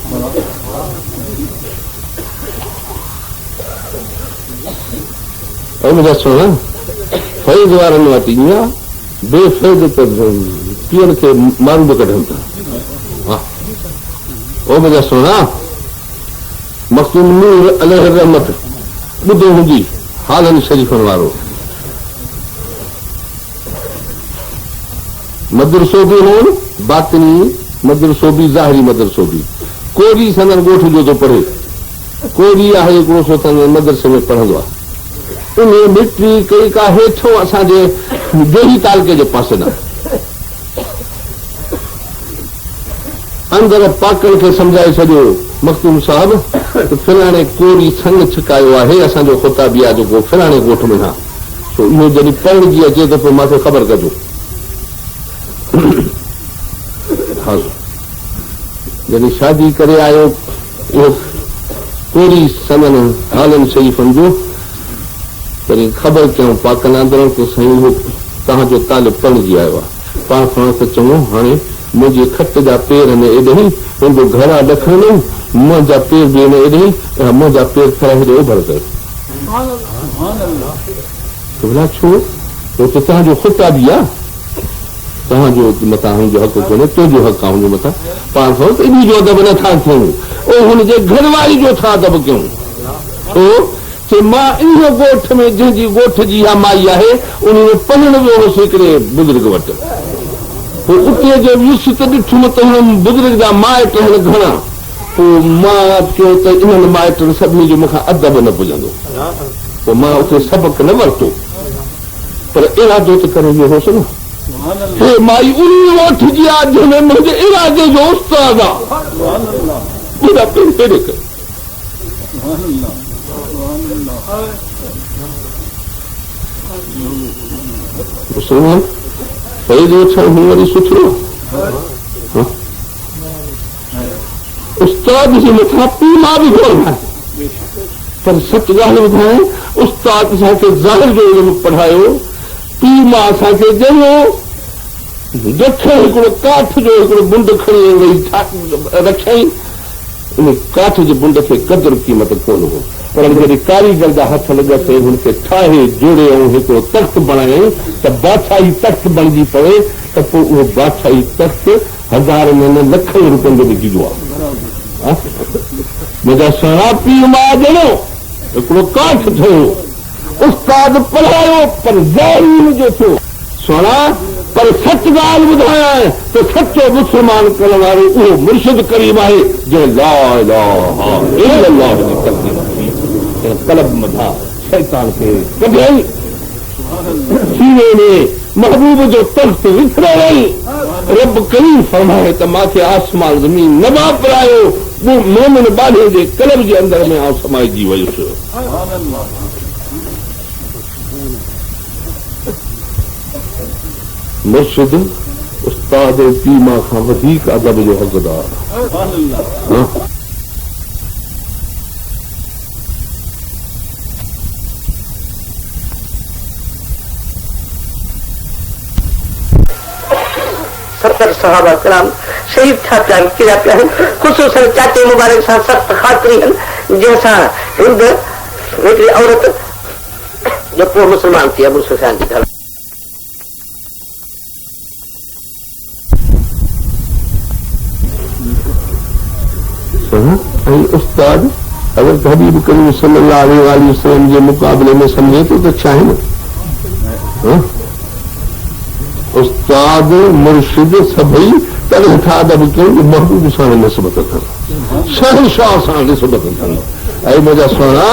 मुंहिंजा सुहिणा फैज़ वारनि वटि ईअं आहे बेफैज़ त पीअण खे माण्हू बि कढनि था हा ओ मुंहिंजा सुहिणा मखदूम नूर अलैहि रहमत ॿुधो हूंदी हालनि शरीफ़नि वारो मदरसो बि हुओ बातिनी मदरसो बि ज़ाहिरी मदरसो बि कोरी संदन ॻोठ जो थो पढ़े कोरी आहे हिकिड़ो सो संदन मदरसे में पढ़ंदो आहे उन मिट्री कई का हेठो असांजे देही तालके जे पासे न अंदर पाकड़ खे सम्झाए छॾियो मखदूम साहब फिराणे कोरी संग छिकायो आहे असांजो ख़ुताबी आहे जेको फिराणे ॻोठ में हा सो इहो जॾहिं पढ़जी अचे त पोइ मूंखे ख़बर कजो हा जॾहिं शादी करे आयो इहो कोरी संगन हालनि शरीफ़नि जो तॾहिं ख़बर कयूं पाकनि अंदर त साईं तव्हांजो तालिब पढ़जी आयो आहे पाण पाण त चङो हाणे मुंहिंजे खट जा पेर में एॾे मुंहिंजो घरा ॾखण मुंहिंजा पेर बि एॾे मुंहिंजा पेर थोरा हेॾे उभर कयो छो त तव्हांजो ख़ुता बि आहे तव्हांजो मथां हुनजो हक़ कोन्हे तुंहिंजो हक़ आहे हुनजे मथां पाण सां त इन जो अदब नथा कयूं हुनजे घरवारी जो छा अदब कयूं छो मां इहो ॻोठ में जंहिंजी ॻोठ जी इहा माई आहे उन में पढ़ण वियो हुउसि हिकिड़े बुज़ुर्ग वटि पोइ उते जो वियुसि त ॾिठुमि त हुन बुज़ुर्ग जा माइट आहिनि घणा पोइ मां चयो त इन्हनि माइटनि सभिनी जो मूंखां अदब न पुॼंदो पोइ मां उते सबक़ न वरितो पर इरादो त करे वियो हुउसि न हे माई उन ॻोठ जी आहे जंहिंमें मुंहिंजे इरादे जो उस्ताद आहे मुसलमान फैज़ वठण हू वरी सुठो उस्ताद जे मथां पीउ मां बि घोर आहे पर सच ॻाल्हि ॿुधाए उस्ताद असांखे ज़ाहिर जो इल्मु पढ़ायो पीउ मां असांखे जहिड़ो ॾख हिकिड़ो काठ जो हिकिड़ो बुंड खणी वई रखियईं उन काठ जे बुंड खे क़दुरु क़ीमत कोन हो पर जॾहिं कारीगर जा हथ लॻसि हुनखे ठाहे जोड़े ऐं हिकिड़ो तख़्त बणायईं त बादशाही तख़्त बणिजी पवे त पोइ उहो बादशाही तख़्त हज़ार में न लखनि रुपयनि जो विझिबो आहे मुंहिंजा सुहिणा पीउ मां ॼणो हिकिड़ो काठ ठहियो उस्ताद पढ़ायो पर ज़ाहिर जो थियो सुहिणा पर सच ॻाल्हि ॿुधायां त सचो मुस्लमान करण वारो उहो मुर्शिद करीम आहे जंहिं ला इलाहा इल्लल्लाह जी तकलीफ़ कलब मथां शैतान खे कढियई सीने में महबूब जो तख़्त विथिराई रब करीम फरमाए त मांखे आसमान ज़मीन न वापरायो वो मोमिन ॿाढ़े जे कलब जे अंदर में आउं समाइजी वयुसि मुर्शिद उस्ताद पीमा खां वधीक अदब जो हक़दार। सत्तर सहाबा कलाम शहीद था पिया किया पिया ख़ुसूसन चाचे मुबारक सां सख़्त ख़ातिरी आहिनि जंहिंसां हिंद हिकिड़ी औरत जो पोइ मुस्लमान थी अबू सुफियान जी घर ऐं उस्ताद अगर हबीब करीम सल्लल्लाहु अलैहि वसल्लम जे मुक़ाबले में समझे तो छा आहे न उस्ताद मुर्शिद सभई तॾहिं था अदब कयूं महबूब सां निस्बत अथनि शहंशाह सां निस्बत अथनि। ऐं मुंहिंजा सुहिणा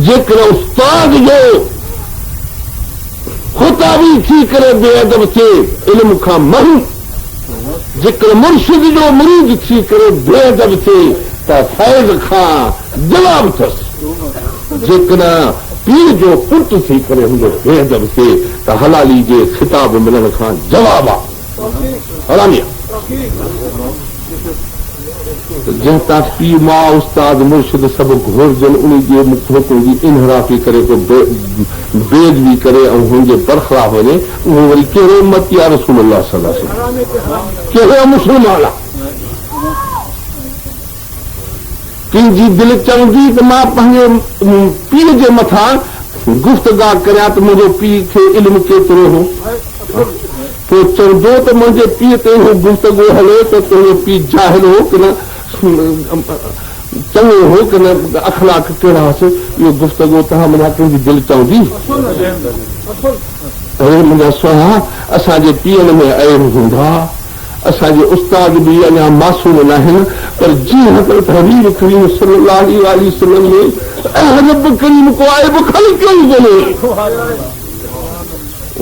जेकॾहिं उस्ताद जो ख़ुताबी थी करे बेअदब थिए इल्म खां माण्हू जेकॾहिं मुर्शिद जो मुरीद थी करे बेअदब थिए त फैज़ खां जवाब अथसि। जेकॾहिं पीर जो पुट थी करे हुनजो बेअदब थिए त हलाली जे ख़िताब मिलण खां जवाब आहे हलाली। जंहिं तां पीउ मां उस्ताद मुर्शिद सभु घुरजनि उन जे हुकुम जी इनहराफ़ी करे को बेदबी करे ऐं हुनजे बरख़िलाफ़ वञे उहो वरी कहिड़ो उम्मत या रसूल अल्लाह सल्लल्लाहु अलैहि वसल्लम कहिड़ो मुस्लमान आहे। कंहिंजी दिलि चवंदी त मां पंहिंजे पीउ जे मथां गुफ़्तगा करियां त मुंहिंजो पीउ खे इल्मु केतिरो हो पोइ चवंदो त मुंहिंजे पीउ ते हू गुफ़्तगो हले त तुंहिंजो पीउ जाहिल हो कि न चङो हो कि न अख़लाक कहिड़ा हुअसि इहो गुफ़्तगो तव्हां माना कंहिंजी दिलि चवंदी। मुंहिंजा सुहिणा असांजे पीअण में ऐब हूंदा असांजे उस्ताद बि अञा मासूम न आहिनि पर जीअं हज़रत हबीब करीम सल्लल्लाहु अलैहि वसल्लम में रब करीम को ऐब ख़ाली कयूं कोन्हे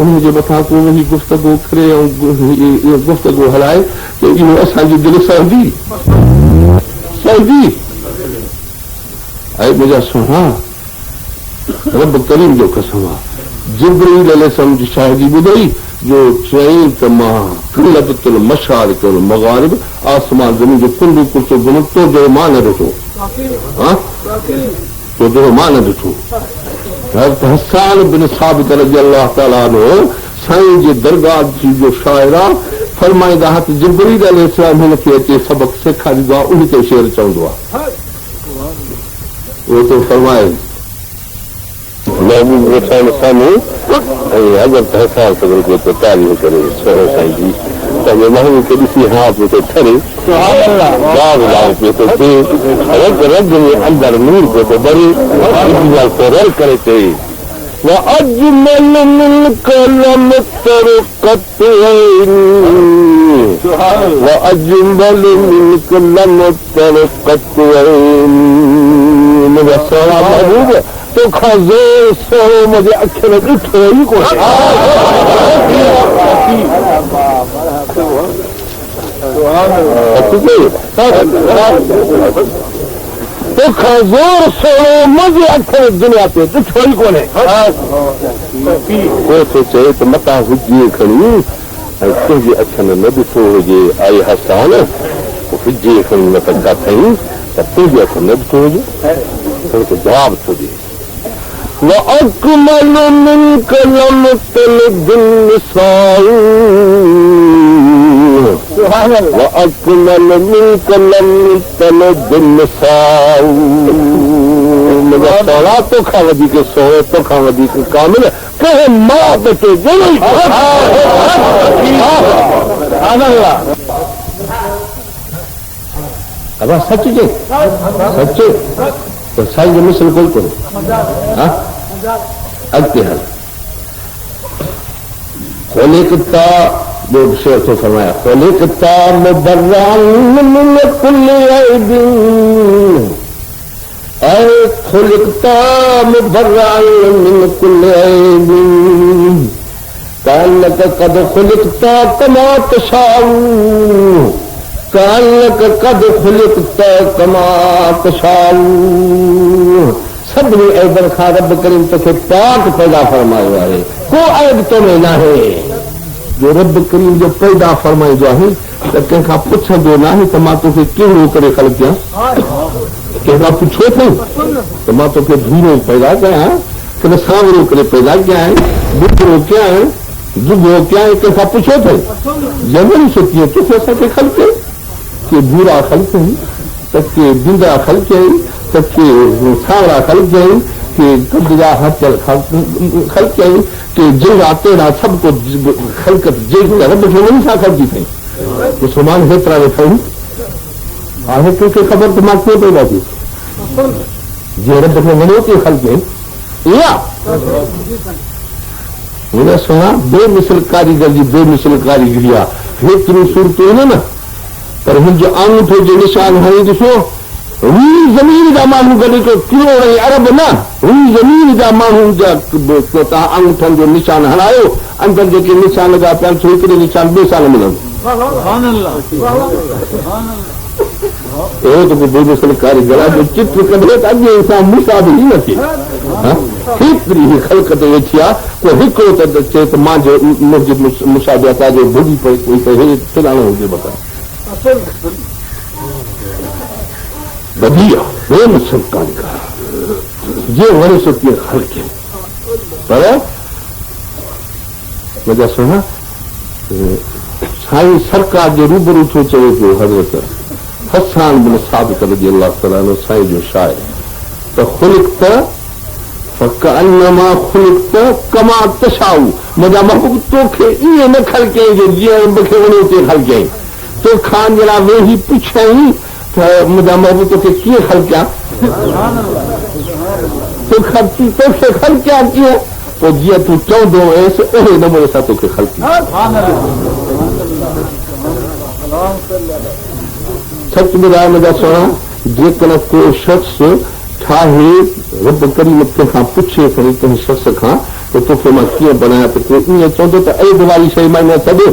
उनजे मथां को वही गुफ़्तगो करे ऐं इहो गुफ़्तगो हलाए त इहो असांजी दिलि सहंदी। ऐं मुंहिंजा सुहिणा रब करीम जो कसम आहे जिब्रील अलैहिस्सलाम जी शाहिदी ॿुधई जो चयईं त मां क़िलतुल मशारिक़ वल मग़ारिब आसमान ज़मीन जो कुंड कुर्सो गुण तो जो मां न ॾिठो तो जो मां न ॾिठो। हज़रत हसन बिन साबित रज़ी अल्लाह ताला अन्हु साईं जे दरगाह जो शाइर आहे फरमाईंदा हुआ त जिब्रील अलैहिस्सलाम हिनखे अचे सबक़ सेखारींदो आहे उन ते शेर चवंदो आहे उहो तो फरमाए महबूब वठण साम्हूं ऐं हज़रत हसन सदर खे तो तारीफ़ करे सोरो साईं जी पंहिंजे महबूब खे ॾिसी हा पियो थो ठरे बाग बाग पियो थो थिए रग रग में अंदरि नूर पियो थो भरे रल करे चई وأجمل من كلام الطرقة وأجمل من كلام الطرقة مبصرة محبوبة تو خزور سورو مجھے اکھر ڈٹھو ہی کو تو खज़ूर सोरो मुंहिंजे अखर दुनिया ते ॾिठो ई कोन्हे को थो चए त मतां हुजे खणी ऐं तुंहिंजे अखनि न ॾिठो हुजे आई हसान हुजे खणी न त काथई त तुंहिंजे अखि न ॾिठो हुजे जवाब थो ॾे وأكمل منك لم تلد النساء وأكمل منك لم تلد النساء مغفرا تو کھا ودی کے سوئے تو کھا ودی کے کامل کہ ماں بیٹے جنہی سبحان اللہ اب سچ جے سچ تو سائیں جو مثل کوئی کو اگتے حل خلقتا جو شعر تو فرمایا خلقتا مبرعا من كل عیب اے خلقتا مبرعا من كل عیب كأنك قد خلقتا كما تشاء كأنك قد خلقتا كما تشاء सभिनी ऐबनि खां रब करीम तोखे पाक पैदा फरमायो आहे को ऐब तो में न आहे जो रब करीम जो पैदा फरमाईंदो आहे त कंहिंखां पुछंदो न आहे त मां तोखे कहिड़ो करे ख़लक़ कयां, कंहिंखां पुछो अथई त मां तोखे धीरो पैदा कयां कि सांवरो करे पैदा कयां, बुढो कयां, जुगो कयां, कंहिंखां पुछो अथई। जंहिं सोचियो तोखे असांखे ख़लक़ कई, के बूढ़ा ख़लक़ कई, त के बिंदा ख़लक़ कई, त के सांवरा ख़लक़ कई, के कब्जा हथल ख़लक़ कई, के जहिड़ा तेड़ा सभु को ख़लक़त जंहिं रब खे वञी सां ख़लक़ी अथई। मुस्लमान हेतिरा वेठा आहे, कंहिंखे ख़बर त मां कीअं पैदा थी, जीअं रब खे वञो कीअं ख़लक़ कई। इहा हिन सुहिणा बेमिसल कारीगर जी बेमिसल कारीगरी आहे। हेतिरियूं सूरतूं आहिनि न, पर हिनजो आंगूठे जो निशान हणी ॾिसो, वी ज़मीन जा माण्हू गॾु किलो ऐं अरब न, वी ज़मीन जा माण्हू जा तव्हां आंगूठनि जो निशान हणायो, अंदरि जेके निशान लॻा पिया आहिनि हिकिड़े निशान ॿिए साल मिलंदो। अहिड़ो त को बेमिसल कारीगर आहे जो चित्र कढे त अॻे सां मुसाद ई न थिए। हेतिरी ही ख़लक़त वेठी आहे, को हिकिड़ो त चए त मां जो मुंहिंजे मुसादियात जो भुॻी पई कोई त हे सुञाणो हुजे बता बढ़िया बेमिसल कारीगर जीअं वणे सो तीअं ख़लक़ कयो। पर मुंहिंजा सुहिणा साईं सरकार जे रूबरू थो चवे पियो हज़रत हसान बिन साबित रज़ी अल्लाह ताला अन्हु साईं जो शाइर त ख़ुलिक़्त फकअन्नमा ख़ुलिक़्त कमा तशाउ, मुंहिंजा महबूब तोखे ईअं न ख़लक़ई जो जीअं मूंखे वणे तीअं ख़लक़ई। तो खान जरा वेही पुछई त मुंहिंजा महबूब तोखे कीअं ख़लक़ कयां, तोखे ख़लक़ कयां कीअं, पोइ जीअं तूं चवंदो हुयसि अहिड़े नमूने सां तोखे ख़लक़ सच ॿुधाए मुंहिंजा सुहिणा, जेकॾहिं को शख़्स ठाहे रब करीम कंहिंखां पुछे खणी कंहिं शख़्स खां त तोखे मां कीअं बणायां, त को ईअं चवंदो त ऐब वारी शइ मां न छॾे,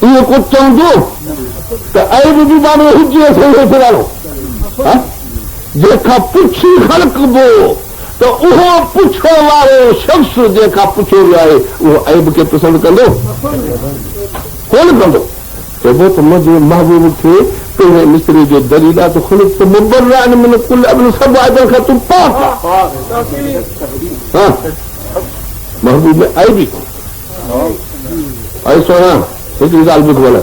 इहो को चवंदो त ऐब बि माण्हू हुजे फिरानो, जंहिंखां पुछी ख़लक़बो त उहो पुछो वारो शख़्स जंहिंखां पुछियो वियो आहे उहो ऐब खे पसंदि कंदो कोन कंदो। चइबो त मुंहिंजे महबूब खे पंहिंजे मिस्री जो दलील आहे त ख़ुलिक़्त मुबर्रअन मिन कुल अबल, सभु आइबनि खां तूं पाक आहे। महबूब में ऐब ई कोन्हे। ऐं सोना हिकिड़ी ॻाल्हि ॿुध भला,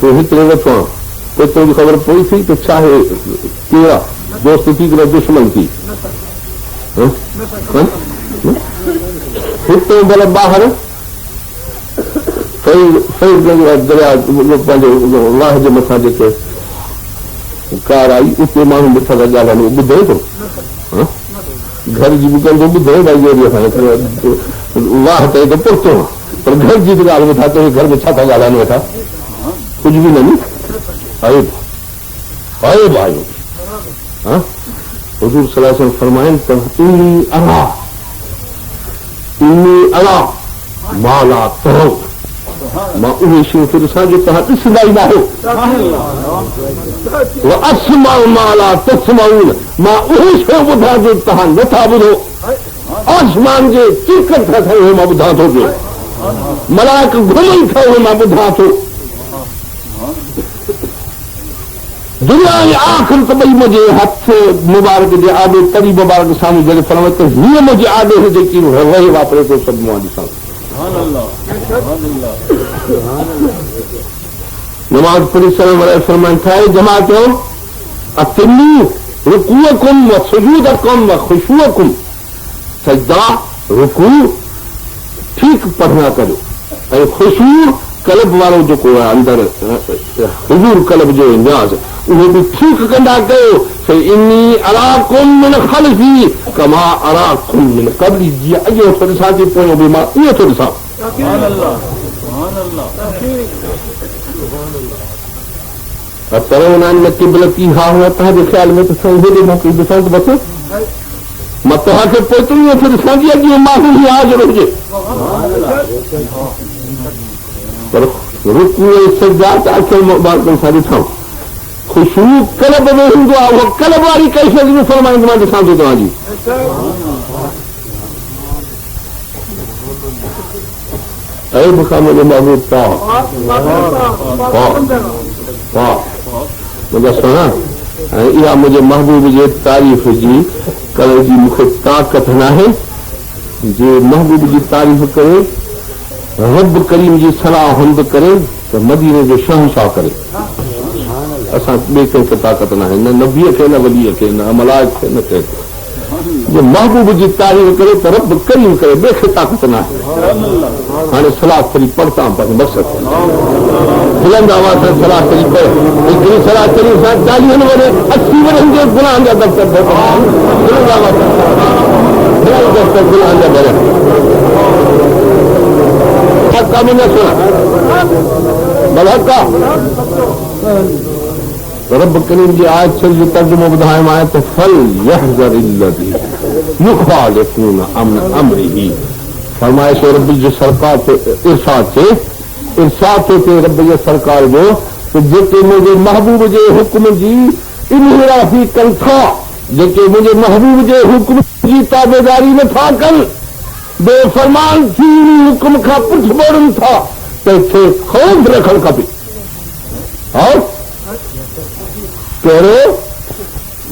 तूं हिकिड़े वेठो आहे पोइ तुंहिंजी ख़बर पई थी त छा आहे कहिड़ा दोस्त थी करे दुश्मन थी, हिते भला ॿाहिरि दरिया पंहिंजे लाह जे मथां जेके कार आई उते माण्हू मिठा था ॻाल्हाइनि ॿुधे थो, घर जी बि कंदो ॿुधे भई वाह ते त पहुतो आहे, पर घर जी बि ॻाल्हि वेठा त घर में छा था ॻाल्हाइनि वेठा, कुझु बि न आयो आयो। हुज़ूर सल्लल्लाहु अलैहि वसल्लम फरमाइनि त इन्नी अरा मा ला तरो, मां उहे शयूं थो ॾिसां जो तव्हां ॾिसंदा ई न आहियो, असमाउ मा ला तस्माउन, मां उहे शयूं ॿुधां जो तव्हां नथा ॿुधो, आसमान जे चीकट था उहे मां ॿुधां थो पियो, मलाइक घुमनि था उहे मां ॿुधां थो, दुनिया जे आख़िर त ॿई मुंहिंजे हथ मुबारक जे आॾे तरी मुबारक साम्हूं जॾहिं फरमाए त हीअं मुंहिंजे आॾे जेकी रहे वापरे थो सभु मां ॾिसां। नमाज़ पढ़ी सलाम फरमाइनि था जमात अतिमी रुकूअकुम व सुजूदकुम व खुशूअकुम, सजदा रुकू ठीक पढ़ना करो ऐं खुशू कलब वारो जेको आहे अंदरि हुजूर कलब जो न्याज़ उहो बि ठीक कंदा कयो। इन्नी अराकुम मिन खल्फी कमा अराकुम मिन क़ब्ली, जीअं अॻे थो ॾिसां थी पोइ बि मां ईअं थो ॾिसां। तरोना न क़िबलती हा हुआ तव्हांजे ख़्याल में त साईं हेॾे मोकिली ॾिसां त बसि मां तव्हांखे पोइ तूं ईअं थो ॾिसां जीअं अॻे माण्हू हीअं हाज़िर हुजे, पर रुकू सजदा त अखियुनि मुबारकनि सां ॾिसां, खुशबू कलब में हूंदो आहे, उहो कलब वारी कैफ़ियत में फरमाईंदो मां ॾिसां थो तव्हांजी। ऐ बुखा मुझे महबूब पा मुझे सुना इहा मुझे महबूब जे तारीफ़ जी करे जी मूंखे ताक़त न आहे जे महबूब जी तारीफ़ करे रब करीम जी सलाह हमद करे तो मदीने जो शहंशाह करे असां ॿिए कंहिंखे ताक़त न आहे न नबीअ खे न वलीअ खे न मलाइक खे न कंहिंखे जो महबूब जी तारीफ़ करे तो रब करीम करे ॿिए खे ताक़त न आहे हाणे सलाह करी पढ़ता पंहिंजे मक़सद बुलंद आवाज़ सां सलाह करी पढ़ हिकिड़ी सलाह करी सां 40 वरे 80 वरनि जे गुनाह जा दफ़्तर बुलंद आवाज़ सां दफ़्तर गुनाह जा भरिया हक़ मुंहिंजा सुना भला रब करीम जी आयत शरीफ़ जो तर्जुमो ॿुधायो आहे त फल यहज़र الذी युख़ालिफ़ून अन अम्रिही फरमाए थो रब जो सरकार ते इरशाद थिए रब जे सरकार जो त जेके मुंहिंजे महबूब जे हुक्म जी इनहिराफ़ी कनि था जेके मुंहिंजे महबूब जे हुक्म जी ताबेदारी नथा कनि बेफ़रमान थी हुक्म खां पुठि मोड़नि था तंहिंखे ख़ौफ़ रखणु खपे और कहिड़ो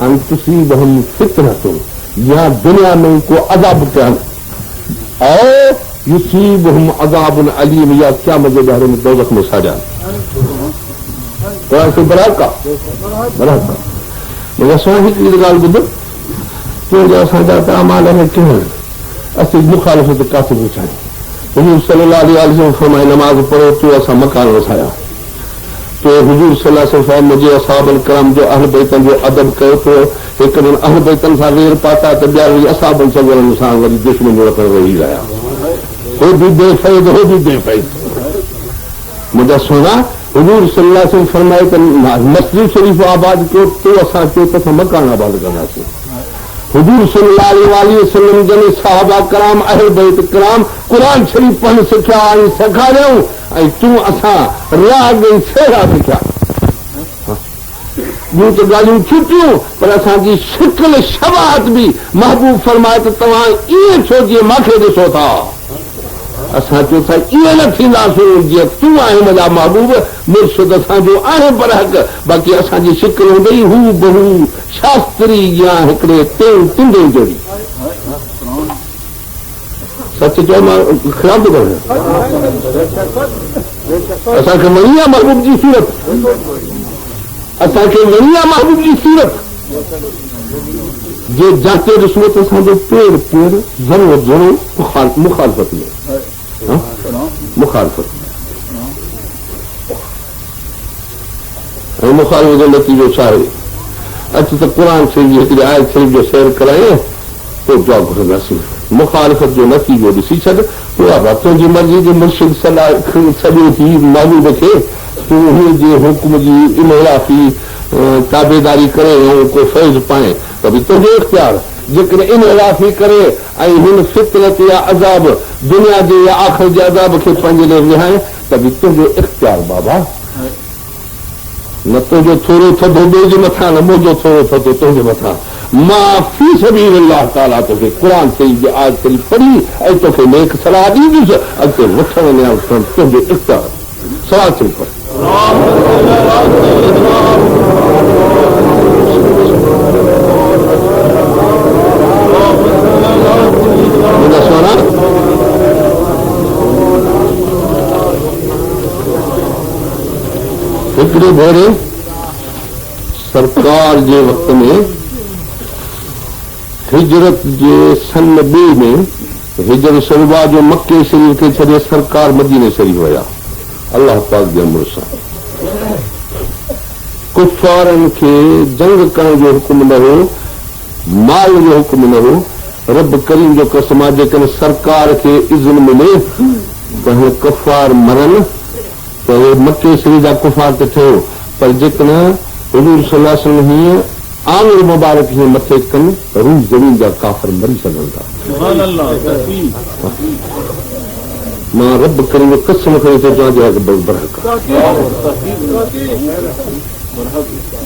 अन तुसीबहुम फितनतुन या दुनिया में को अज़ाब कयनि और युसीबहुम अज़ाबुन अलीम या क़यामत जे ॾींहुं में दोज़ख में साॼा तो बराका मगर सुन हिकिड़ी ॻाल्हि ॿुध तुंहिंजा असांजा त अमाल में कहिड़ा असीं मुखालिफ़त काथे पुछायूं हुजूर सल्लल्लाहु अलैहि वसल्लम फरमाए नमाज़ पढ़ो तो असां मकान वसाया तो हुजूर सल्लल्लाहु अलैहि वसल्लम मुंहिंजे असहाबल किराम जो अहल बैतन जो अदब कयो तो हिकड़नि अहल बैतन सां वेर पाता त ॿिया वरी असहाबल सगरनि सां वरी दुश्मनी रखण वेही रहिया हो भी बेफ़ैज़ हो भी बेफ़ैज़ मुंहिंजा सोना हुजूर सल्लल्लाहु अलैहि वसल्लम फरमाए त मस्जिद शरीफ़ आबाद कयो तो असां चयो त असां मकान आबाद कंदासीं हुजूर सल्लल्लाहु अलैहि वसल्लम जने सहाबा कराम अहल बैत कराम कुरान शरीफ़ पढ़ण सिखिया ऐं सेखारियऊं ऐं तूं असां राग ऐं सेरा सिखिया ॿियूं त ॻाल्हियूं छुटियूं पर असांजी शिकिल शबाहत बि महबूब फरमाए त तव्हां ईअं छो जीअं मूंखे ॾिसो था असां चयो था ईअं न थींदासीं जीअं तूं आहीं मुंहिंजा महबूब मुर्शिद असांजो आहे पर हक़ बाक़ी असांजी शिकिल हूंदी हू बहू शास्त्री या हिकिड़े तिंडे जहिड़ी सच चओ मां ख़राब थो कयां असांखे वणी आहे महबूब जी सूरत असांखे वणी आहे महबूब जी सूरत जे जाचे ॾिसो त असांजो पेड़ ज़रो ज़रो मुखालफ़त में मुखालफ़त ऐं मुखालफ़त जो नतीजो छा आहे अच त क़ुरान शरीफ़ जी हिकिड़ी आयत शरीफ़ जो सैर कराए पोइ जवाबु घुरंदासीं मुखालफ़त जो नतीजो ॾिसी छॾ उहा तुंहिंजी मर्ज़ी जे मुर्शिद सलाह सॼो थी महबूब खे तूं उन जे हुक्म जी इनहिराफ़ी ताबेदारी करे ऐं को फैज़ पाए त बि तुंहिंजो इख़्तियार जेकॾहिं इनहिराफ़ी करे ऐं हिन फितरत या अज़ाब दुनिया जे या आख़िर जे अज़ाब खे पंहिंजे लाइ विहाए त बि तुंहिंजो इख़्तियार बाबा न तुंहिंजो थोरो थधो ॿिए जे मथां न मुंहिंजो थोरो थधो तुंहिंजे मथां मां फी सबीलिल्लाह ताला तोखे क़ुरान शरीफ़ जी आयत शरीफ़ पढ़ी ऐं तोखे नेक सलाह ॾींदुसि अॻिते वठण वञा तुंहिंजो इख़्तियार सलाह शरीफ़ पढ़ हिकिड़े भेरे सरकार जे वक़्त में हिजरत जे सन 2 में हिजर शरीफ़ा जो मक्के शरीफ़ खे छॾे सरकार मदीने शरीफ़ विया अल्लाह पाक जे अमर सां कुफ़ारनि खे जंग करण जो हुकुम न हो माल जो हुकुम न हो रब करीम जो कसम आहे जेकॾहिं सरकार खे इज़्न मिले त हिन कुफ़ार मरनि त मके शरीफ़ जा कुफ़ार त थियो पर जेकॾहिं हुजूर सल्लल्लाहु अलैहि वसल्लम हीअं आमिर मुबारक हीअं मथे कनि त रूह ज़मीन जा काफ़िर मरी सघनि था मां रब करीम जो कसम खणी थो चवां जो बरहक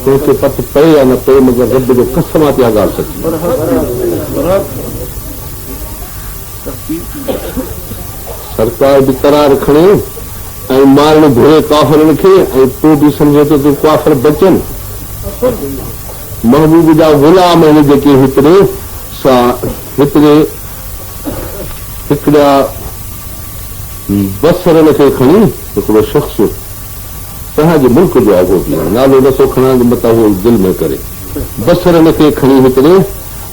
तोखे पत पए या न पए मगर रब जो कसम आहे इहा ॻाल्हि सची सरकार भी करार खणे ऐं मारण घुरे काफ़रनि खे ऐं पोइ बि सम्झे थो त काफ़र बचनि। महबूब जा ग़ुलाम आहिनि जेके हिकिड़ा बसरनि खे खणी हिकिड़ो शख़्स तव्हांजे मुल्क जो आगो बि आहे, नालो नथो खणा मथां उहो दिलि में करे, बसरनि खे खणी हिकिड़े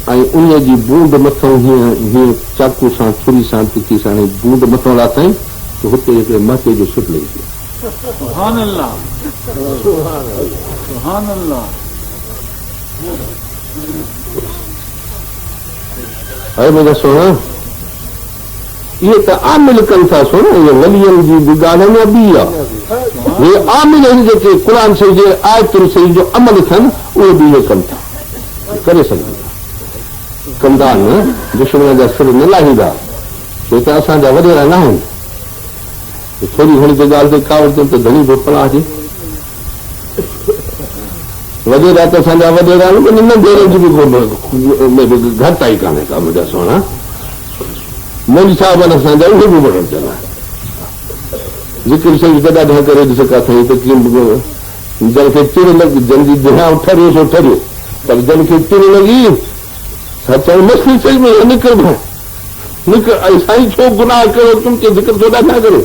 ऐं उन जी बूंद मथां हीअं चाकू सां छुरी सां तिखी सां बूंद मथां लाथाईं त हुते हिकिड़े माते जो सुट लही पियो। सुभान अल्लाह, सुभान अल्लाह। हाणे मुंहिंजा सोना इहे त आमिल कनि था, सोना इहे वलियनि जी बि ॻाल्हि आहे ॿी आहे। इहे आमिल आहिनि जेके क़ुर शरीफ़ जे आयतुनि शरीफ़ जो अमल थियनि उहे बि इहे कनि था, करे सघनि था, कंदा न दुश्मन जा सिर न लाहींदा, छो त असांजा वॾेरा न आहिनि। थोरी घणी त ॻाल्हि ते कावड़ त घणी भोपड़ा हुजे, वॾेरा त असांजा वॾेरा नंढेरे जी बि घटि आई कान्हे का मुंहिंजा सोना। मौली साहिबनि असांजा उहे बि वॾनि चला ज़िक्र शरीफ़ कॾा ॾह करे ॾिस काथई त कीअं जन खे तिर लॻी, जन जी दिहां ठरियो सो ठरियो, पर जन खे तिर लॻी चऊं मस्ती सही में निकिर निकिर साईं छो गुनाह कयो तुम के ज़िक्र छो ॾाढा करे।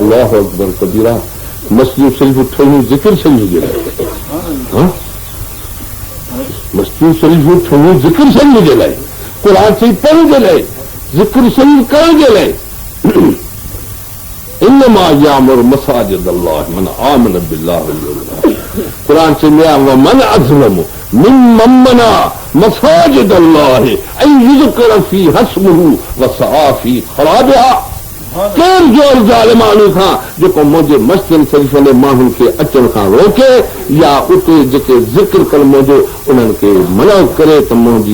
अल्लाह अकबर कबीरा, मस्जिद शरीफ़ ठहियूं ज़िक्र शरीफ़ जे लाइ, मस्जिद शरीफ़ ठहियूं ज़िक्र शरीफ़ जे लाइ, क़ुर शरीफ़ पढ़ण जे लाइ, ज़िक्र शरीफ़ करण जे लाइ। इन्नमा यामुरु मसाजिद अल्लाह मन आमन बिल्लाहि वल यौमिल आखिर, क़ुर शरीफ़ में मन अज़लमु मिम्मन मना मसाजिद अल्लाह ऐं युज़कर फी हस्मुहु व सआ फी खराबिहा। केरु जोर ज़ालिमानी खां जेको मुंहिंजे मस्जिद शरीफ़ में माण्हुनि खे अचण खां रोके या उते जेके ज़िक्र कनि मुंहिंजो उन्हनि खे मना करे त मुंहिंजी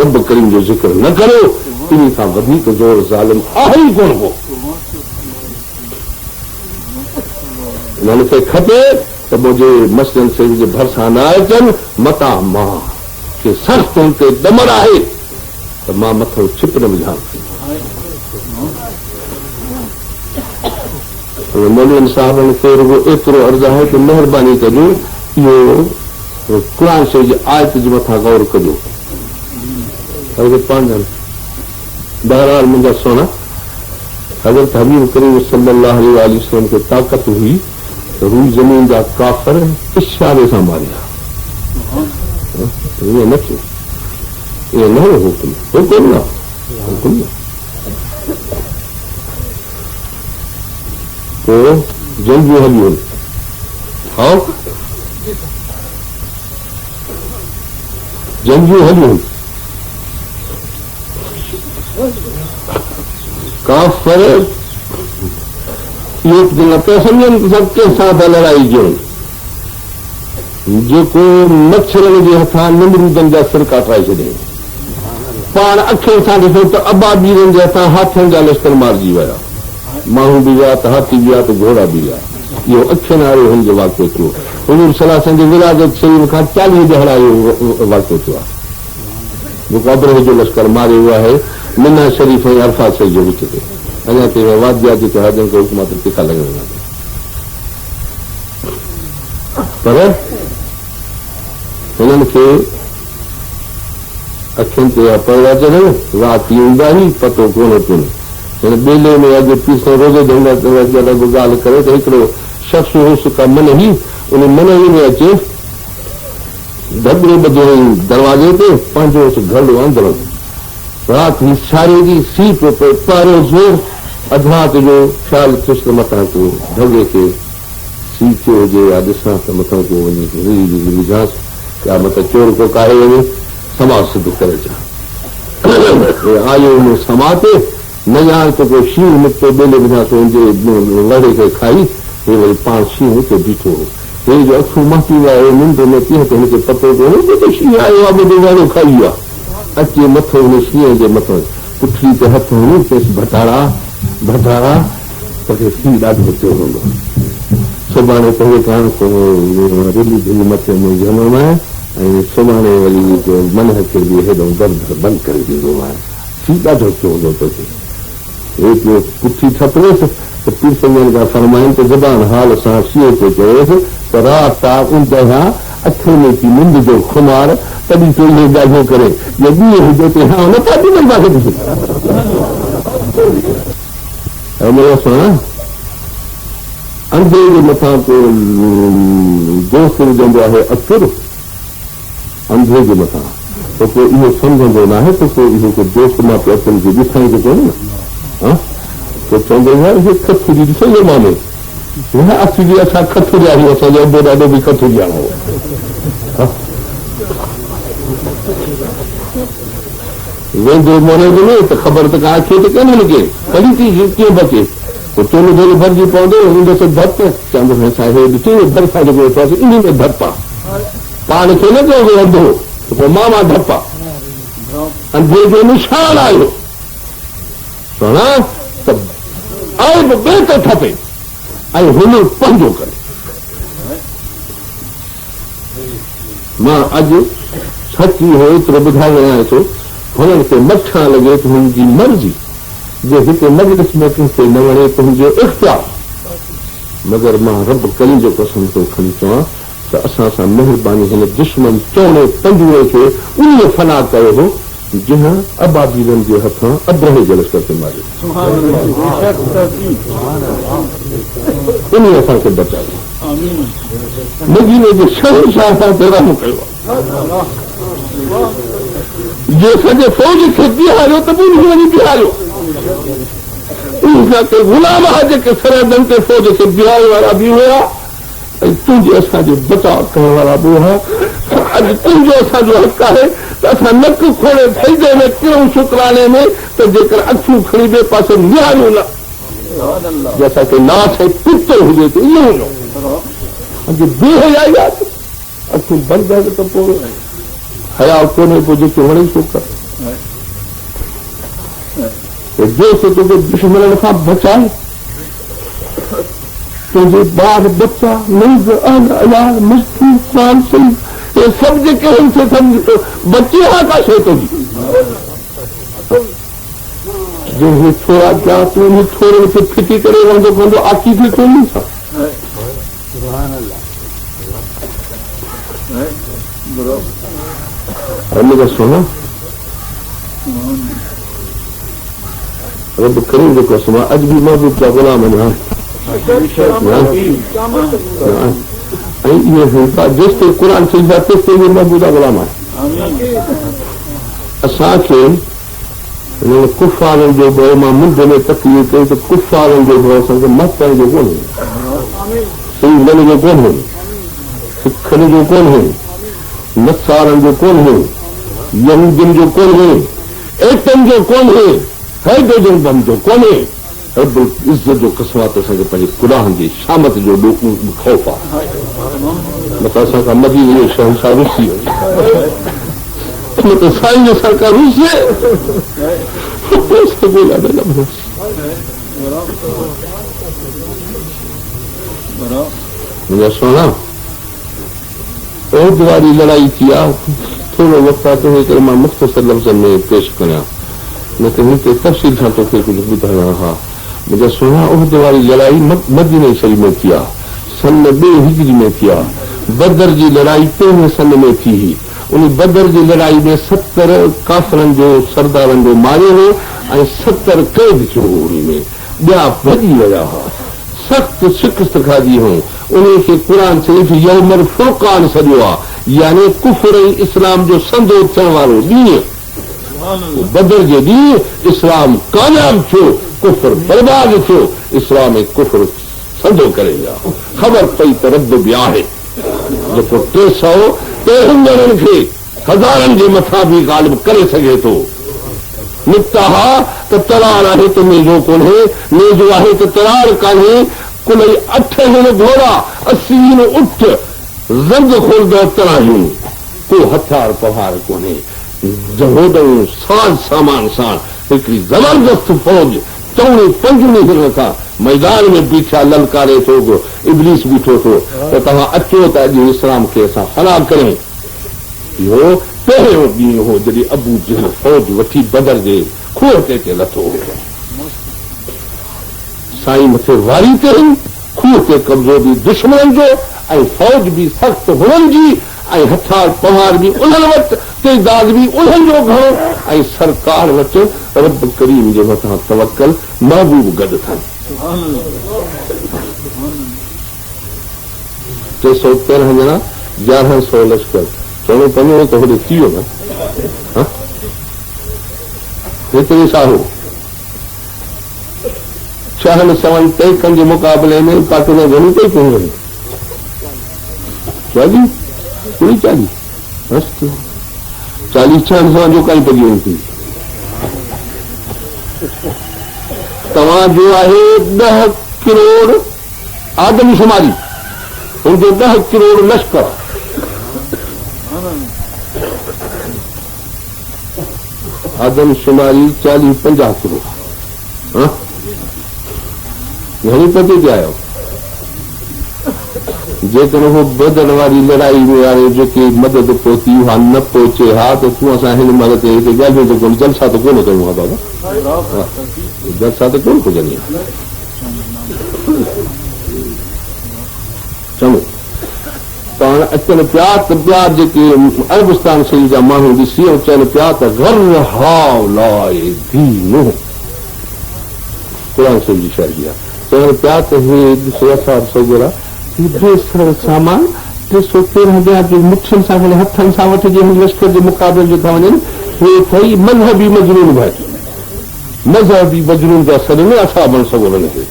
रब करीम जो ज़िक्र न करियो, इन खां वधीक जोर ज़ालिम आहे ई कोन को। उन्हनि खे खपे त मुंहिंजे मस्जिद शरीफ़ जे भरिसां न अचनि, मता मां खे सख़्तु हुन ते दमर आहे त मां मथो छिप न विझां। मौलवी साहिबनि खे रुगो एतिरो अर्ज़ु आहे त महिरबानी कजो इहो क़ुर शरीफ़ जी आयत जे मथां गौर कजो। बहरहाल मुंहिंजा सोना, हज़रत हबीब करीम सल्लल्लाहु अलैहि वसल्लम खे ताक़त हुई त रूई ज़मीन जा काफ़र इशारे सां मारिया। ईअं न थियो, ईअं न हो हुकुम न। पोइ जंगियूं हलियूं, जंगियूं हलियूं, काफ़र इहो न पिया सम्झनि सभु कंहिंसां था लड़ाई कयूं, जेको मच्छरनि जे हथां निमरूदनि जा सिर काटाए छॾियईं, पाण अखियुनि सां ॾिसो त अबाबीरनि जे हथां हाथियुनि जा लश्कर मारिजी विया, माण्हू बि विया त हाथी बि विया त घोड़ा बि विया। इहो अखियुनि वारो हुन जो वाक़ियो थियो। हुज़ूर सल्लल्लाहु अलैहि वसल्लम जे विलादत शरीफ़ खां 40 ॾींहं इहो वाक़ियो थियो आहे, जेको अबरह जो लश्कर मारे वियो आहे मिना शरीफ़ ऐं अरफा शरीफ़ जे विच ते। अञा ताईं वादिया जेके हजनि खे हुकूमत तिखा लॻण पर हिननि खे अखियुनि ते परदा चढ़नि, राति ईंदा ई पतो कोन पियो। हिन ॿेले में अॼु पीसो रोज़े धंधा ॻाल्हि करे त हिकिड़ो शख़्स होसि का मन ई उन मन ई में अचे दॿड़े ॿधो दरवाज़े ते पंहिंजो घर अंदरि राति ही सारे जी सी पियो पए, पहिरियों ज़ोर अधरात जो ख़्यालु थियुसि त मथां को ढगे खे सी थियो हुजे या ॾिसां त मथां को वञी विझांसि या मथां चोर को काहे वञे समाज सिद्ध करे अचां। आयो हुन समा ते न ॼाण त को शींहुं निकितो ॿेले विझांसि हुनजे वड़े खे खाई, हे वरी पाण शींहुं हुते बीठो हो, हे जो अखियूं महकी विया निंड में तीअं त हिनखे पतो कोन्हे त शींहुं आयो आहे मुंहिंजो वड़ो खाई वियो आहे। अचे मथो हुन शींहं जे मथां पुठड़ी ते हथ हणी चयसि भटारा भटारा तोखे सी ॾाढो थियो हूंदो, सुभाणे तोखे कान को रिली दिली मथे में जनम आहे ऐं सुभाणे वरी मन खे बि हेॾो दर्द बंदि करे ॾींदो आहे, सी ॾाढो थियो हूंदो तोखे। एक पुठी थपड़ेसि तो पीर संगन का फरमाइन तो ज़बान हाल सां सीए ते चयोसि त रात तार उनतहा अखियुनि में थी मुंड जो खुमार तॾहिं तो इहे ॻाल्हियूं करे या ॿी हुजे ते हा न पाती न पाखे ॾिसी ऐं सां अंधे जे मथां को दोस्त विझंदो आहे असुर अंधे जे मथां त को इहो सम्झंदो न आहे त को इहो को दोस्त मां पियो असुर खे ॾिसाईंदो कोन्हे न तो चवंदो आहे इहे खथुरी ॾिसो जे माने असली असां खथुरिया आहियूं असांजो अॿो ॾाढो बि खथुरिया हो वेंदो मोने जो न त ख़बर त का खे त कोन्हे लॻे कॾहिं थी कीअं बचे चोलो थोरो भरिजी पवंदो ईंदुसि धप चवंदुसि असांखे ॾिठी बरसां जेको वेठो आहे इन में धप आहे पाण खे न चओ अंधो त पोइ मामा धप आहे अंधे जो निशान आयो सुणा त आहे बि ॿिए त ठपे ऐं हुन पंहिंजो करे मां अॼु सची हो एतिरो ॿुधाए वञा थो हुननि खे मथां लॻे त हुनजी मर्ज़ी जे हिते मजलिस में कंहिंखे न वणे त हुनजो इख़्तियार मगर मां रब करीम जो कसम थो खणी चवां त असां सां महिरबानी हिन दुश्मन चौणे पंजूरे खे उन फना कयो हो जंहिं अबाबीलनि जे हथां अब्रहे जे लश्कर ते मारियो उन असांखे बचायो मदीने जे शहंशाह सां रहम कयो जे सॼे फौज खे बीहारियो त बि वञी बीहारियो गुलाम आहे जेके सरहदनि ते फौज खे बीहारे वारा बि हुआ ऐं तुंहिंजे असांजो बचाव करण वारा बि हुआ अॼु तुंहिंजो असांजो हक़ आहे त असां नक खोले सजदे में किरूं शुक्राने में त जेकर अखियूं खणी ॿिए पासे निहारियूं न जे असांखे नाथ ऐं पुत्र हुजे त इहो हुयो अॼु बेहयाई आहे अखियूं बंदि आहिनि त पोइ हया कोन्हे पोइ जेके वणे छो कर जो तोखे दुश्मन खां बचाए तुंहिंजे ॿार बच्चा नंद अयार मस्ती क़ुरान शरीफ़ ये सभु जेके आहिनि से सभु बचे हा का शइ तुंहिंजी जो हे थोरा कया तूं इन थोरे खे फिटी करे रहंदो पवंदो आकी खे कोन्हे छा हिन सुनो रब करीम जो कसम आहे अॼु बि महबूब जा गुलाम आहिनि ऐं इहे जेसिताईं क़ुर चईंदा तेसिताईं इहे महबूब जा गुलाम आहिनि असांखे कुफारनि जो भउ मां मुंड में तकलीफ़ कई त कुफारनि जो भउ असांखे मस्तनि जो कोन्हे सिंधनि जो कोन्हे सिखनि जो कोन्हे नसारनि जो कोन्हे यहूदियुनि जो कोन्हे एटनि जो कोन्हे हाइड्रोजन बम जो कोन्हे रब्बुल इज़्ज़त जो कसम आहे त असांखे पंहिंजे क़ुरान जी शामत जो ख़ौफ़ आहे न त असांखां मदीने जो शहंशाह रुसी न त साईं जो सरकार रुसे मुंहिंजा सोना उहद वारी लड़ाई थी आहे थोरो वक़्तु आहे तंहिं करे मां मुख़्तसर लफ़्ज़नि में पेश करियां न त हिते तफ़सील सां तोखे कुझु ॿुधाइणो हा मुंहिंजा सोना उहद वारी लड़ाई मदीने शरीफ़ में थी आहे सन 2 हिजरी में थी आहे बदर जी लड़ाई 3 सन में थी हुई उन बदर जी लड़ाई में 70 काफ़िरनि जो सरदारनि जो मारियो हो ऐं 70 क़ैद थियो हो उन में ॿिया भॼी विया हुआ सख़्त शिकस्त खाधी हुई उन खे क़ुर शरीफ़ यौमल फुरक़ान सॾियो आहे यानी कुफर ऐं इस्लाम जो संदो थियण वारो ॾींहुं बदर जे ॾींहुं इस्लाम कामयाब थियो कुफर बर्बाद थियो इस्लाम ऐं कुफर संदो करे विया ख़बर पई त रब बि आहे जेको 313 ॼणनि खे हज़ारनि जे मथां बि ग़ालिब करे सघे थो निकता हा त तरार आहे त मेजो कोन्हे मेजो आहे त तरार कान्हे कुल 8 हिन घोड़ा 80 हिन उठ ज़ंग खोलंदो तराहियूं को हथियार पहाड़ कोन्हे जहोदऊं साज सामान सां हिकिड़ी ज़बरदस्त फौज 4-5 हिन खां मैदान में बीठा ललकारे थो इब्लीस बीठो थो त तव्हां अचो त अॼु इस्लाम खे असां फना करियूं इहो पहिरियों ॾींहुं हो जॾहिं अबू जहल फौज वठी बदर जे खूह ते लथो हो साईं मथे वारी कयूं, खूह ते कब्ज़ो बि दुश्मन जो ऐं फौज बि सख़्त हुननि जी ऐं हथियार पवार बि उन्हनि वटि, तेज़ाद बि उन्हनि जो घणो ऐं सरकार वटि रब करीम जे मथां तवक्कल महबूब गॾु अथनि। 313 ॼणा 1100 लश्कर चवणो पवंदो त होॾे थी वियो न, हेतिरे साहो 6 सवनि टैकनि जे मुक़ाबले में पाकिस्तान घणी पई कोन वञे 40 मस्तु 40 सवा जो काई पई वञी थी। तव्हांजो आहे 10 करोड़ आदमशुमारी, हुनजो 10 करोड़ लश्कर, आदमशुमारी 40-50 करोड़ घणी पती ते आयो। जेकर हो बदन वारी लड़ाई में हाणे जेके मदद पहुती उहा न पहुचे हा त तूं असां हिन महिल ते हिते ॻाल्हियूं त कोन, जलसा त कोन कयूं हा बाबा, जलसा त कोन पुॼंदी आहे। चङो पाण अचनि पिया त ॿिया जेके अरबस्तान शरीफ़ जा माण्हू ॾिसी ऐं चवनि पिया त घर हाव लाए दीनो क़ुर शरीफ़ जी शायरी आहे। चवनि पिया त हे ॾिसो असां सगोरा बेसर सामान 313 ॿिया जो मुठियुनि सां गॾु हथनि सां वठिजे हिन लश्कर जे मुक़ाबले जो था वञनि, हे ठही मज़हबी मजनून भाई, मज़हबी मजनून जा सर में असां बण सघो हिन खे,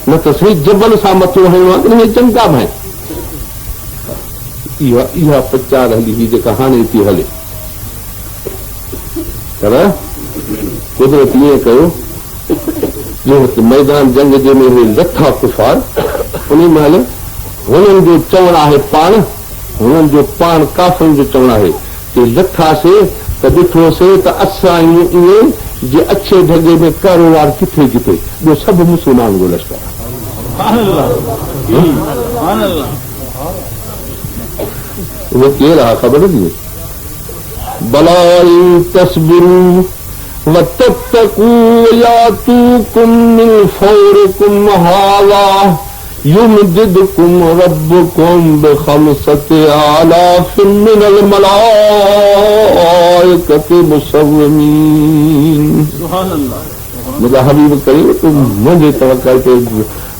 न त सही जबल सां मथो हणियो आहे हे चङा भाई। इहा प्रचार हली हुई जेका हाणे थी हले, पर कुदरत ईअं कयो जो मैदान जंग जे में उहे लथा कुफार, उन महिल हुननि जो चवणु आहे हुननि जो पाण काफ़िरनि जो चवणु आहे कि लथासीं त ॾिठोसीं त असां ईअं जे अछे ढगे में कारोबार किथे किथे, ॿियो सभु मुस्लमान जो लश्कर। उहो केरु आहे ख़बर थी? बलाई तस्बिरू वतत्तकू यातूकुम मिन फौरिकुम हावा युमदिदकुम रब्बुकुम बिखमसति आलाफिन मिनल मलाइकति मुसव्विमीन। सुभान अल्लाह। मुंहिंजा हबीब करीम तूं मुंहिंजे तवक्कुल ते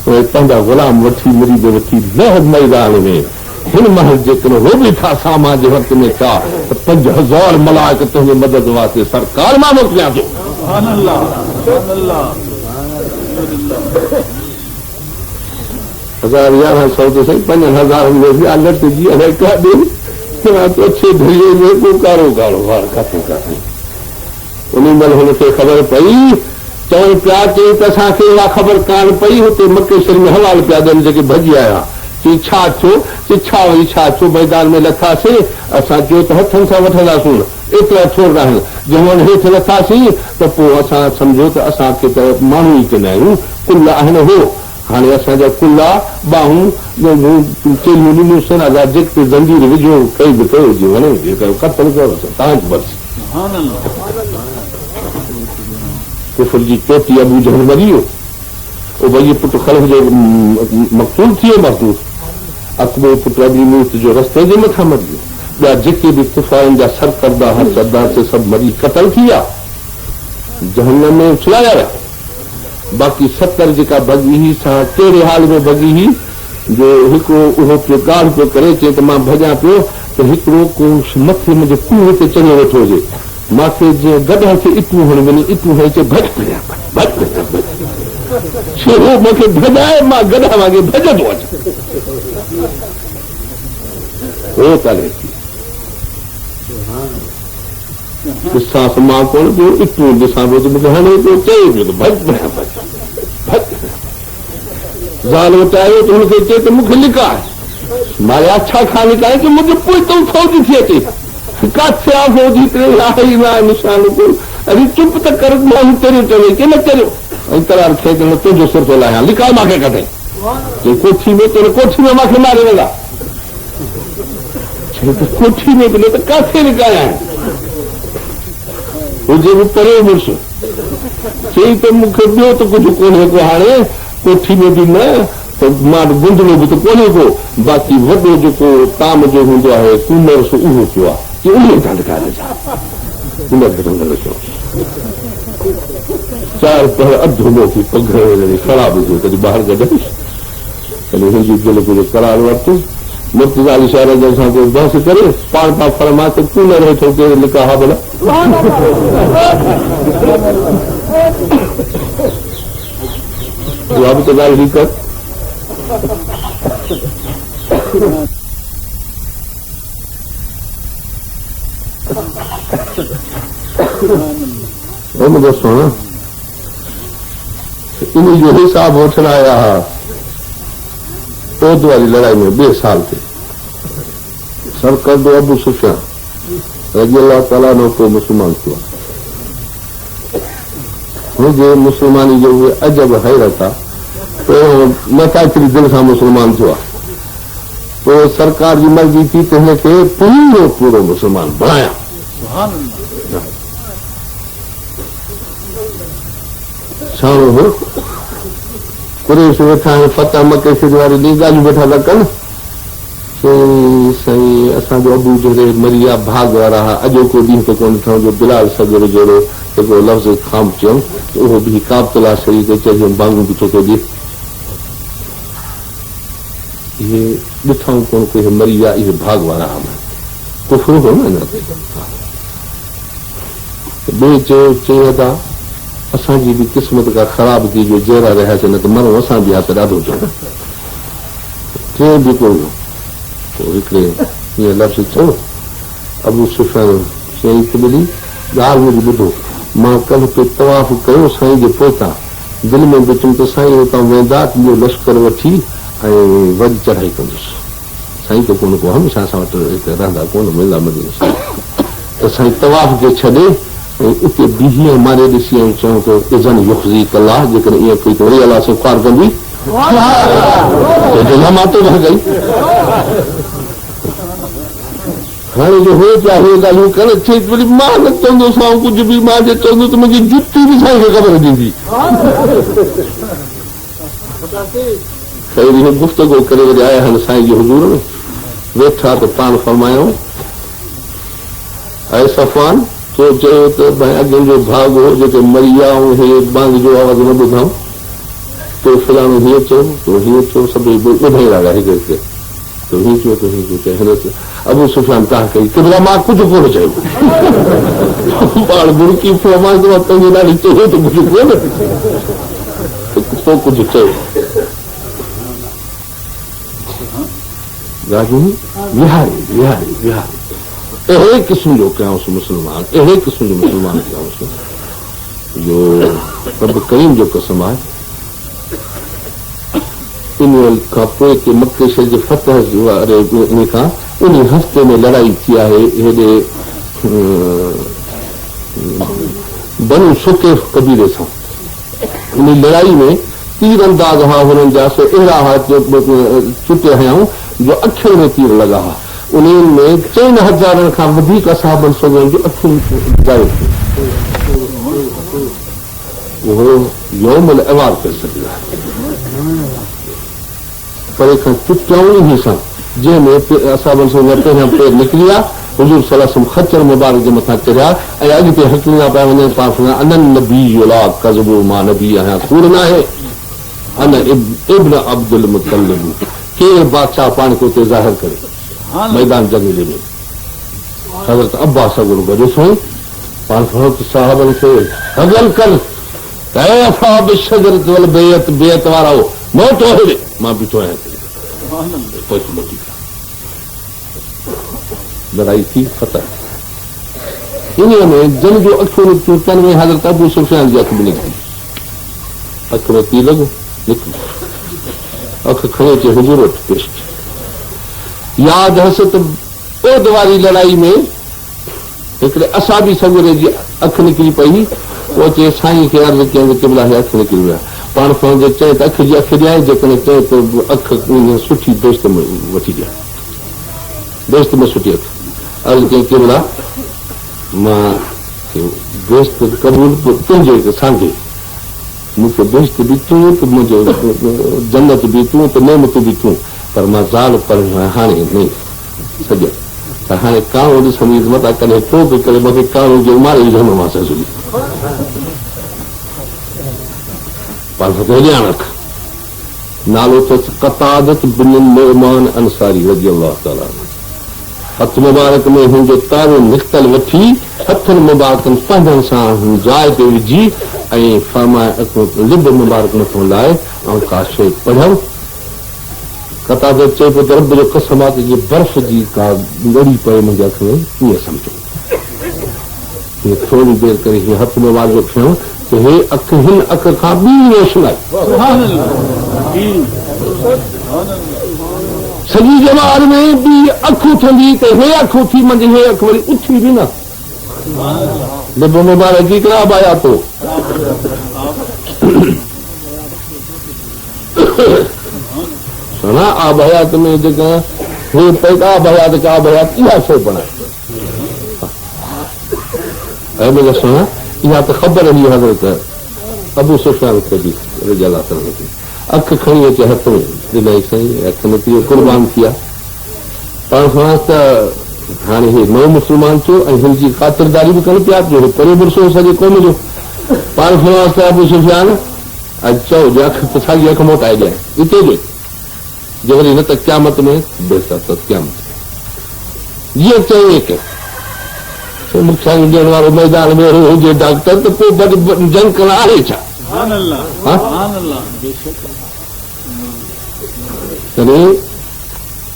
पंहिंजा गुलाम वठी मुरीद वठी लह मैदान में हिन महल जेकॾहिं हो बि था सामा जे वक़्त में छा त 5000 मलाइक तुंहिंजे मदद वास्ते सरकार मां मोकिलियां थो। सुभान अल्लाह, सुभान अल्लाह। 1100 तो सही 5000 में भी अलर्ट जी अरे का दे तो अच्छे ढिले में को कारो वार खाते उन महिल हुनखे ख़बर पई, चवनि पिया चई त असांखे इहा ख़बर कान पई, हुते मके शरीफ़ में हवाल पिया ॾियनि जेके भॼी आया कि छा थियो छा वरी छा थियो, मैदान में लथासीं असां चयो त हथनि सां वठंदासीं, एतिरा थोर आहिनि, जंहिं हेठि लथासीं त पोइ असां सम्झो त असांखे त माण्हू ई कंदा आहियूं, कुल आहिनि हो। हाणे असांजा कुल्ला बाहूं चेलियूं ॾिनियूं सना जेके ज़ंजीर विझो कई बि कयो हुजे वञे कयो क़तल कयो तव्हांजी बस। कुफर जी चोटी अबू जहल मरी वियो, उबई पुटु ख़ल्क़ जो मक़सूल थी वियो, मक़सूल अकबर पुटु अबी मूत जो रस्ते जे मथां मरी वियो, ॿिया जेके बि कुफारनि जा सरकर्दा हर सरदार से सभु मरी क़तल थी विया, जहन्नम में उछलाया विया। बाक़ी 70 जेका भॻी हुई सां कहिड़े हाल में भॻी हुई जो हिकिड़ो उहो पियो ॻाल्हि पियो करे चए त मां भॼां पियो त हिकिड़ो को मथे मुंहिंजे कुएं ते चढ़ियो वेठो हुजे, मूंखे जीअं गॾ खे इटूं हणी वञे, इटूं हणी चए भॼ मूंखे भॼाए, मां गॾा वांगे भॼंदो अच हो करे ॾिसां मां कोन पियो इटूं ॾिसां पियो त मूंखे हणे पियो चए पियो त भॼ ज़ाल वटि आयो त हुनखे चए त मूंखे लिकाए, मां छा खां लिकाए कि मुंहिंजो पोइ तो फौजी थी अचे, किथे आहे फौजी ते निशान कोन, अरे चुप त कर, माण्हू चरियो चवे कि न चरियो, ऐं करार खे तुंहिंजो सिर थो लाहियां, लिकाए मूंखे कढे कोठी में, तुंहिंजे कोठी में मूंखे मारे वेंदा, कोठी में बि न त किथे लिकाया हुजे बि परे मुड़ुसु चई त मूंखे ॿियो त कुझु कोन्हे को हाणे कोठी में बि न त मां गुंदड़ो बि त कोन्हे को बाक़ी वॾो जेको ताम जो हूंदो आहे कूलर सो उहो पियो आहे कि उन खां ॾेखारे चार पर अधु मोटी पघर ख़राब थियो तॾहिं ॿाहिरि कढाई तॾहिं हिंदी दिलि कुझु करार वरितो मुर्तज़ा शहर जे असां को बस करे पाण पाण फरमाए त कूलर वेठो केरु लिका हा भला जवाब त ॻाल्हि ही कर दसो न इन जो हिसाब वठण आया हुआ ओद वारी लड़ाई में 2 साल ते सरकर्दो अबू सुफियान रज़ी अल्लाह ताला नो को मुस्लमान थियो मुझे मुसलमानी जो उहे अजब हैरत आहे मताचरी दिल सां मुसलमान थियो आहे पोइ सरकार जी मर्ज़ी थी त हिनखे पूरो मुसलमान बणाया छाणो हो कुरेश वेठा आहिनि फतह मके सिर वारी ॾी ॻाल्हियूं वेठा था कनि साईं असांजो अबू जहिड़े मरिया भाग वारा हुआ अॼोको ॾींहुं त कोन ॾिठो जो बिलाल सगर जहिड़ो जेको लफ़्ज़ खाम चयऊं उहो बि काबतुल्ला शरीफ़ चइजो बांगू बि थो ॾिए इहे ॾिठऊं कोन कोई मरिया इहे भाग वारा हुआ कुफर हो न ॿिए चयो था असांजी बि क़िस्मत का ख़राब थी जो जहिड़ा रहियासीं न त मरूं असां बि हा त ॾाढो चऊं टे बि कोन पोइ हिकिड़े ईअं लफ़्ज़ चयो अबू सुफियान चई त ॿुधी ॻाल्हि मुंहिंजी ॿुधो मां कल्ह पे तवाफ़ कयो साईं जे पोइतां दिलि में बि चयुमि त साईं हुतां वेंदा तुंहिंजो लश्कर वठी ऐं वॾी चढ़ाई कंदुसि साईं त कोन को हमेशह असां वटि हिते रहंदा कोन मिलंदा मदीने त साईं तवाफ़ खे छॾे ऐं उते बीही मारे ॾिसी ऐं चयूं त इज़न युख़्ज़ी कला जेकॾहिं ईअं कई त वरी अलाह सुखार कंदी मां तो न कई हाणे जो हो पिया हे ॻाल्हियूं करे चई वरी मां न चवंदुसि ऐं कुझु बि मां जे चवंदुसि त मुंहिंजी जुती बि साईं खे ख़बर ॾींदी खैर इहो गुफ़्तगू करे वरी आया आहिनि साईं जे हुज़ूर में वेठा त पाण फरमायूं ऐं सफ़ान तो चयो त भई अॻे जो भाग हो जेके मरी विया ऐं हे बांग जो आवाज़ न ॿुधऊं तो फलाणो हीअं चयो तो हीअं चयो सभई ॿुधाई रहिया हिकु हिकु तो हीअं चयो त हीअं चयो हिन अबू सुफियान तव्हां कई कि भला मां कुझु कोन चयो पाण बुड़की फरमाए थो तुंहिंजी ॾाढी चयो त कुझु कोन तो कुझु चयो ॻाल्हियूं विहारे अहिड़े क़िस्म जो कयांसि मुस्लमान अहिड़े क़िस्म जो मुस्लमान कयांसि जो रब करीम जो कसम आहे इन खां पोइ के मके शरीफ़ जे फतह वारे इन खां उन हफ़्ते में लड़ाई थी आहे हेॾे बनु सुकेफ कबीले सां उन लड़ाई में तीर अंदाज़ हुआ हुननि जा सो अहिड़ा हुआ चुटे हयाऊं जो अखियुनि में तीर लॻा हुआ उन्हनि में 4000 खां वधीक असहाबनि सभनि जो अखियुनि ज़ायो थियो उहो यौमुल अवाल करे सघियो आहे परे खां चुटियाऊं ई सां जंहिंमें असहाबनि सभु पहिरियां पेर निकिरी विया हुज़ूर सल्लल्लाहु अलैहि वसल्लम खच्चर मुबारक जे मथां चढ़िया ऐं अॻिते हकीना पिया वञनि पाण अनन नबी ला कज़बो मां नबी आहियां कूड़ न आहे अन इब्न अब्दुल मुतल्लिब केरु बादशाह पाण खे उते ज़ाहिर करे मैदान जंगले में हज़रत अब्बास अगुल गॾु साईं पाण साहबनि खे हज़ल कर शजरत वल बेयत वारा हो मोटो हेॾे मां बीठो आहियां लड़ाई थी फतह इन में जन जो अखियूं निकितियूं तन में हज़रत अबू सुफियान जी अखि बि निकिती अख में तीर लॻो निकिती अख खणे अचे हुज़ूर वटि पेश यादि हस त ओद वारी लड़ाई में हिकिड़े असाबी सगुरे जी अखि निकिरी पई पोइ चए साईं खे अर्ज़ु कयईं त क़िबला खे अखि निकिरी विया पाण पंहिंजे चए त अखि जी अखि ॾियां जेकॾहिं चए त अखि सुठी दोस्त में वठी ॾियां दोस्त में सुठी अखि अर्ज़ु कयईं क़िबला मां बेश्त क़बूल तुंहिंजे सांगे मूंखे बेश्त बि तूं त मुंहिंजो जन्नत बि तूं त नेमत बि तूं पर मां ज़ाल पर हाणे न सॼ त हाणे काणो ॾिसंदी मथां कॾहिं तो बि करे मूंखे काणो जो मारे विझंदोमांसि असुली पर ॼाण रख नालो अथसि क़तादत बिन मेहमान अंसारी रज़ी अल्लाह ताला हथ मुबारक में हुनजो तारो निख्तल वठी हथनि मुबारकनि पंहिंजनि सां जाइ ते विझी ऐं फरमाए लिब मुबारक मथां लाइ ऐं का शइ पढ़ियो कतादत चए पियो त रब जो कसम आहे जे बर्फ़ जी का ॻड़ी पए मुंहिंजे अख में ईअं सम्झो हीअ थोरी देरि करे हीअ हथ मुबारक खयों त हे अख हिन अख खां ॿी रोशन आहे सॼी जमात में ॿी अख उथंदी त हे अख उथी मंझि हे अख वरी उथी बि न लिब मुबारक जी ख़राब आया तो सुना आब हयात में जेका हे पैदा हयात का हयात इहा शइ बणाए ऐं मुंहिंजा सुना इहा त ख़बर हुई हज़रत अबू सुफ़ियान खे बि रज़ी अल्लाह ताला खे अख खणी अचे हथ में ॾिनई साईं अख में इहो क़ुर्बान थी आहे पाण सुञास त हाणे हे नओं मुस्लमान थियो ऐं हिनजी ख़ातिरदारी बि कनि पिया जो परे बुरसो सॼे क़ौम जो पाण सुञास त अबू सुफ़ियान अॼु चओ जो अख त साॻी अख मोटाए ॾियां हिते जो वरी न त क़यामत में बेहतर त क़यामत जीअं चए के मूंखे ॾियण वारो मैदान में हुजे डॉक्टर त पोइ जंग करणु आहे छा तॾहिं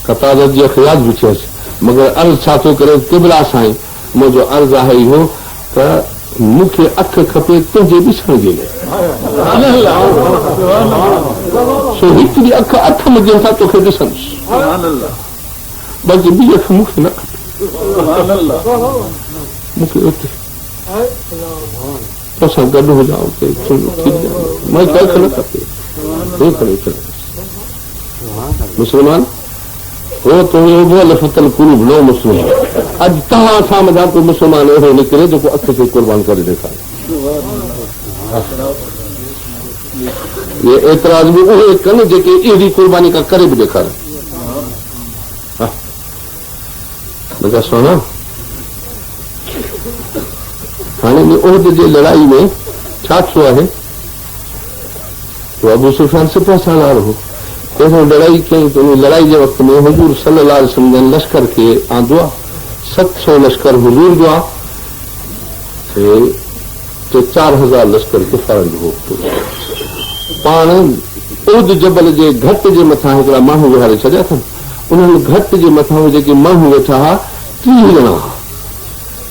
कतादत जी ख़्याल बि थियसि मगर अर्ज़ छा थो करे क़िबला साईं मुंहिंजो अर्ज़ु आहे इहो त मूंखे अख खपे तुंहिंजे ॾिसण जे लाइ सो हिकिड़ी अख अठ मुंहिंजे सां तोखे ॾिसंदुसि बाक़ी ॿी अख मूंखे न खपे मूंखे उते असां गॾु हुजां उते मां कख न खपे मुस्लमान हो तो फतल कुरूब नो मुस्लिम अॼु तव्हां सां मज़ा को मुस्लमान अहिड़ो निकिरे जेको अख खे क़ुर्बान करे ॾेखारे ये एतिराज़ बि उहे कनि जेके अहिड़ी क़ुर्बानी का करे बि ॾेखारनि मुंहिंजा सोना हाणे उहद जे लड़ाई में छा थियो आहे अबू सुफ़ियान सिपह सालार हो पहिरियों लड़ाई कई त उन लड़ाई जे वक़्त में हुजूर सल्लल्लाहु अलैहि वसल्लम जन लश्कर खे आंदो आहे 700 लश्कर हुजूर जो आहे 4000 लश्कर कुफारनि जो हो पाण उहद जबल जे घट जे मथां हिकिड़ा माण्हू विहारे छॾिया अथनि उन्हनि घट जे मथां जेके माण्हू वेठा हुआ 30 ॼणा हुआ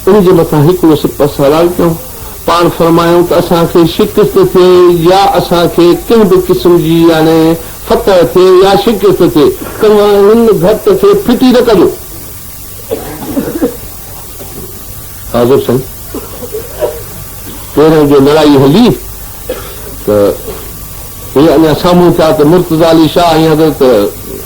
उन जे मथां हिकिड़ो सिपह सालार कयूं पाण फरमायूं त असांखे शिकस्त थिए या असांखे कंहिं बि क़िस्म जी यानी फतह थिए या शिकस्त थिए तव्हां हिन घट खे फिटी न कजो हाज़िर साईं पहिरियों जो लड़ाई हली त हे अञा साम्हूं थिया त मुर्तज़ा अली शाह ऐं हज़रत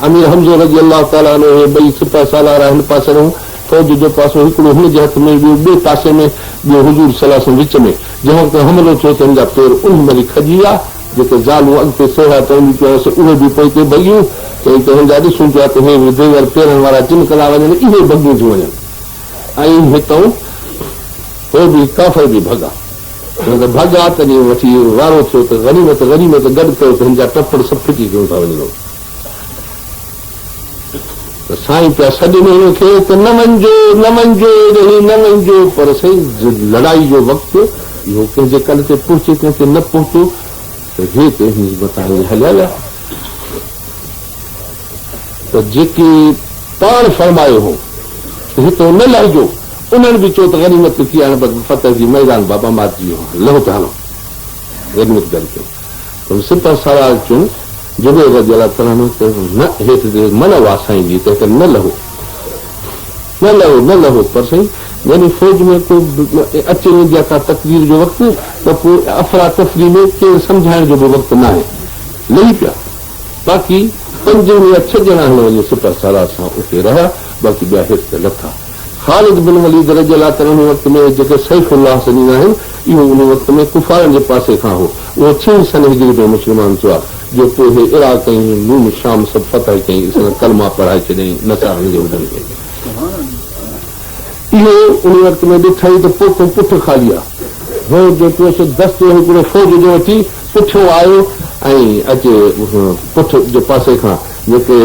अमीर हमज़ो रज़ी अल्लाह ताला अनो हे ॿई सिपह सालार हिन पासे रहूं फौज जो पासो हिकिड़ो हिन जे हथ में ॿियो ॿिए पासे में ॿियो हुजूर सलाह विच में जंहिं वक़्तु हमिलो थियो त हिन जा पेर उन महिल खजी विया जेके ज़ालूं अॻिते सोया चवंदी पियूं उहे बि पोइ हिते भॻियूं चई त हिन जा ॾिसूं पिया त हे देवर पेरनि वारा चिमकला वञनि इहे भॻियूं थियूं वञनि ऐं हितां हो बि काफ़र बि भॻा भॻा तॾहिं वठी वारो थियो त गनीमत गॾु कयो त हिन जा टपड़ सभु फिटी थियूं था वञनि त साईं पिया सॾ में हिनखे त न वञिजो पर साईं लड़ाई जो वक़्तु इहो कंहिंजे कल ते पहुचे कंहिंखे न पहुतो त हे त हिन मथां हलिया विया त जेके पाण फरमायो हो हितो न लहिजो उन्हनि बि चयो त गनीमत थी हाणे फतह जी मैदान बाबा मारिजी वियो लहो त हलो गनीमत करे कयो त सिपह सालार चयूं जुबैर रज़ी अल्लाह ताला न हेठि मन हुआ साईं जी त न लहो पर साईं यानी फौज में को अचे वञे का तकदीर जो वक़्तु त पोइ अफ़रा तफ़री में केरु सम्झाइण जो बि वक़्तु न आहे लही पिया बाक़ी 5 या 6 ॼणा हिन वञे सिपह सालार सां उते रहिया बाक़ी ॿिया हेठि त लथा ख़ालिद बिन वलीद रज़ियल्लाहु अन्हु वक़्त में जेके सैफ़ुल्लाह सलीम आहिनि, इहो उन वक़्त में कुफ़ारनि जे पासे खां हो। उहो 6 सन हिजरी में मुस्लमान थियो आहे, जो पोइ इराक़ ऐं नून शाम सभु फतह कयईं, कलमा पढ़ाए छॾियईं नसारनि जे उन्हनि खे। इहो उन वक़्त में ॾिठई त पुठ ख़ाली आहे। हो जेको दस्तो हिकिड़ो फ़ौज जो अची पुठियो आयो ऐं अचे पुठ जे पासे खां जेके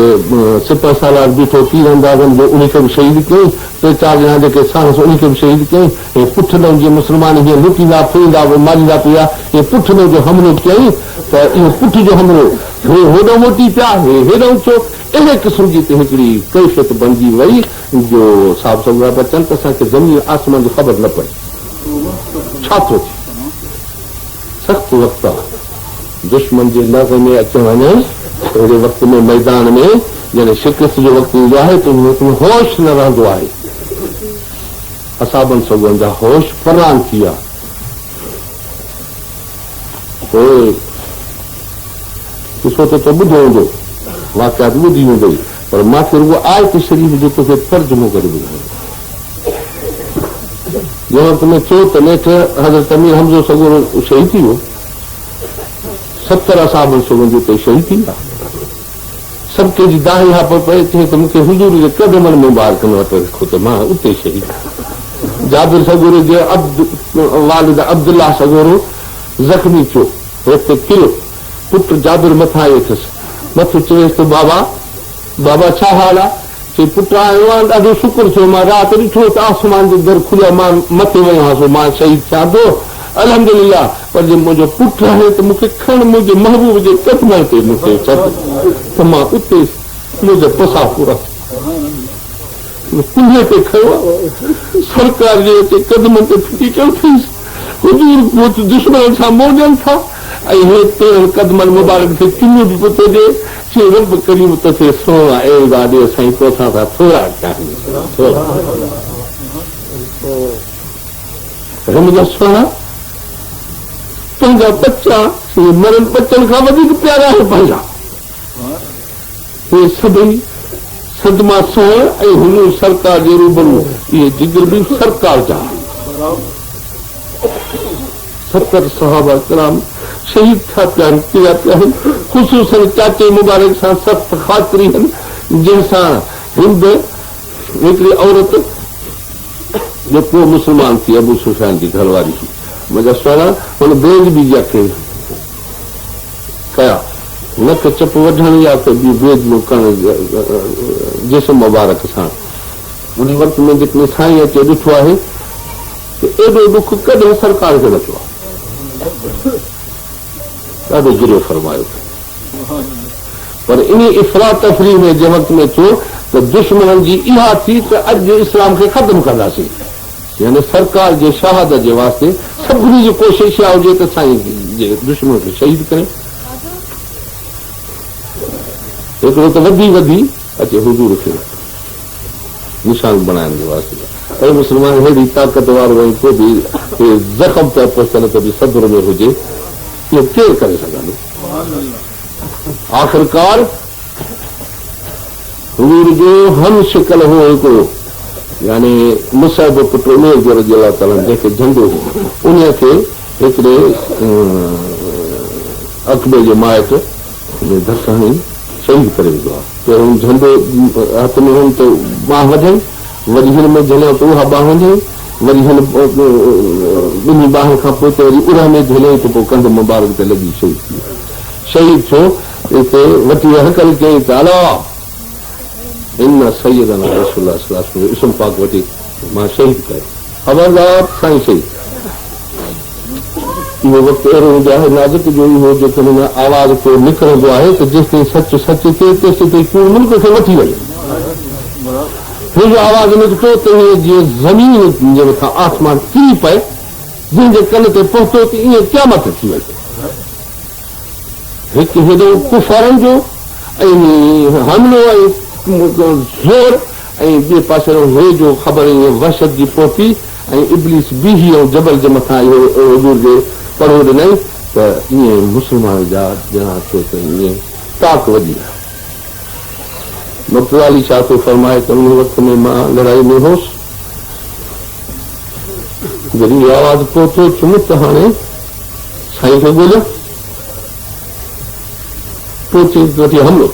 सिपह सालार बीठो तीर अंदाज़नि जो उन खे बि शहीद कयईं। 3-4 ॼणा जेके साहस उन खे बि शहीद कयईं। ऐं पुठ ॾों जीअं मुस्लमान हीअं लुटींदा फुईंदा मारींदा पिया, इहे पुठ ॾों जो हमलो कयईं त इहो पुठ जो हमलो होॾो मोटी पिया, हेॾो छो, अहिड़े क़िस्म जी हिकिड़ी कैफ़ियत बणिजी वई जो साहब सगुरा पिया चवनि त असांखे ज़मीन आसमान जी ख़बर न पई छा थो थिए। सख़्तु वक़्तु आहे, दुश्मन जे नज़र में अचण वञे अहिड़े वक़्त में मैदान में जॾहिं शिकस्त जो वक़्तु ईंदो आहे त उन वक़्त में होश न रहंदो आहे। असाबनि सगुरनि जा होश परान थी विया। पोइ ॾिसो त ॿुधो हूंदो, वाक़ियात ॿुधी हूंदई, पर मूंखे रुॻो आयत शरीफ़ जो तोखे तर्जुमो करे ॿुधायो। जंहिं वक़्त में चयो त नेठ हज़रत अमीर हमज़ो सगुर शहीद थी वियो, 70 असाबनि सगुरनि जो शहीद थी विया। सभु कंहिंजी दाही हा पए चई त मूंखे हुजूर जे कदमनि में ॿार खनि वटि रखो त मां उते शहीद। जाबिर सगुर जे वालिद अब्दुल्ला सगुर ज़ख़्मी थियो, हिते किरियो, पुट जाबिर मथां आयो अथसि, मथो चयसि त बाबा छा हाल आहे? चई पुट आयो आहे, ॾाढो शुक्र थियो, मां राति ॾिठो त आसमान जो दर खुलिया, मां मथे वियो आहियां, मां शहीद थियां थो अल्हम्दुलिल्लाह। पर जे मुंहिंजो पुटु आहे त मूंखे खण मुंहिंजे महबूब जे कदमनि ते मूंखे त मां उते मुंहिंजा पसा पूरा कुल्हे ते खयो आहे, सरकार जे कदमनि ते फिटी कयो अथईसि। हुजूर दुश्मन सां मोड़नि था ऐं हे तेरहं कदमनि मुबारक खे किनो बि पुट ॾे, चई रब करीम तोखे सोना अहिड़ा ॾे साईं, तोसां था थोरा मुंहिंजा सोना पंहिंजा बच्चा मरनि बच्चनि खां वधीक प्यारा आहिनि पंहिंजा। हे सभई सदमा सोहण ऐं हुन सरकार जे रूबरू इहे जिगर बि सरकार जा 70 सहाबा किराम शहीद थिया पिया आहिनि। ख़ुसूसन चाचे मुबारक सां सख़्तु ख़ातिरी आहिनि, जंहिंसां हिंद हिकिड़ी औरत जो पोइ मुस्लमान थी, अबू सुफियान जी घरवारी थी, मुंहिंजा सोना हुन बेज बि खे कया, नक चप वढण या त बेज में करण जिस्म मुबारक सां। उन वक़्त में जेकॾहिं साईं अचे ॾिठो आहे त एॾो दुख कॾहिं सरकार खे न थियो आहे, ॾाढो गिरो फरमायो। पर इन इफ़रा तफ़री में जंहिं वक़्त में थियो त दुश्मननि जी इहा थी त अॼु इस्लाम खे ख़तमु कंदासीं, यानी सरकार जे शहादत जे वास्ते सभिनी जी कोशिशि इहा हुजे त साईं जे दुश्मन खे शहीद करे। हिकिड़ो त वधी अचे हुजूर खे निशान बणाइण जे वास्ते, ऐं मुस्लमान हेड़ी ताक़त वारो ऐं को बि ज़ख़्म पिया पहुचनि त बि सब्र में हुजे, इहो केरु करे सघंदो? आख़िरकार हुजूर जो हम शिकल हो हिकिड़ो, यानी मुसाहिब पुट उमेर जो रज़ियल्लाहु ताला जंहिंखे झंडो हो, उन खे हिकिड़े अकबे जे माइट धक हणी शहीद करे विधो आहे। पहिरियों झंडो हथ में हुन त बांह वधई, वरी हिन में झलियो त उहा बांह वधई, वरी हिन ॿिन्ही बाहि खां पोइ त वरी उर में झलियो त पोइ कंध मुबारक ते लॻी शहीद थी। शहीद थियो हिते वठी हकल कयईं त अला इन सैयदना रसूलुल्लाह सल्लल्लाहु अलैहि वसल्लम इसम पाक वठी मां शहीद कयो, ख़बरदार साईं शहीद। इहो वक़्तु अहिड़ो हूंदो आहे नाज़ुक जो इहो जेको हिन आवाज़ को निकिरंदो आहे त जेसिताईं सच सच थिए तेसिताईं पूरे मुल्क खे वठी वञे। हिन जो आवाज़ निकितो त इहे जीअं ज़मीन जे मथां आसमान किरी पए, जंहिंजे कन ते पहुतो त ईअं क़यामत थी वञे। हिकु हेॾो कुफारनि जो ऐं हमिलो ऐं ज़ोर, ऐं ॿिए पासे हे जो ख़बर ईअं वहशत जी पहुती ऐं इब्लीस बीही ऐं जबल जे मथां इहो हुजूर जे पढ़ो ॾिनई त ईअं मुस्लमान जा ॼणा थियो त ईअं ताक़त वधी आहे। मुक़्तदाली छा थो फरमाए त उन वक़्त में मां लड़ाई में होसि जॾहिं आवाज़ पहुतो चुम त हाणे साईं खे ॻोल्हियो पहुचे वठी हमिलो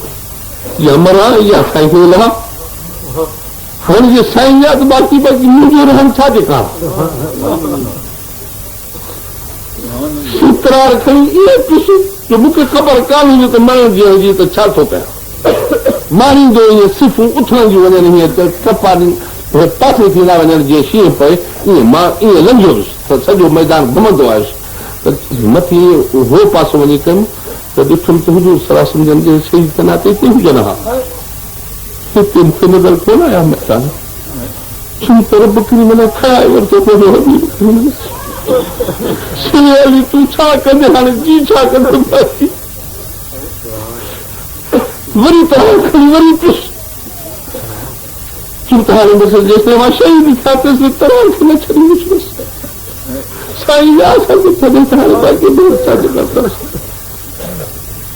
या मरा या साईं खे लहा हाणे जे साईं जा त बाक़ी मुंहिंजो रहन छा जेका तरार खणी ईअं पिस जो मूंखे ख़बर कान हुजे त मरण जी हुजे त छा थो कयां मारींदो ईअं सिफ़ूं उथण जूं वञनि हीअं त टपानी पासे थींदा वञनि जीअं शींहं पए ईअं मां ईअं लंघियो हुयुसि त सॼो मैदान घुमंदो आयुसि त मथे हो पासो वञी कयुमि त ॾिठुमि त हुजूर सलाह सम्झनि जे शहीद त नाते हिते हुजनि हा हिते मूंखे नज़र कोन आया मैदान छो त रब किरी मन खाए वरितो कोन्हे तूं छा कंदे हाणे जी छा कंदे वरी तव्हां खणी वरी पुछ चूं त हाणे बसि जेसिताईं मां शहीद थिया तेसिताईं तव्हां खे न छॾींदुसि बसि साईं जा असांखे छॾे त हाणे बाक़ी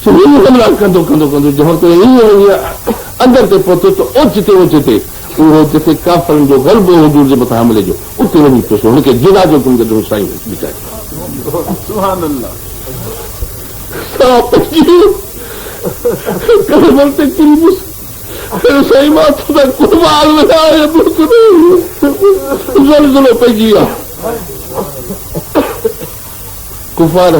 छा हमला कंदो कंदो कंदो जहां ते ईअं अंदरि ते पहुतो त ओचिते ओचिते उहो जिते काफ़रनि जो ग़लबो हुजूर जे मथां हमले जो उते वञी पहुतो हुनखे जिना जो गुम ॾिनो साईं वीचारे साईं मां कुर्बान ज़लज़लो पइजी वियो कुफार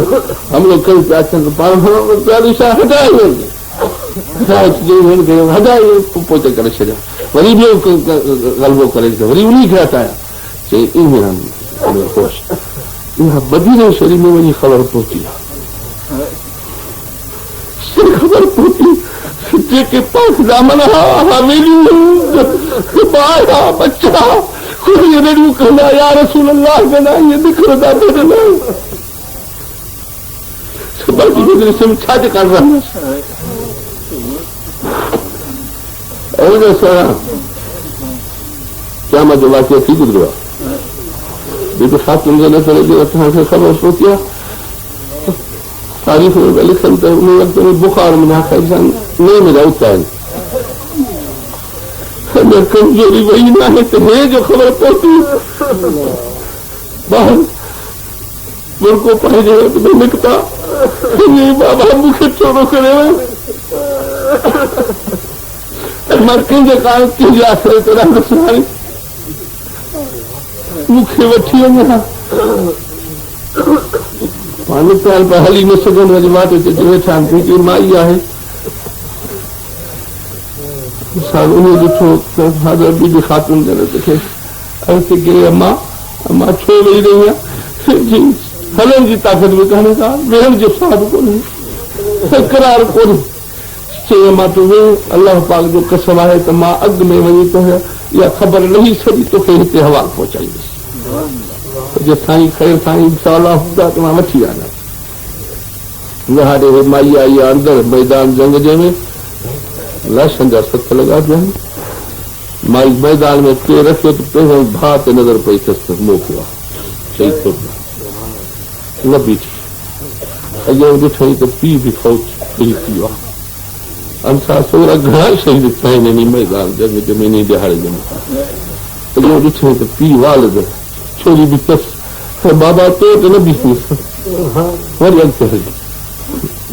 हमलो करे पिया अचनि त पाण हटाए हटाए पोइ करे छॾिया वरी ॿियो ग़लबो करे वरी उन खे हटाया चई ईअं बदीने शरीर में वञी ख़बर पहुची ख़बर पहुची जेके पाक दामन हवेलियूं बच्चा रेडियूं कंदा या रसूल अल्लाह कंदा ईअं निकिरंदा छा जेका क्या जो वाक़िया थी गुज़रियो आहे जेके ख़ातुन जे नज़र जे असांखे ख़बर पहुची आहे तारीख़ में लिखनि त उन वक़्त में बुखार में नए में उता आहिनि कमज़ोरी वई न आहे त हे जो ख़बर पहुती ॿार मुल्को पंहिंजे वक़्त में निकिता बाबा मूंखे थोरो करे मां कंहिंजे कारण कंहिंजे आसिरे ते रहंदुसि हाणे मूंखे वठी वञे हा मां निकिताल पिया हली न सघनि वरी वाट ते वेठा आहिनि हिकिड़ी माई आहे उन ॾिठो ॿी ख़ातून खे अॻिते गिरे अम्मा अम्मा छो वेही रही आहियां हलण जी ताक़त बि कान्हे का वेहण जो स्वाद कोन्हे करार कोन्हे चई अम्मा तूं वेह अलाह पाक जो कसम आहे त मां अॻु में वञी तो इहा ख़बर लही सॼी तोखे हिते हवाल पहुचाईंदुसि जे साईं ख़ैर साईं इंशाअल्लाह हूंदा त मां वठी आया हाणे माई आई आहे अंदरि मैदान जंग जे में लाशनि जा सत लॻा पिया आहिनि माई मैदान में टे रखियो त पहिरियों भाउ ते नज़र पई अथसि मोकिलियो आहे चई थो न बीठी अॻियां ॾिठई त पीउ बि फौज ॾेई थी वियो आहे अंसा सोरा घणा शहीद थिया आहिनि मैदान जंग जे में इन दिहाड़े जे में अॻियां ॾिठई त पीउ वालद छोरी बि अथसि बाबा तो त न बीठीसि वरी अॻिते हली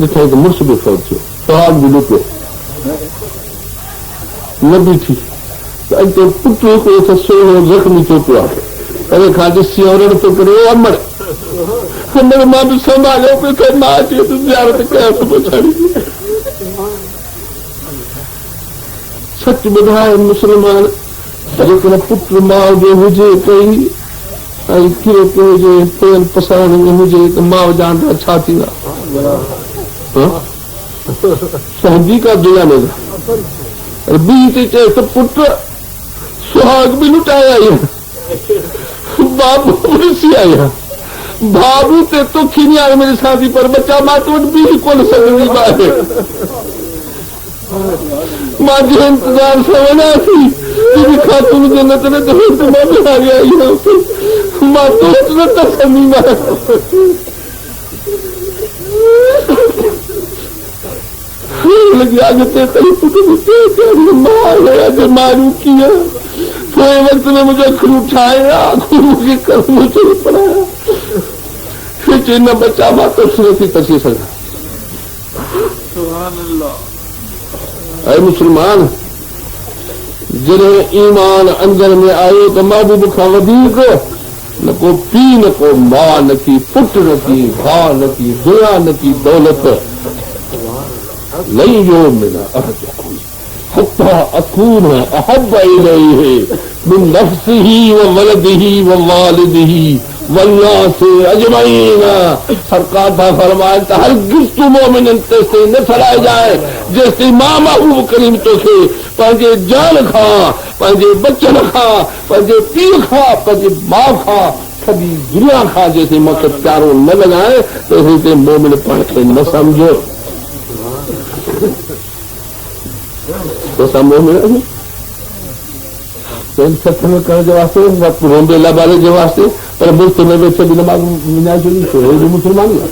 ॾिठई त मुड़ुस बि फौज थियो सुहाग बि लुटियो न बीठी त अॻिते पुटु हिकिड़ो त सोरो ज़ख़्मी थियो पियो आहे परे खां ॾिसी औरण थो करे अमर मां बि संभालियो पियो त मां अची ज़ियारत कयांसि पछाड़ी सच ॿुधाए मुस्लमान जेकॾहिं पुटु माउ जो हुजे कई ऐं किरो पियो हुजे पेर पसाइण में हुजे त माउ जा अंदरि छा थींदा सहजी का दुआ न ॿी थी चए त पुटु सुहाग बि लुटाए आई आहे बाबू ॾिसी आई आहे बाबू ते तोखी न्याण में ॾिसां थी पर बच्चा मां तो वटि बीह कोन सघंदी आहे मां जे इंतज़ार सां वञा थी ख़ातून जे नज़र ते मां बिहारी आई आहियां मां तो वटि न तसंदी लॻी अॻिते मारियूं कीअं थोड़े वक्त में मुझे अखर उठाया, मुझे कर मुझे पढ़ाया, फिर न बचा मां तो सुरती तसी सका। अरे मुसलमान, जॾहिं ईमान अंदर में आयो त महबूब खां वधीक न को पीउ न को मां न की पुट न की भाउ न की दुनिया न की दौलत नहीं जो मिला हत्ता अकून अहब इलैहि मिन नफ्सिही व वलदिही व वालिदिही वन्नास अजमईन। सरकार था फरमाए त हरगिज़ तू मोमिनन तेसिताईं न ठहिराए जाए जेसिताईं मां महबूब करीम तोखे पंहिंजे जान खां, पंहिंजे बचन खां, पंहिंजे पीउ खां, पंहिंजे माउ खां, सॼी दुनिया खां जेसिताईं मूंखे प्यारो न लॻाए तेसिताईं मोमिन पाण खे न सम्झो। तोसां मोमिन सत्संग करण जे वास्ते, वक़्तु रोंदे लबारे जे वास्ते, पर मुल्क में वेठे बि नमाज़ विञाए छॾी छो हेॾी मुस्लमानी आहे।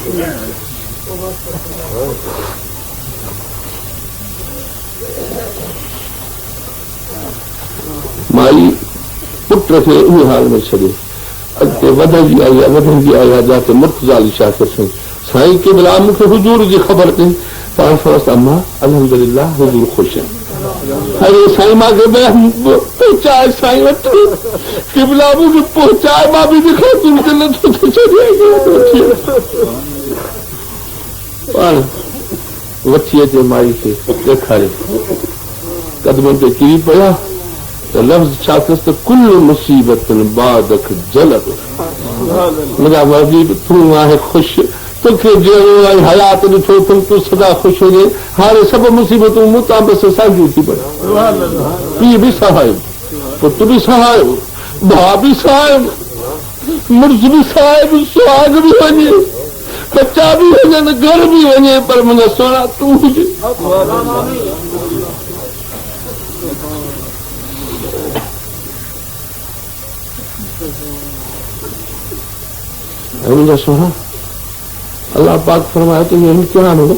माई पुट खे उहे हाल में छॾे अॻिते वधंदी आई आहे जाते मुर्तज़ा शाह साईं साईं के बिला मूंखे हुजूर जी ख़बर अथई पाण फरस अम्मा अल्हम्दुलिल्लाह हुजूर ख़ुशि आहे। अरे साईं मां खे पहुचाए साईं वटि किबला मूंखे पहुचाए, मां बि ॾिखां तुमखे नथो थो छॾे पाण वठी अचे माई खे ॾेखारे कदमनि ते किरी पिया त लफ़्ज़ छा अथसि त कुल मुसीबत बादक जलद। मुंहिंजा महबूब तूं आहे ख़ुशि, तोखे जहिड़ो आई हयात ॾिठो तूं सदा ख़ुशि हुजे। हाणे सभु मुसीबतूं मूं तां बसि साॻियूं थी पयूं, पीउ बि सहायो, पुट बि सहायो, भाउ बि सहायो, मुड़ुस बि सहायो, सुहाग बि वञे, बच्चा बि वञनि, घर बि वञे, पर मुंहिंजा सोना तूं हुजे। मुंहिंजा सोना अल्लाह पाक फरमाए तो ये इम्तिहान हो।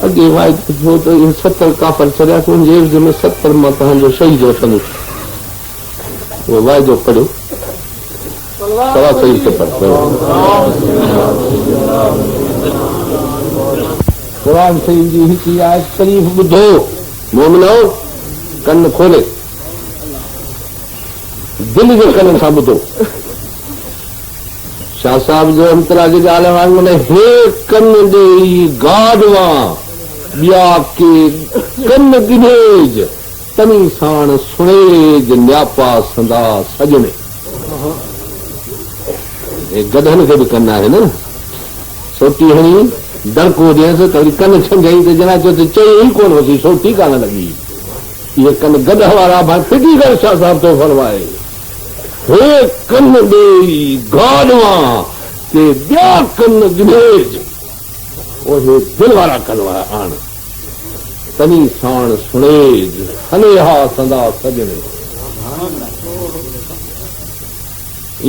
अगे वायद थियो तो ये 70 काफर चढ़िया तो उनजे एवज़ में 70 मां तव्हांजो शहीद वठंदुसि। वो वायदो पढ़ो सवा सही से पढ़ो। कुरान शरीफ जी हिकु आयत शरीफ ॿुधो मोमिनो, कन खोले दिल जे कन सां ॿुधो। शाह साहब जो अंतरा जी ॻाल्हि वांगुरु हे कन ॾेई गाडवा ॿिया के कन गिनेज तनी साण सुणेज न्यापा संदा सजने। गधनि खे बि कन आहे न, सोटी हणी दड़को ॾियसि त वरी कन छंझई त जना चयो त चई ई कोन होसी, सोटी कान लॻी। इहे कन गध वारा भाई फिटी करे शाह साहब थो फरमाए हे कन ॾेई गाडवा के ॿिया कन गिनेज ओहे दिल वारा कन आण तनी साण सुणेज हनेहा संदा सजने।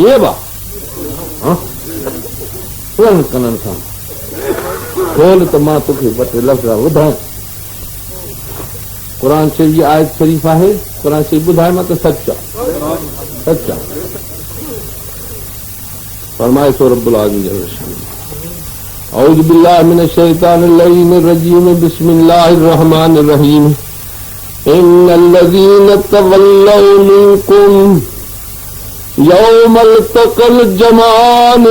ये बा कननि सां खोल त मां तोखे ॿ टे लफ़्ज़ ॿुधाए। कुरान शरीफ जी आयत शरीफ़ आहे, कुरान शरीफ ॿुधाए मां त सच आहे। फरमाए तो रब-उल-आलमीन औज़ु बिल्लाहि मिनश शैतानिर रजीम बिस्मिल्लाहिर रहमानिर रहीम इन्नल्लज़ीना तवल्लव मिनकुम यौमल तक़ल जमाअन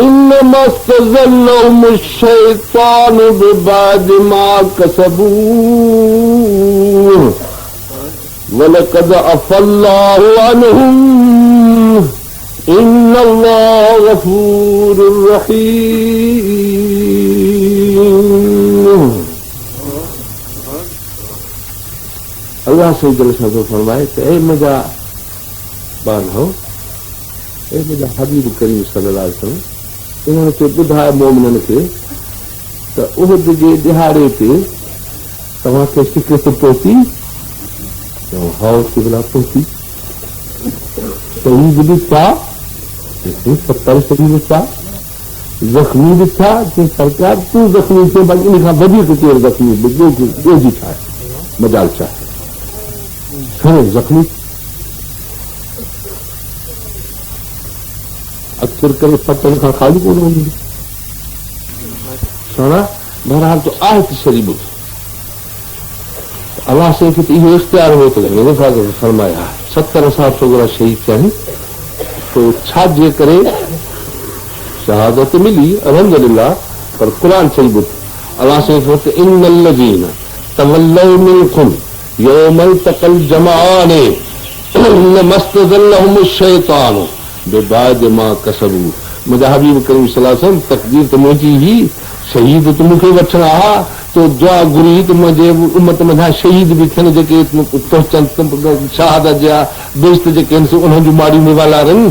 इन्नमा इस्तज़ल्लहुमुश शैतानु बिबादि मा कसबू वलक़द अफ़ल्लाहु अन्हुम इन्नल्लाह गफूरुर रहीम। अल्लाह से दिल से तो फरमाए कि ए मुंहिंजा बांधो, ए मुंहिंजा हबीब करीम सल्लल्लाहु अलैहि वसल्लम इन्हनि खे ॿुधाए मोमिननि खे त उहद जे ॾिहाड़े ते तव्हांखे शिकस्त पहुती। हाउ किबला पहुती, शहीद बि था 70 शहीद था, जख्मी बि था कि सरकार तूं जख्मी थे इन खां वधीक केरु जख्मी ॿियो जी छा आहे मजाल छा आहे। जख्मी अक्सर करे पटन खां खाली कोन हूंदी सोना बहरहाल तो आहे त शरीब अलाह से इहो इख्तियार हो तो फरमाया 70 साल छोकरा शहीद थिया आहिनि तो छा जे करे शहादत मिली अल्हम्दुलिल्लाह पर कुरान सही ॿुध अलाह से इन्नल लज़ीन तवल्लव मिनकुम यौमल तक़ल जमाअने लमस्तज़ल्लहुम शैतान बेबाद मा कसबू मुंहिंजा हबीब करीम सल्लल्लाहु अलैहि वसल्लम तक़दीर त मुंहिंजी ही शहीद त मूंखे वठणा हा तो दुआ घुरी त मुंहिंजे उम्मत में शहीद भी थियनि जेके पहुचनि शहादत जा बेइज़्ज़त जेके आहिनि उन्हनि जूं माड़ियूं में वालारनि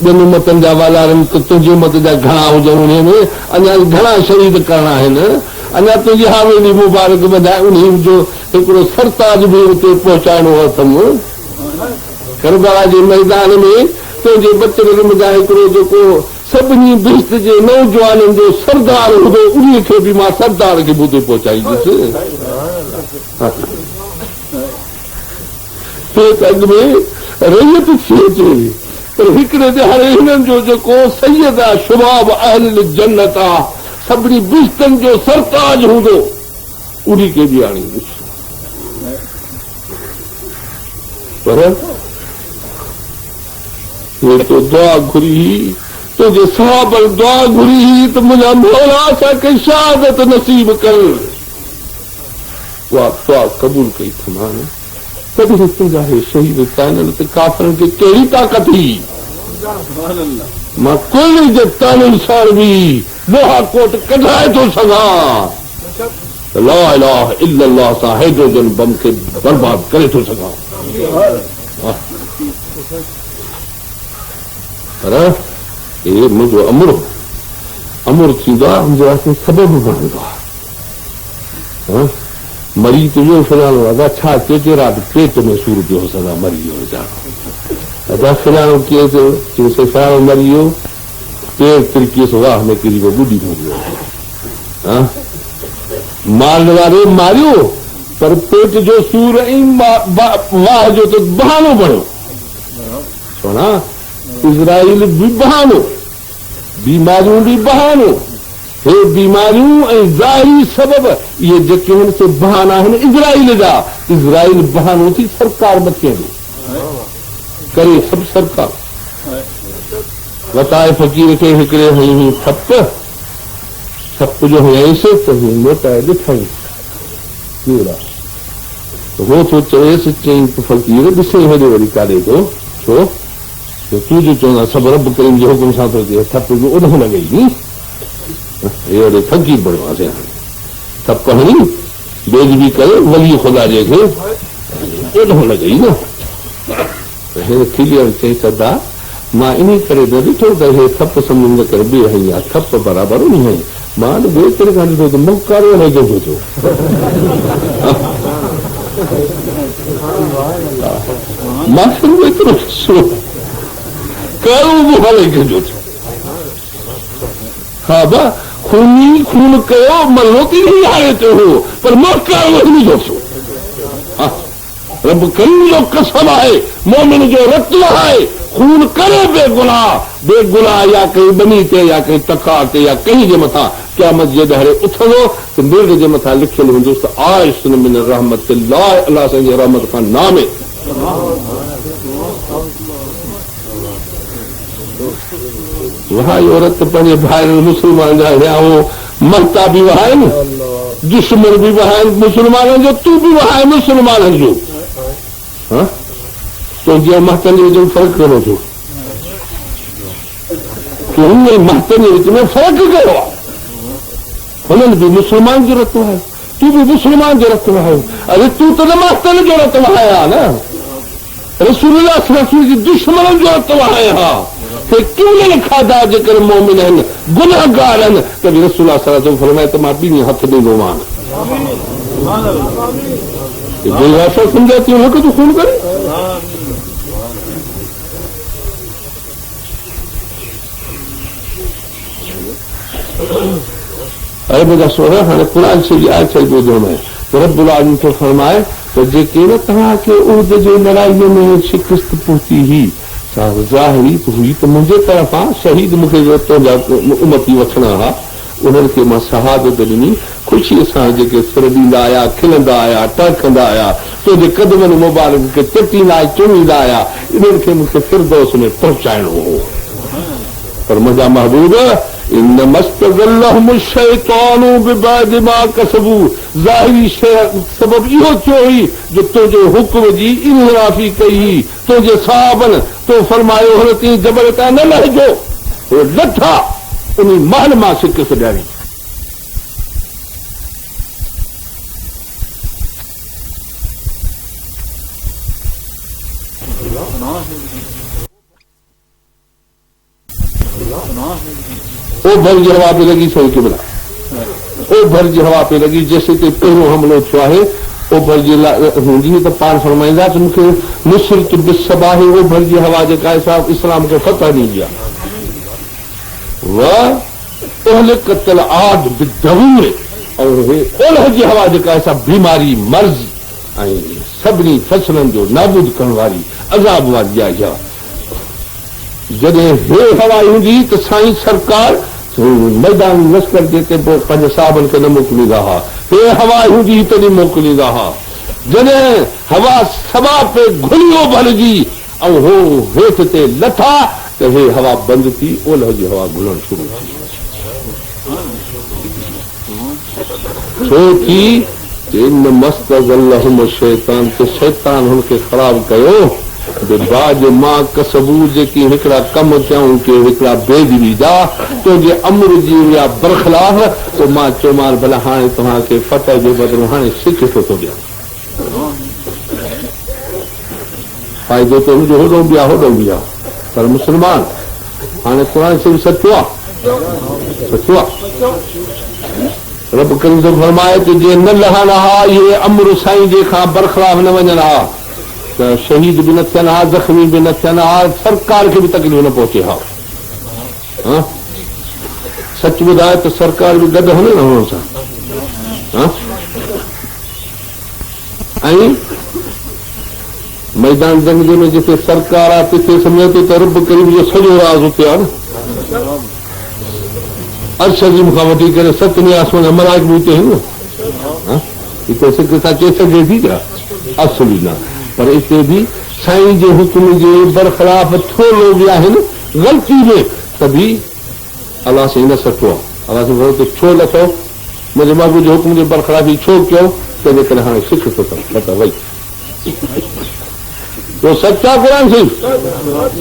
ॿियनि उम्मतनि जा वालारनि त तुंहिंजी उम्मत जा घणा हुजनि उन में अञा घणा शहीद करणा आहिनि अञा तुंहिंजी हावेली मुबारक ॿुधाए उन जो हिकिड़ो सरताज बि उते पहुचाइणो अथमि करबला जे मैदान में तुंहिंजे बचड़नि मुंहिंजा हिकिड़ो जेको सभिनी बेइज़्ज़त जे नौजवाननि जो सरदार हूंदो उन खे बि मां सरदार खे बि उते पहुचाईंदुसि अॻ में रैयत थी अचे पर हिकिड़े ते हाणे हिननि जो जेको सैयद आहे शुबाब अहल जन्नत आहे सभिनी बेइज़्ज़तनि जो सरताज हूंदो उन खे बि आणींदुसि पर ये तो दुआ घुरी तुझे सहाबल दुआ घुरी तो मुझा मौला असांखे शहादत नसीब कर उहा दुआ क़बूल कई थमान तॾहिं तुंहिंजा हे शहीद ताननि ते काफ़रनि खे कहिड़ी ताक़त हुई मां कोई जे ताननि सां बि लोहा कोट कढाए थो सघां ला इलाहा इल्लल्लाह सां हाइड्रोजन बम खे बर्बाद करे थो सघां पर हे मुंहिंजो अमुर थींदो आहे मुंहिंजे वास्ते सबबु बणंदो आहे मरी त वियो फिलहाल अदा छा चेचे राति पेट में सूर पियो सदा मरी वियो वीचारो अदा फिलहाल कीअं थियो चई फिलहाल मरी वियो पेर तिरकीअ वाह में किरी वियो ॿुॾी मरी वियो माल वारे मारियो पर पेट जो सूर ऐं वाह जो त बहानो बणियो सोना इज़राइल भी बहानो बीमारियों भी बहानो हे बीमारियों ऐं ज़ाहिरी सबब ये जेके आहिनि से बहाना आहिनि इज़राइल जा इज़राइल बहानो थी सरकार मथे करे सभु सरकार वताए फ़कीर खे हिकिड़े हई थप जो हयईंसि त मोटाए ॾिठईं कहिड़ा हो थो चएसि चई फ़कीर ॾिसे हेॾे वरी काॾे थो छो तूं जो चवंदा सभु रब करीम जे हुकुम सां थो थिए थप जो उॾो लॻई नी हेॾे थकी पड़ियो आहे थप हणी बेज़बी करे वली ख़ुदा जे खे उॾो लॻई न हे खिलियल चई सदा मां इन करे न ॾिठो त हे थप सम्झ करे ॿिए हई आहे थप बराबरि उन हई मां ॿिए करे खां ॾिठो त मुकारो न कंदो थियो मां सम्झो एतिरो करो वो हले कंदो थियो हा बा खूनी खून कयो मलोती नहीं हारे ते हो पर मुकारो वठी जो थियो रब करीम जो कसम आहे मोमिन जो रत्न आहे खून करे बेगुनाह या कहीं बनी ते या कहीं तका ते या कहीं जे मथां क़यामत जे ॾहरे उथंदो त मिर्ग जे मथां लिखियल हूंदुसि त आइशन मिन रहमतिल्लाह अल्लाह जे रहमत खां नामे वहाई औरत पंहिंजे भाइरनि मुस्लमान जा हुया हो महता बि वहाइनि दुश्मन बि वहाइनि मुस्लमाननि जो तूं बि वहाए मुस्लमाननि जो तो जीअं महतनि जे विच में फ़र्क़ु करो थियो तूं महतनि जे विच में फ़र्क़ु कयो आहे हुननि बि मुस्लमान जो रत आहे तूं बि मुस्लमान जो रत आहे अरे तूं त न महतनि जो रत वहाया न रसूलुल्लाह जी दुश्मननि जो रत वहाया हा क्यों खाधा जेकर मोमिन आहिनि गुनाहगार आहिनि त बि रसूलुल्लाह सल्लल्लाहु अलैहि वसल्लम फरमाए त मां ॿिन्ही हथ ॾींदोमान सम्झा थी हुन खे तूं खून करे अरे मुंहिंजा सोहरा हाणे क़ुरान शरीफ़ आहे छा ॿुधो में रब-ul-Aval तो फरमाए तो जेके न तव्हांखे उहद जे लड़ाईअ में शिकस्त पहुती ही ज़ाहिरी हुई त मुंहिंजे तरफ़ां शहीद मूंखे तुंहिंजा उमती वठणा हुआ उन्हनि खे मां शहादत ॾिनी ख़ुशीअ सां जेके सिर ॾींदा आया खिलंदा आया टहकंदा आया तुंहिंजे कदमनि मुबारक खे चटींदा चुमींदा आया इन्हनि खे मूंखे फिरदौस में पहुचाइणो हो पर मुंहिंजा महबूब इन मस्तग़ल्लहुम शैतानु बिबादि मा कसबू ज़ाहिरी सबब इहो थियो हुई जो तुंहिंजे हुक्म जी इनहराफ़ी कई हुई तुंहिंजे सहाबनि तो फरमायो हुन तीअं जबल तां न लहिजो उहे लथा उन महल मां शिकस्त ॾियारी ओ भर जी हवा पे लगी सोई किबला ओ भर जी हवा पे लगी जैसे कि पहिरों हमलो थियो आहे ओ भर जी हूंदी त पाण फरमाईंदा त मूंखे नुसरत बिस्सबाह ओ भर जी हवा जेका आहे सा इस्लाम खे फतह ॾींदी आहे कतल आद बिदहूर और ओलह जी हवा जेका आहे सा बीमारी मर्ज़ ऐं सभिनी फसलनि जो नाबूद करण वारी अज़ाब वारी आहे जॾहिं हे हवा ईंदी त साईं सरकार मैदान लश्कर जेके पोइ पंहिंजे साहबनि खे न मोकिलींदा हुआ हे हवा हूंदी तॾहिं मोकिलींदा हुआ जॾहिं हवा सभा पे घुलियो भरजी ऐं हो हेठि ते लथा त हे हवा बंदि थी ओलह जी हवा घुलणु शुरू थी छो थी इन मस्तग़ल्लहुम शैतान ते शैतान हुनखे ख़राब कयो बाज मां कसबू जेकी हिकिड़ा कम कयूं के हिकिड़ा बेदबी जा तुंहिंजे अमर जी या बरख़लाफ़ तो मां चयोमान भला हाणे तव्हांखे फतह जे बदिरां हाणे शिकस्त थो ॾियां फ़ाइदो त हुनजो होॾो बि आहे पर मुस्लमान हाणे क़ुर शरीफ़ सचो आहे रब करीम तो फरमाए त जे न लहनि हा इहे अमर साईं जे खां बरख़लाफ़ न वञनि हा त शहीद बि न थियनि हा ज़ख़्मी बि न थियनि हा सरकार खे बि तकलीफ़ न पहुचे हा सच ॿुधाए त सरकार बि गॾु हले न हुननि सां ऐं मैदान जंग में जिते सरकार आहे तिथे सम्झो त रब करीम जो सॼो राज़ हुते आहे न अर्श जी मूंखां वठी करे सतनि आसमान मलाइक बि हुते आहिनि न हिते सिक सां चई सघे थी छा असुली न पर हिते बि साईं जे हुक्म जे बरख़लाफ़ थोरो बि आहिनि ग़लती में त बि अलाह साईं न सठो आहे अलाह साईं त छो लथो मुंहिंजे महबूब जे हुक्म जे बरख़लाफ़ी छो कयो तंहिंजे करे हाणे शिकस्त अथनि वई तो सच्चा क़ुर शरीफ़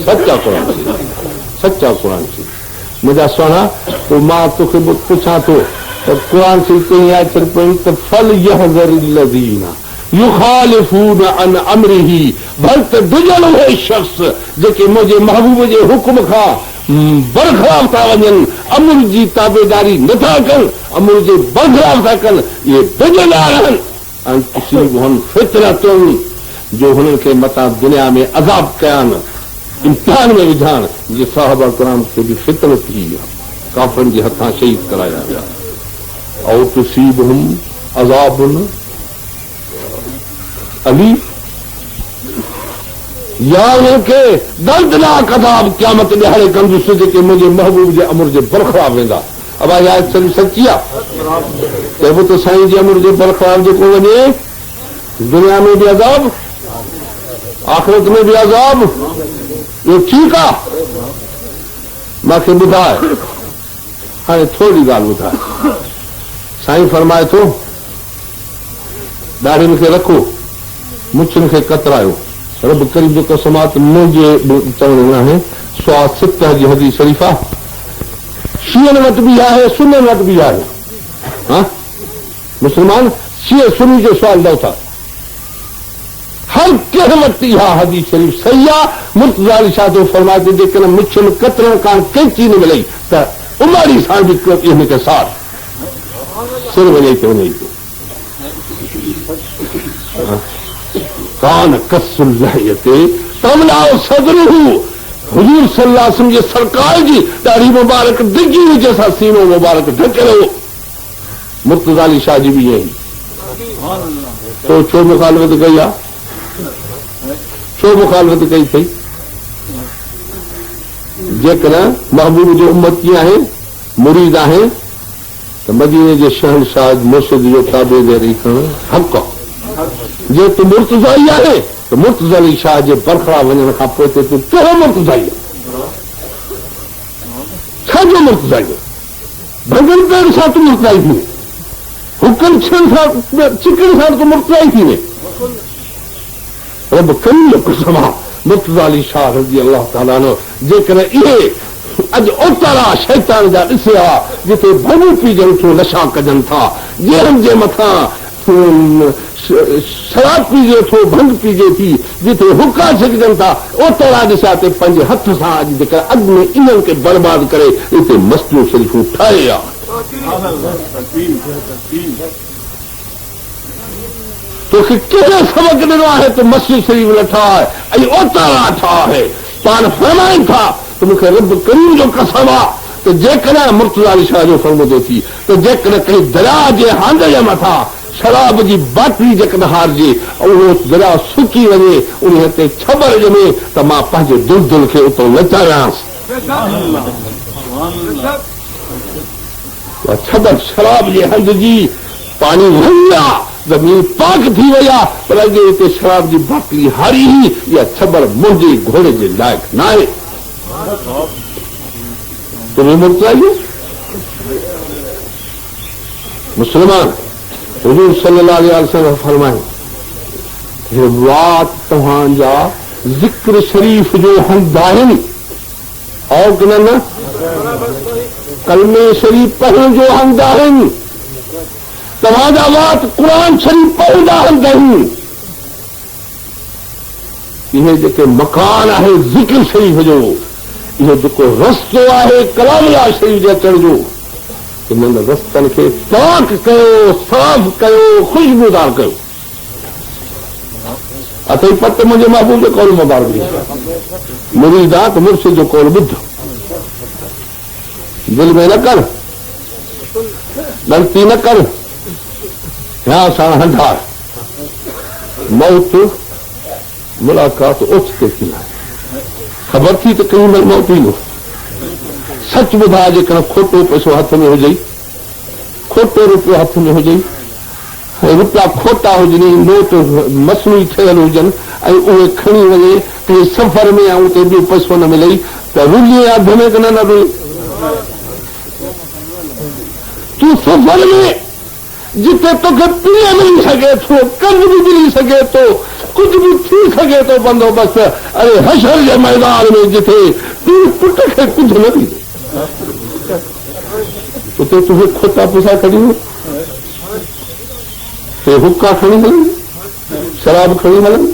सच्चा क़ुर शरीफ़ मुंहिंजा सुहिणा तो मां तोखे पुछां थो त क़ुर शरीफ़ ते ईअं अचनि पई त फल यहज़रिल्लज़ीना युखालिफून अन अमरिही भल त डिॼल उहे शख़्स जेके मुंहिंजे महबूब जे हुक्म खां बरख़लाफ़ था वञनि अमर जी ताबेदारी नथा कनि अमर जे बरख़लाफ़ था कनि इहे डिॼल आहिनि ऐं तुसीबुहुम फितरतुन जो हुननि खे मथां दुनिया में अज़ाब कयानि इम्तिहान में विझान जे साहबा कराम खे बि फितरत थी विया काफ़रनि जे हथां शहीद कराया विया औ तुसीबुहुम अज़ाबुन अली या उनखे दर्दनाक अज़ाब क़यामत ॾियारे कंदुसि जेके मुंहिंजे महबूब जे अमर जे बरख़लाफ़ वेंदा अब इहा सची आहे चइबो त साईं जे अमर जे बरख़लाफ़ जेको वञे दुनिया में बि अज़ाब आख़िरत में बि अज़ाब इहो ठीकु आहे मूंखे ॿुधाए हाणे थोरी ॻाल्हि ॿुधाए साईं फरमाए थो ॾाढ़ियुनि खे रखो मुछियुनि खे कतरायो रब करीम जो कसमात मुंहिंजे चवण में आहे सवा 70 जी हदीस शरीफ़ आहे शियनि वटि बि आहे सुन्ननि वटि बि आहे मुस्लमान शिय सुन्नी जो सुवाल न था हर कंहिं वटि इहा हदीस शरीफ़ सही आहे मुर्तज़ा अली शाह जो फरमाए थो जेकॾहिं मुछियुनि कतरण खां कैंची न मिलई त उमाड़ी सां बि हिन खे सार सिर वञे थो वञे थो कान कसुल लहयते तमलाओ सदरुहु हुजूर सल्लल्लाहु अलैहि वसल्लम जे सरकार जी ॾाढी मुबारक डिगी हुई जंहिंसां सीनो मुबारक ढकियल हो मुर्तज़ा अली शाह जी बि ईअं तो छो मुखालफ़त कई आहे, छो मुखालफ़त कई थई? जेकॾहिं महबूब जो उम्मती आहे, मुरीद आहे, त मदीने जे शहनशाह मुर्शिद जो ताबेदारी करणु हक़ आहे। जे तूं मुर्तज़ाई आहे त मुर्तज़ा शाह जे बरख़लाफ़ वञण खां पोइ ते तूं कहिड़ो मुर्तज़ाई आहे? छाजो मुर्तज़ाई आहे? भॻन पेर सां तूं मुर्तज़ाई थी वञे, हुकम छियण सां चिकण सां तूं मुर्तज़ाई थी वञे। रब करीम जो कसम आहे, मुर्तज़ा अली शाह रज़ी अल्लाह ताला अन्हु जेकॾहिं इहे अॼु ओतारा शैतान जा ॾिसे हा जिते भंग पीजनि थियो, नशा कजनि था, ॼेरनि जे मथां शराब पीजे थो, भंग पीजे थी, जिते हुका छिकजनि था, ओतारा ॾिसा ते पंहिंजे हथ सां अॼु जेका अॻु में इन्हनि खे बर्बाद करे हिते मस्जिदूं शरीफ़ूं ठाहे आहे। तोखे कहिड़े सबक़ ॾिनो आहे त मस्जिद शरीफ़ न ठाहे ऐं ओतारा ठाहे? पाण फरमाइनि था त मूंखे रब करीम जो कसम आहे त जेकॾहिं मुर्तज़ा अली शाह जो फरमाइदो थी त जेकॾहिं कंहिं दरिया जे हंध जे मथां शराब जी बाटली जेकॾहिं हारजे ऐं उहो दरिया सुकी वञे, उन ते छबर ॼमे त मां पंहिंजे दुल खे उतां नचायांसि। छबर शराब जे हंध जी पाणी वही आहे, ज़मीन पाक थी वई आहे, पर अॻे हिते शराब जी बाटली हारी हुई, इहा छबर मुंहिंजे घोड़े जे लाइक़ु न आहे। तुम्हें मुर्तज़ाई मुस्लमान हुज़ूर सल्लल्लाहु अलैहि वसल्लम फरमाए, वात तव्हांजा ज़िक्र शरीफ़ जो हंध आहिनि और न कलमे शरीफ़ पढ़ण जो हंध आहिनि, तव्हांजा वात क़ुरान शरीफ़ पढ़ण जा हंध आहिनि। इहे जेके मकान आहे ज़िक्र शरीफ़ जो, इहो जेको रस्तो आहे कलाम शरीफ़ जे अचण जो, इन्हनि रस्तनि खे पाक कयो, साफ़ कयो, ख़ुशबूदार कयो। अथई पत मुंहिंजे महबूब जो कौल मुबारक मुरीद आहे त मुर्शिद जो कौल ॿुध, दिलि में न कर, ग़लती न कर, ध्यान सां हंधार। मौत मुलाक़ात ओचिते थी आहे, ख़बर थी त कई महिल मौत ईंदो। सच ॿुधाए, जेकॾहिं खोटो पैसो हथ में हुजई, खोटो रुपयो हथ में हुजई, रुपया खोटा हुजनि, नोट मसनूई ठहियल हुजनि ऐं उहे खणी वञे कंहिं सफ़र में ऐं उते ॿियो पैसो न मिलई त रुलीअ या धमे क न रुली। तूं सफ़र में जिते तोखे पीअ मिली सघे थो, कर्ज़ बि मिली सघे थो, कुझु बि थी सघे थो बंदोबस्त, अरे हशर जे मैदान में जिथे पीउ पुट खे कुझु न ॾींदो, उते तोखे खोटा पैसा खणी हे हुका खणी हलनि, शराब खणी हलनि,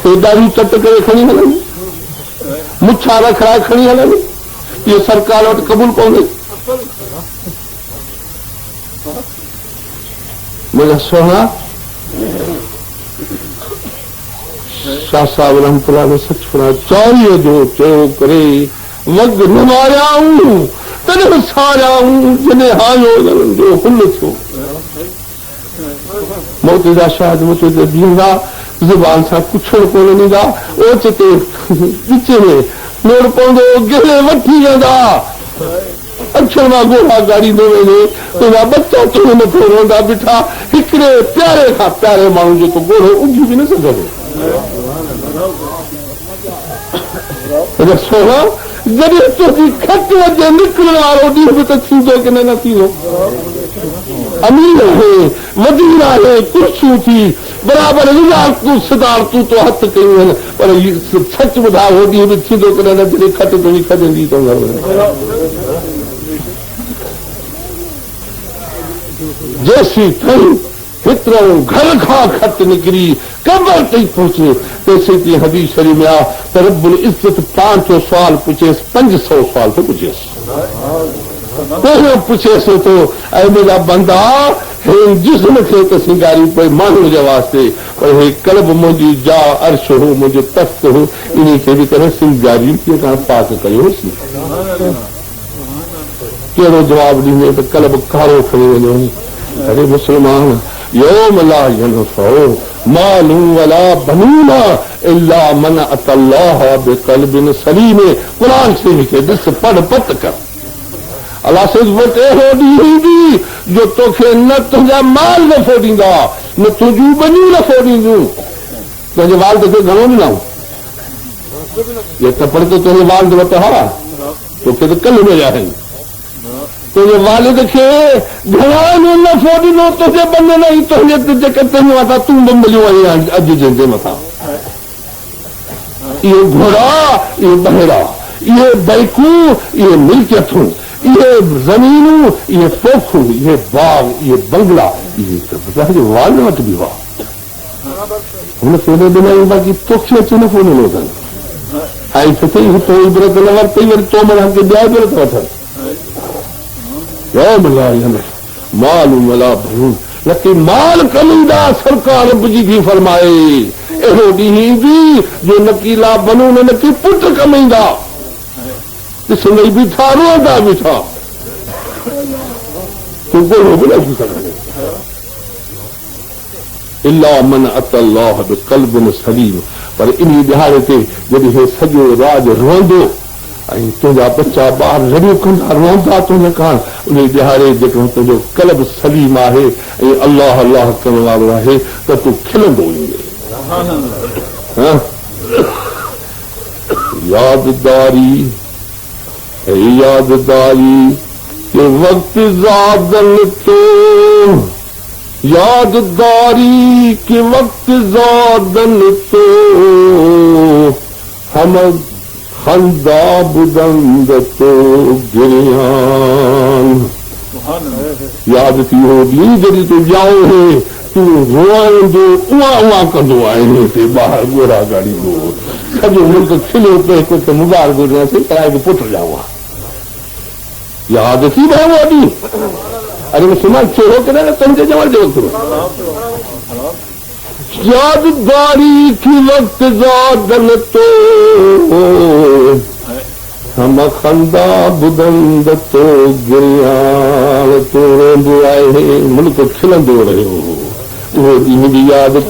हे दारू चट करे खणी हलनि, मुछा रखराए खणी हलनि, इहो सरकार वटि क़बूल कोन्हे। मुंहिंजा सुहिणा शाह साहिब रहमतुल्लाह ने सच फरमायो, चौरीअ जो चयो करे वग न मारियाऊं तॾहिं सारियाऊं जॾहिं हायो जो हुल थियो। मौत जा शाह मुझ ते बीहंदा, ज़ुबान सां पुछण कोन ॾींदा, ओचिते विच में नोड़ पवंदो, गिले वठी वेंदा, अखियुनि मां ॻोढ़ा ॻाड़ींदो वञे, तुंहिंजा बच्चा तुंहिंजे मथां रोंदा बीठा, हिकिड़े प्यारे खां प्यारे माण्हू जेको ॻोढ़ो उगी बि न सघंदो। सोना जॾहिं तुंहिंजी खट वजे निकिरण वारो ॾींहुं बि त थींदो की न थींदो। अमीर आहे, वज़ीर आहे, कुर्सियूं थी बराबरि विज़ारतूं सिदारतूं तो हथ कयूं आहिनि, पर सच ॿुधाए उहो ॾींहुं बि थींदो की न जॾहिं खट तुंहिंजी खजंदी तो जैसी थई हेतिरो घर खां खट निकिरी कबर ताईं पहुचे, तैसे तीअं हदीस शरीफ़ में आहे त रब्बुल इज़्ज़त 500 सुवाल पुछेसि, 500 सुवाल थो पुछेसि। पहिरियों पुछेसि थो, ऐं मुंहिंजा बंदा हे जिस्म खे त सिंगारी पए माण्हू जे वास्ते, पर हे कल्ब मुंहिंजी जा अर्श हो, मुंहिंजो तख़्त हो, इन खे बि करे सिंगारी कीअं पाक कयोसि। कहिड़ो जवाबु ॾींदे त कल्ब कारो खणी वञो। अरे मुस्लमान, यौम ला यनफउ मालूम वला बनूना इल्ला मन अतल्लाह बिक़ल्बिन सलीम। कुरान से लिखे दिस पढ़ पत कर। अल्लाह से वट एहो ॾींदी जो तोखे न तुंहिंजा माल नफ़ो ॾींदा न तुंहिंजूं बनियूं नफ़ो ॾींदियूं। तुंहिंजे वाल तोखे घणो ॾिनऊं? ये त पर तो तुंहिंजे वाल वटि हा तोखे त कल्ह मिलिया आहिनि। तुंहिंजे वालिद खे घणा नफ़ो ॾिनो तुंहिंजे बंद न तुंहिंजे जेके तुंहिंजे मथां तूं बि मिलियो आहीं अॼु जंहिंजे मथां। इहे घोड़ा, इहे बहिरा, इहे बैकूं, इहे मिल्कियतूं, इहे ज़मीनूं, इहे पोखूं, इहे बाग, इहे बंगला, इहे तुंहिंजे वाल वटि बि हुआ। हुन खे हेॾे ॾिनई बाक़ी तोखे अचे नफ़ो ॾिनो अथनि। ऐं सुठी तो इबरत न वरितई वरी तो मन खे ॿिया इबरत वठनि। मालूम वला बनून लकी माल कमींदा सरकार रब जी फरमाए अहिड़ो ॾींहुं ईंदी जो नकीला बनून नकी पुट कमींदा। ॾिसंदे बीठा रोअंदा बीठा तूं ॻोल्हो बि न थी सघंदे। इल्ला मन अतल्लाह बिक़ल्बिन सलीम। पर इन ॾिहाड़े ते जॾहिं हे सॼो राज रोअंदो ऐं तुंहिंजा बच्चा ॿार रड़ियूं कंदा रोअंदा तुंहिंजे कारण उन ॾिहाड़े जेको तुंहिंजो कल्ब सलीम आहे ऐं अल्लाह अल्लाह करण वारो आहे त तूं खिलंदो ईंदे। याददारी याददारी के वक्त ज़ादन तो याददारी के वक्त ज़ादन तो हम खंदा बुदंद तो गिरियान। याद थी होगी जॾहिं तूं ॼाओ है तूं रोअंदो उहा उहा कंदो आहे हिते ॿाहिरि ॻोड़ा ॻाड़ींदो सॼो मुल्क खिलियो पियो हिकु मुबारक ॾिनसीं कराए के पुट ॼाओ आहे। याद थी भाई वो ॾींहुं अरे मुसलमान चोरो के ना तुमसे जवाब दे वक्त यादगारी की वक्त ज़ादन तो हम खंदा बुदंद तो गिरियान तो रोंदो आहे मुल्क खिलंदो रहियो उहो ॾींहुं बि यादि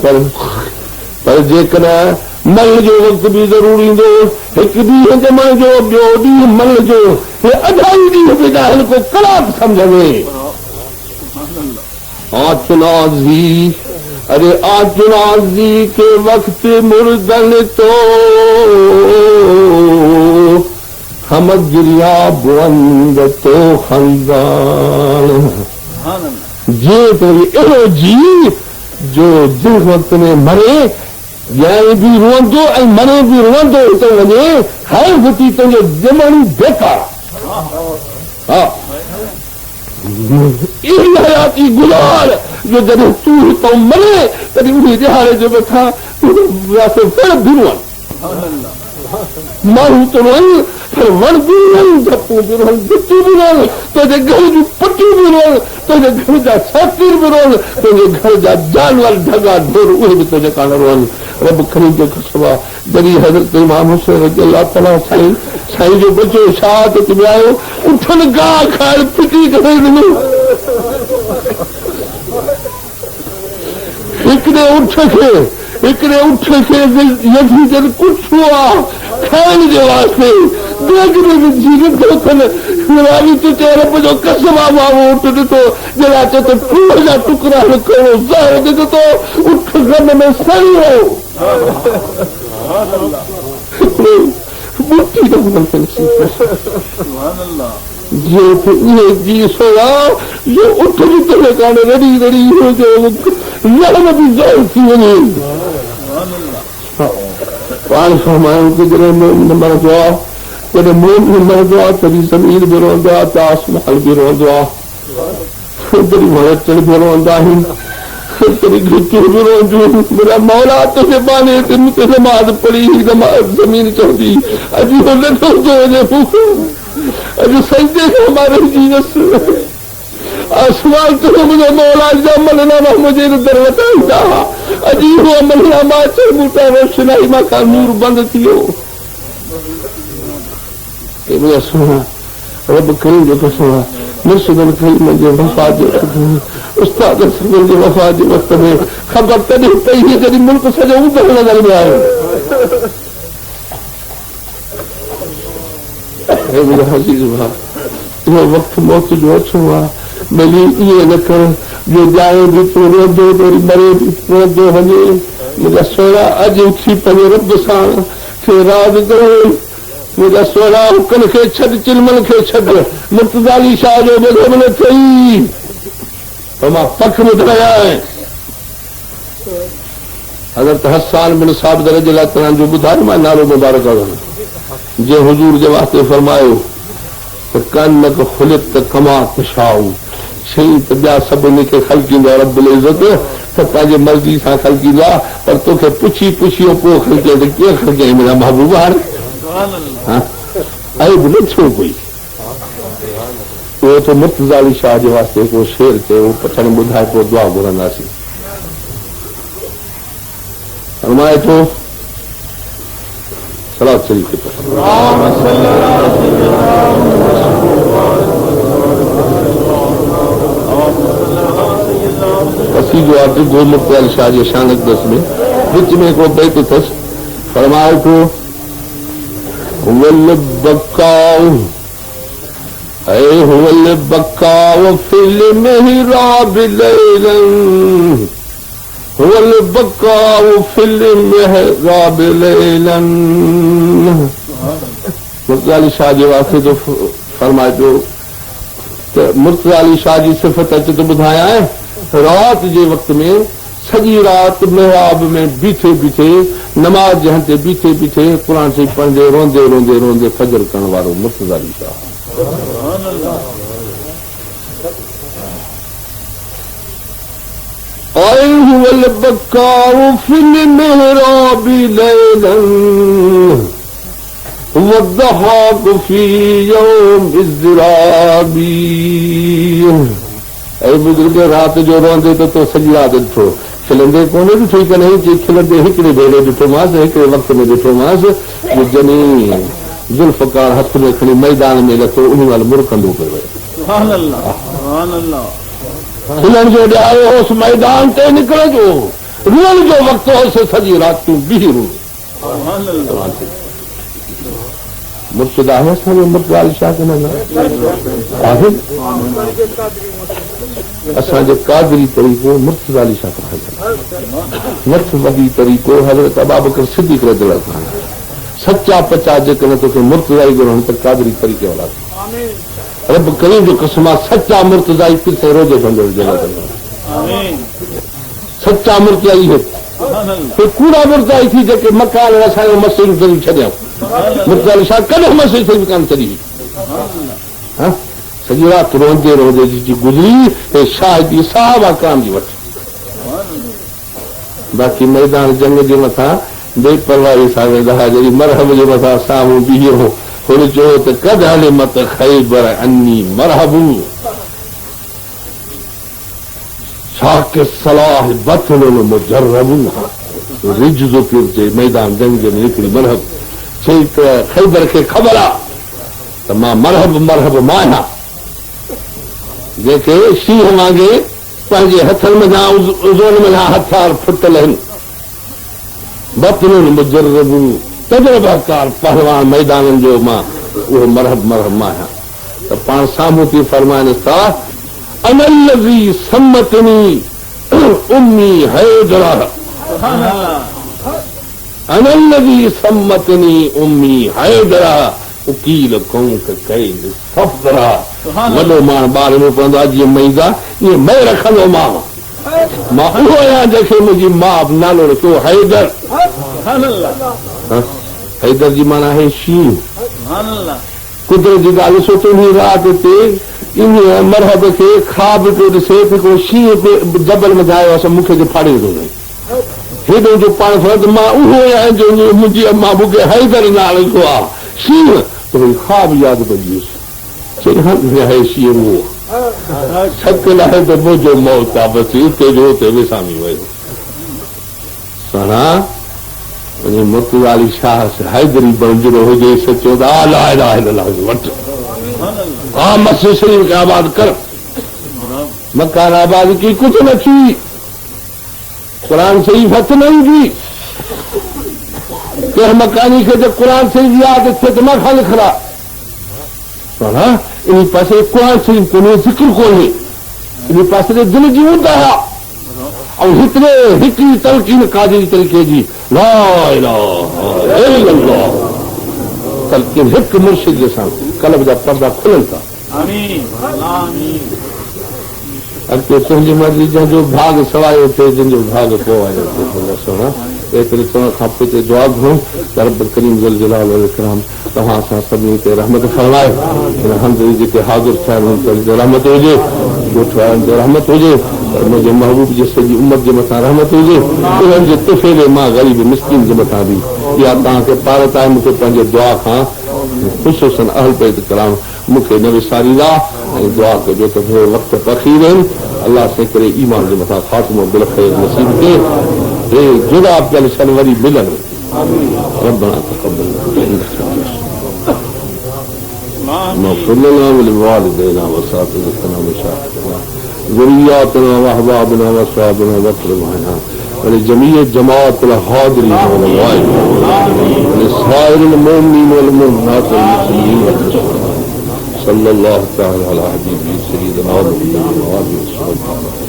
पर जेकॾहिं मल जो वक़्तु बि ज़रूरु ईंदो हिकु ॾींहुं जमण जो ॿियो ॾींहुं मल जो हे अढाई ॾींहं बि न हिन को कलाक सम्झ में आचुनाज़ी अरे आचुनाज़ी के वक्त मुर्दन तो हम गिरिया बुलंद तो खंदान। जे तो अहिड़ो जी जो जिन वक़्त में मरे ॼाणे बि रोअंदो ऐं मरे बि रोअंदो थो वञे हाणे हुती तुंहिंजो ॼमण बेकार। हा इही हयाती गुज़ार जो जॾहिं तूं हितां मरे तॾहिं उन ॾिहाड़े जे मथां फेर बि रोअनि माण्हू त रोअनि पर वण बि रोअनि झपूं बि रोअनि गिटियूं बि रोअनि तुंहिंजे घर जूं पटियूं बि रोअनि तुंहिंजे घर जा साथीर बि रोअनि तुंहिंजे घर जा जानवर ढगा ढोर उहे बि तुंहिंजे कारण रोअनि। रब करीम जो कसम आहे जॾहिं हज़रत इमाम हुसैन रज़ी अल्लाह ताला साईं जो बचो शहादत में आयो उठनि गाह खाइण फिटी करे ॾिनो हिकिड़े उठ खे यज़ीद कुझु आहे खाइण जे वास्ते देग में विझी ॾिठो अथनि रावी तूं चए रब जो कसम आहे मां उहो उठ ॾिठो जहिड़ा चए त टूह जा टुकड़ा कहिड़ो ज़हर ॾिठो उठ गन में सड़ी वियो ॿुटी इहे जी सोया जो उठ बि तुंहिंजे कारण रड़ी रड़ी लहण बि ज़हर थी वञे। पाण फरमायूं कि जॾहिं मोमिन मरंदो आहे जॾहिं मोमिन मरंदो आहे तॾहिं ज़मीन बि रहंदो आहे त आसमान बि रहंदो आहे तॾहिं वण टिण बि रहंदा आहिनि तॾहिं गिटियूं बि रहंदियूं मुंहिंजा मौला तुंहिंजे बाने ते मूंखे नमाज़ पढ़ी ज़मीन चवंदी अॼु उहो नंढो थो वञे अॼु सजदे खां मारे जी वसि आसमान तो मुझे मौला जा मलनामा मुझे दर वटाईंदा अॼु इहो मलनामा अचे बूटा रोशनाई मां खां नूर बंदि थी वियो। रब करीम जो कसम आहे मुर्शिदनि करीम जे वफ़ा जो उस्ताद सुखुर जी वफ़ात जे वक़्त में ख़बर तॾहिं पई हुई जॾहिं मुल्क सॼो ऊपर नज़र में आयो। इहो वक़्तु मौत जो अचणो आहे। भली ईअं न कर जो ॼाणे बि थो रोंदो वरी मरे बि रोंदो वञे। मुंहिंजा सोरा अॼु उथी पंहिंजे रब सां खे राज़ करो। मुंहिंजा सोरा हुकनि खे छॾ, चिलमनि खे छॾ, मुर्तज़ाली शाह जो मज़हब न थई त मां पख ॿुधाया आहिनि। हज़रत हसान बिन साबित रज़ियल्लाहु अन्हु जो ॿुधायो मां नालो मुबारक जे हुजूर जे वास्ते फरमायो त कनक खुलित कमा तशाउ, शइ त ॿिया सभिनी खे ख़लकींदो आहे रब्बुल इज़्ज़त त पंहिंजे मर्ज़ी सां ख़लकींदो आहे, पर तोखे पुछी पुछी पोइ ख़लके त कीअं ख़लके मुंहिंजा महबूब हाणे ऐं बि न थियो कोई। उहो त मुर्तज़ाली शाह जे वास्ते हिकिड़ो शेर चयो, पछाड़ी ॿुधाए पोइ दुआ घुरंदासीं। फरमाए थो सलात शरीफ़ के पसी जो अर्ज गो मुर्तज़ाली शाह जी शान अक़दस में विच में हिकिड़ो बैत अथसि। फरमाए थो हुवल बकाउ ऐ हुवल बकाउ फिल मेहराब लैलन, हुवल बकाउ फिल मेहराब लैलन। मुर्तज़ाली शाह जे वास्ते तो फरमाए थो त मुर्तज़ाली शाह जी सिफ़त अचे तो ॿुधायां रात जे वक़्त में सॼी रात मेहराब में बीठे बीठे नमाज जहन ते बीठे बीठे क़ुर शरीफ़ पढ़ंदे रोंदे रोंदे रोंदे फजर करण वारो मुर्तज़ाली शाह। ऐ हुवल बकाउ फिल मेहराब लैलन वद्दहाक फी यौम इज़्राबी। ऐं बुज़ुर्ग रात जो रोंदे तो सॼी रात ॾिठो, खिलंदे कोन्हे ॾिठो कॾहिं कि खिलंदे हिकिड़े भेरे ॾिठोमांसि, हिकिड़े वक़्त में ॾिठोमांसि जॾहिं ज़ुल्फ़कार हथ में खणी मैदान में लथो उन महिल मुरकंदो पियो वियो। खिलण जो ॾियारो होसि, मैदान ते निकिरण जो रुअण जो वक़्तु होसि, सॼी रात तूं बीह रू। मुर्शिद आहे असांजो मुर्तज़ाली शाह के न आहे। असांजो कादरी तरीक़ो मुर्तज़ाली शाह पढ़ाइजो, नथवदी तरीक़ो हज़रत अबूबकर सिद्दीक़ रज़ियल्लाहु अन्हु। सच्चा पचा जेकॾहिं तोखे मुर्तज़ाई घुरनि त कादरी तरीक़े वारा रब करीम जो कसम आहे, सच्चा मुर्तज़ाई किथे रोज़े बंदि सच्चा मुर्तज़ाई कूड़ा मुर्तज़ाई थी जेके मकान असांजो मस्जिद ज़रूर छॾियऊं। मुर्तज़ाली शाह कॾहिं मस्जिद से कान छॾी, सॼी रात रोंदे रोंदे जी गुज़री ऐं शाह जी साहबा काम जी वठ। बाक़ी मैदान जंग जे मथां बेपरवाही सां वेंदा हुआ, जॾहिं मरहब जे मथां साम्हूं बीहो हुन चयो त कद हले मत ख़ैबर अन्नी मरहबू शाक सलाह बतलुल मुजर्रबू। रिज जो पियो चए मैदान जंग जे में हिकिड़ी मरहब चई त ख़ैबर खे ख़बर आहे त मां मरहब मरहब मां आहियां, जेके शींहं वांगे पंहिंजे हथनि मथां उज़ोन मथां हथियार फुटल आहिनि। बतलुल मुजर्रबू तजुर्बाकार पहलवान मैदाननि जो मां उहो मरहब मरहब मां आहियां। त पाण साम्हूं थी फरमाइनि था अनल्लज़ी सम्मतनी उम्मी हैदरा, अनल्लज़ी सम्मतनी उम्मी हैदरा उकील कौं कई सफ़दरा। वॾो मां ॿार में पवंदो आहे जीअं मैदा ईअं मै रखंदो मां उहो आहियां जंहिंखे मुंहिंजी माउ नालो रखियो हैदर। हैदर जी माना आहे शींहं। कुदरत जी ॻाल्हि सोचो रात ते इन मरहब खे ख़्वाब पियो ॾिसे हिकिड़ो शींहं जबल में आयो आहे, मूंखे जो फाड़े थो हेॾो जो पाण मां उहो आहियां जो मुंहिंजी अम्मा मूंखे हैदर नालो रखियो आहे शींहं। त वरी ख़्वाब यादि पइजी चई आहे शींहं उहो छक लाहे त मुंहिंजो मौत आहे, बसि हिते जो हुते विसामी वियो। सणा मुर्तज़ाली शाह हैदरी बणजरो हुजे सचो त ला इलाहा इल्लल्लाह वठ, हा मस्जिद शरीफ़ खे आबाद कर। मकान आबाद की कुछ न थी, कुरान शरीफ हथ नहीं थी। कंहिं मकानी खे जब कुरान शरीफ यादि थिए त मां खां लिखरा इन पासे कुरान शरीफ कोन्हे, ज़िक्र कोन्हे, इन पासे दिल जी उंदहा ऐं हिकिड़ी तलक़ीन कादरी तरीक़े जी ला इलाहा इल्लल्लाह तलक़ीन हिकु मुर्शिद सां कल्ब जा पर्दा खुलनि था। अॻिते तुंहिंजी मर्ज़ी जंहिंजो भाग सवायो थिए, जंहिंजो भाग पोइ आयो एतिरे चवण खां पोइ ते दुआ घुरूं त रब करीम ज़ुल जलाल वल इकराम तव्हां सां सभिनी ते रहमत फरमाए। हिन हमदर्दी जेके हाज़िर थिया आहिनि ते रहमत हुजे, ॻोठ वारनि ते रहमत हुजे, मुंहिंजे महबूब जी सॼी उम्मत जे मथां रहमत हुजे, उन्हनि जे तुफ़ेले मां ग़रीब मिस्किन जे मथां बि इहा तव्हांखे पारत आहे। मूंखे पंहिंजे दुआ खां ख़ुशूसन अहल पैद कराम, मूंखे न विसारींदा ऐं दुआ कजो त वक़्त पखीर आहिनि, अलाह से करे ईमान जे मथां ख़ात्मो बिल ख़ैर नसीब के हे जुदा पियल शन वरी मिलनि। रब्बना तक़ब्बल मग़फ़िर लना व लिवालिदैना व सातिज़ातिना व शाइख़िना ज़ुर्रिय्यातिना व अहबाबिना व अस्हाबिना व अक़रबाना व लिजमीअ जमाअतिल हाज़िरीन वल ग़ाइबीन व लिसाइरिल मुमिनीन वल मुमिनात वल मुस्लिमीन वल मुस्लिमात सल्लल्लाहु तआला अला हबीबिही सय्यिदिना मुहम्मद व आलिहि व सह्बिही।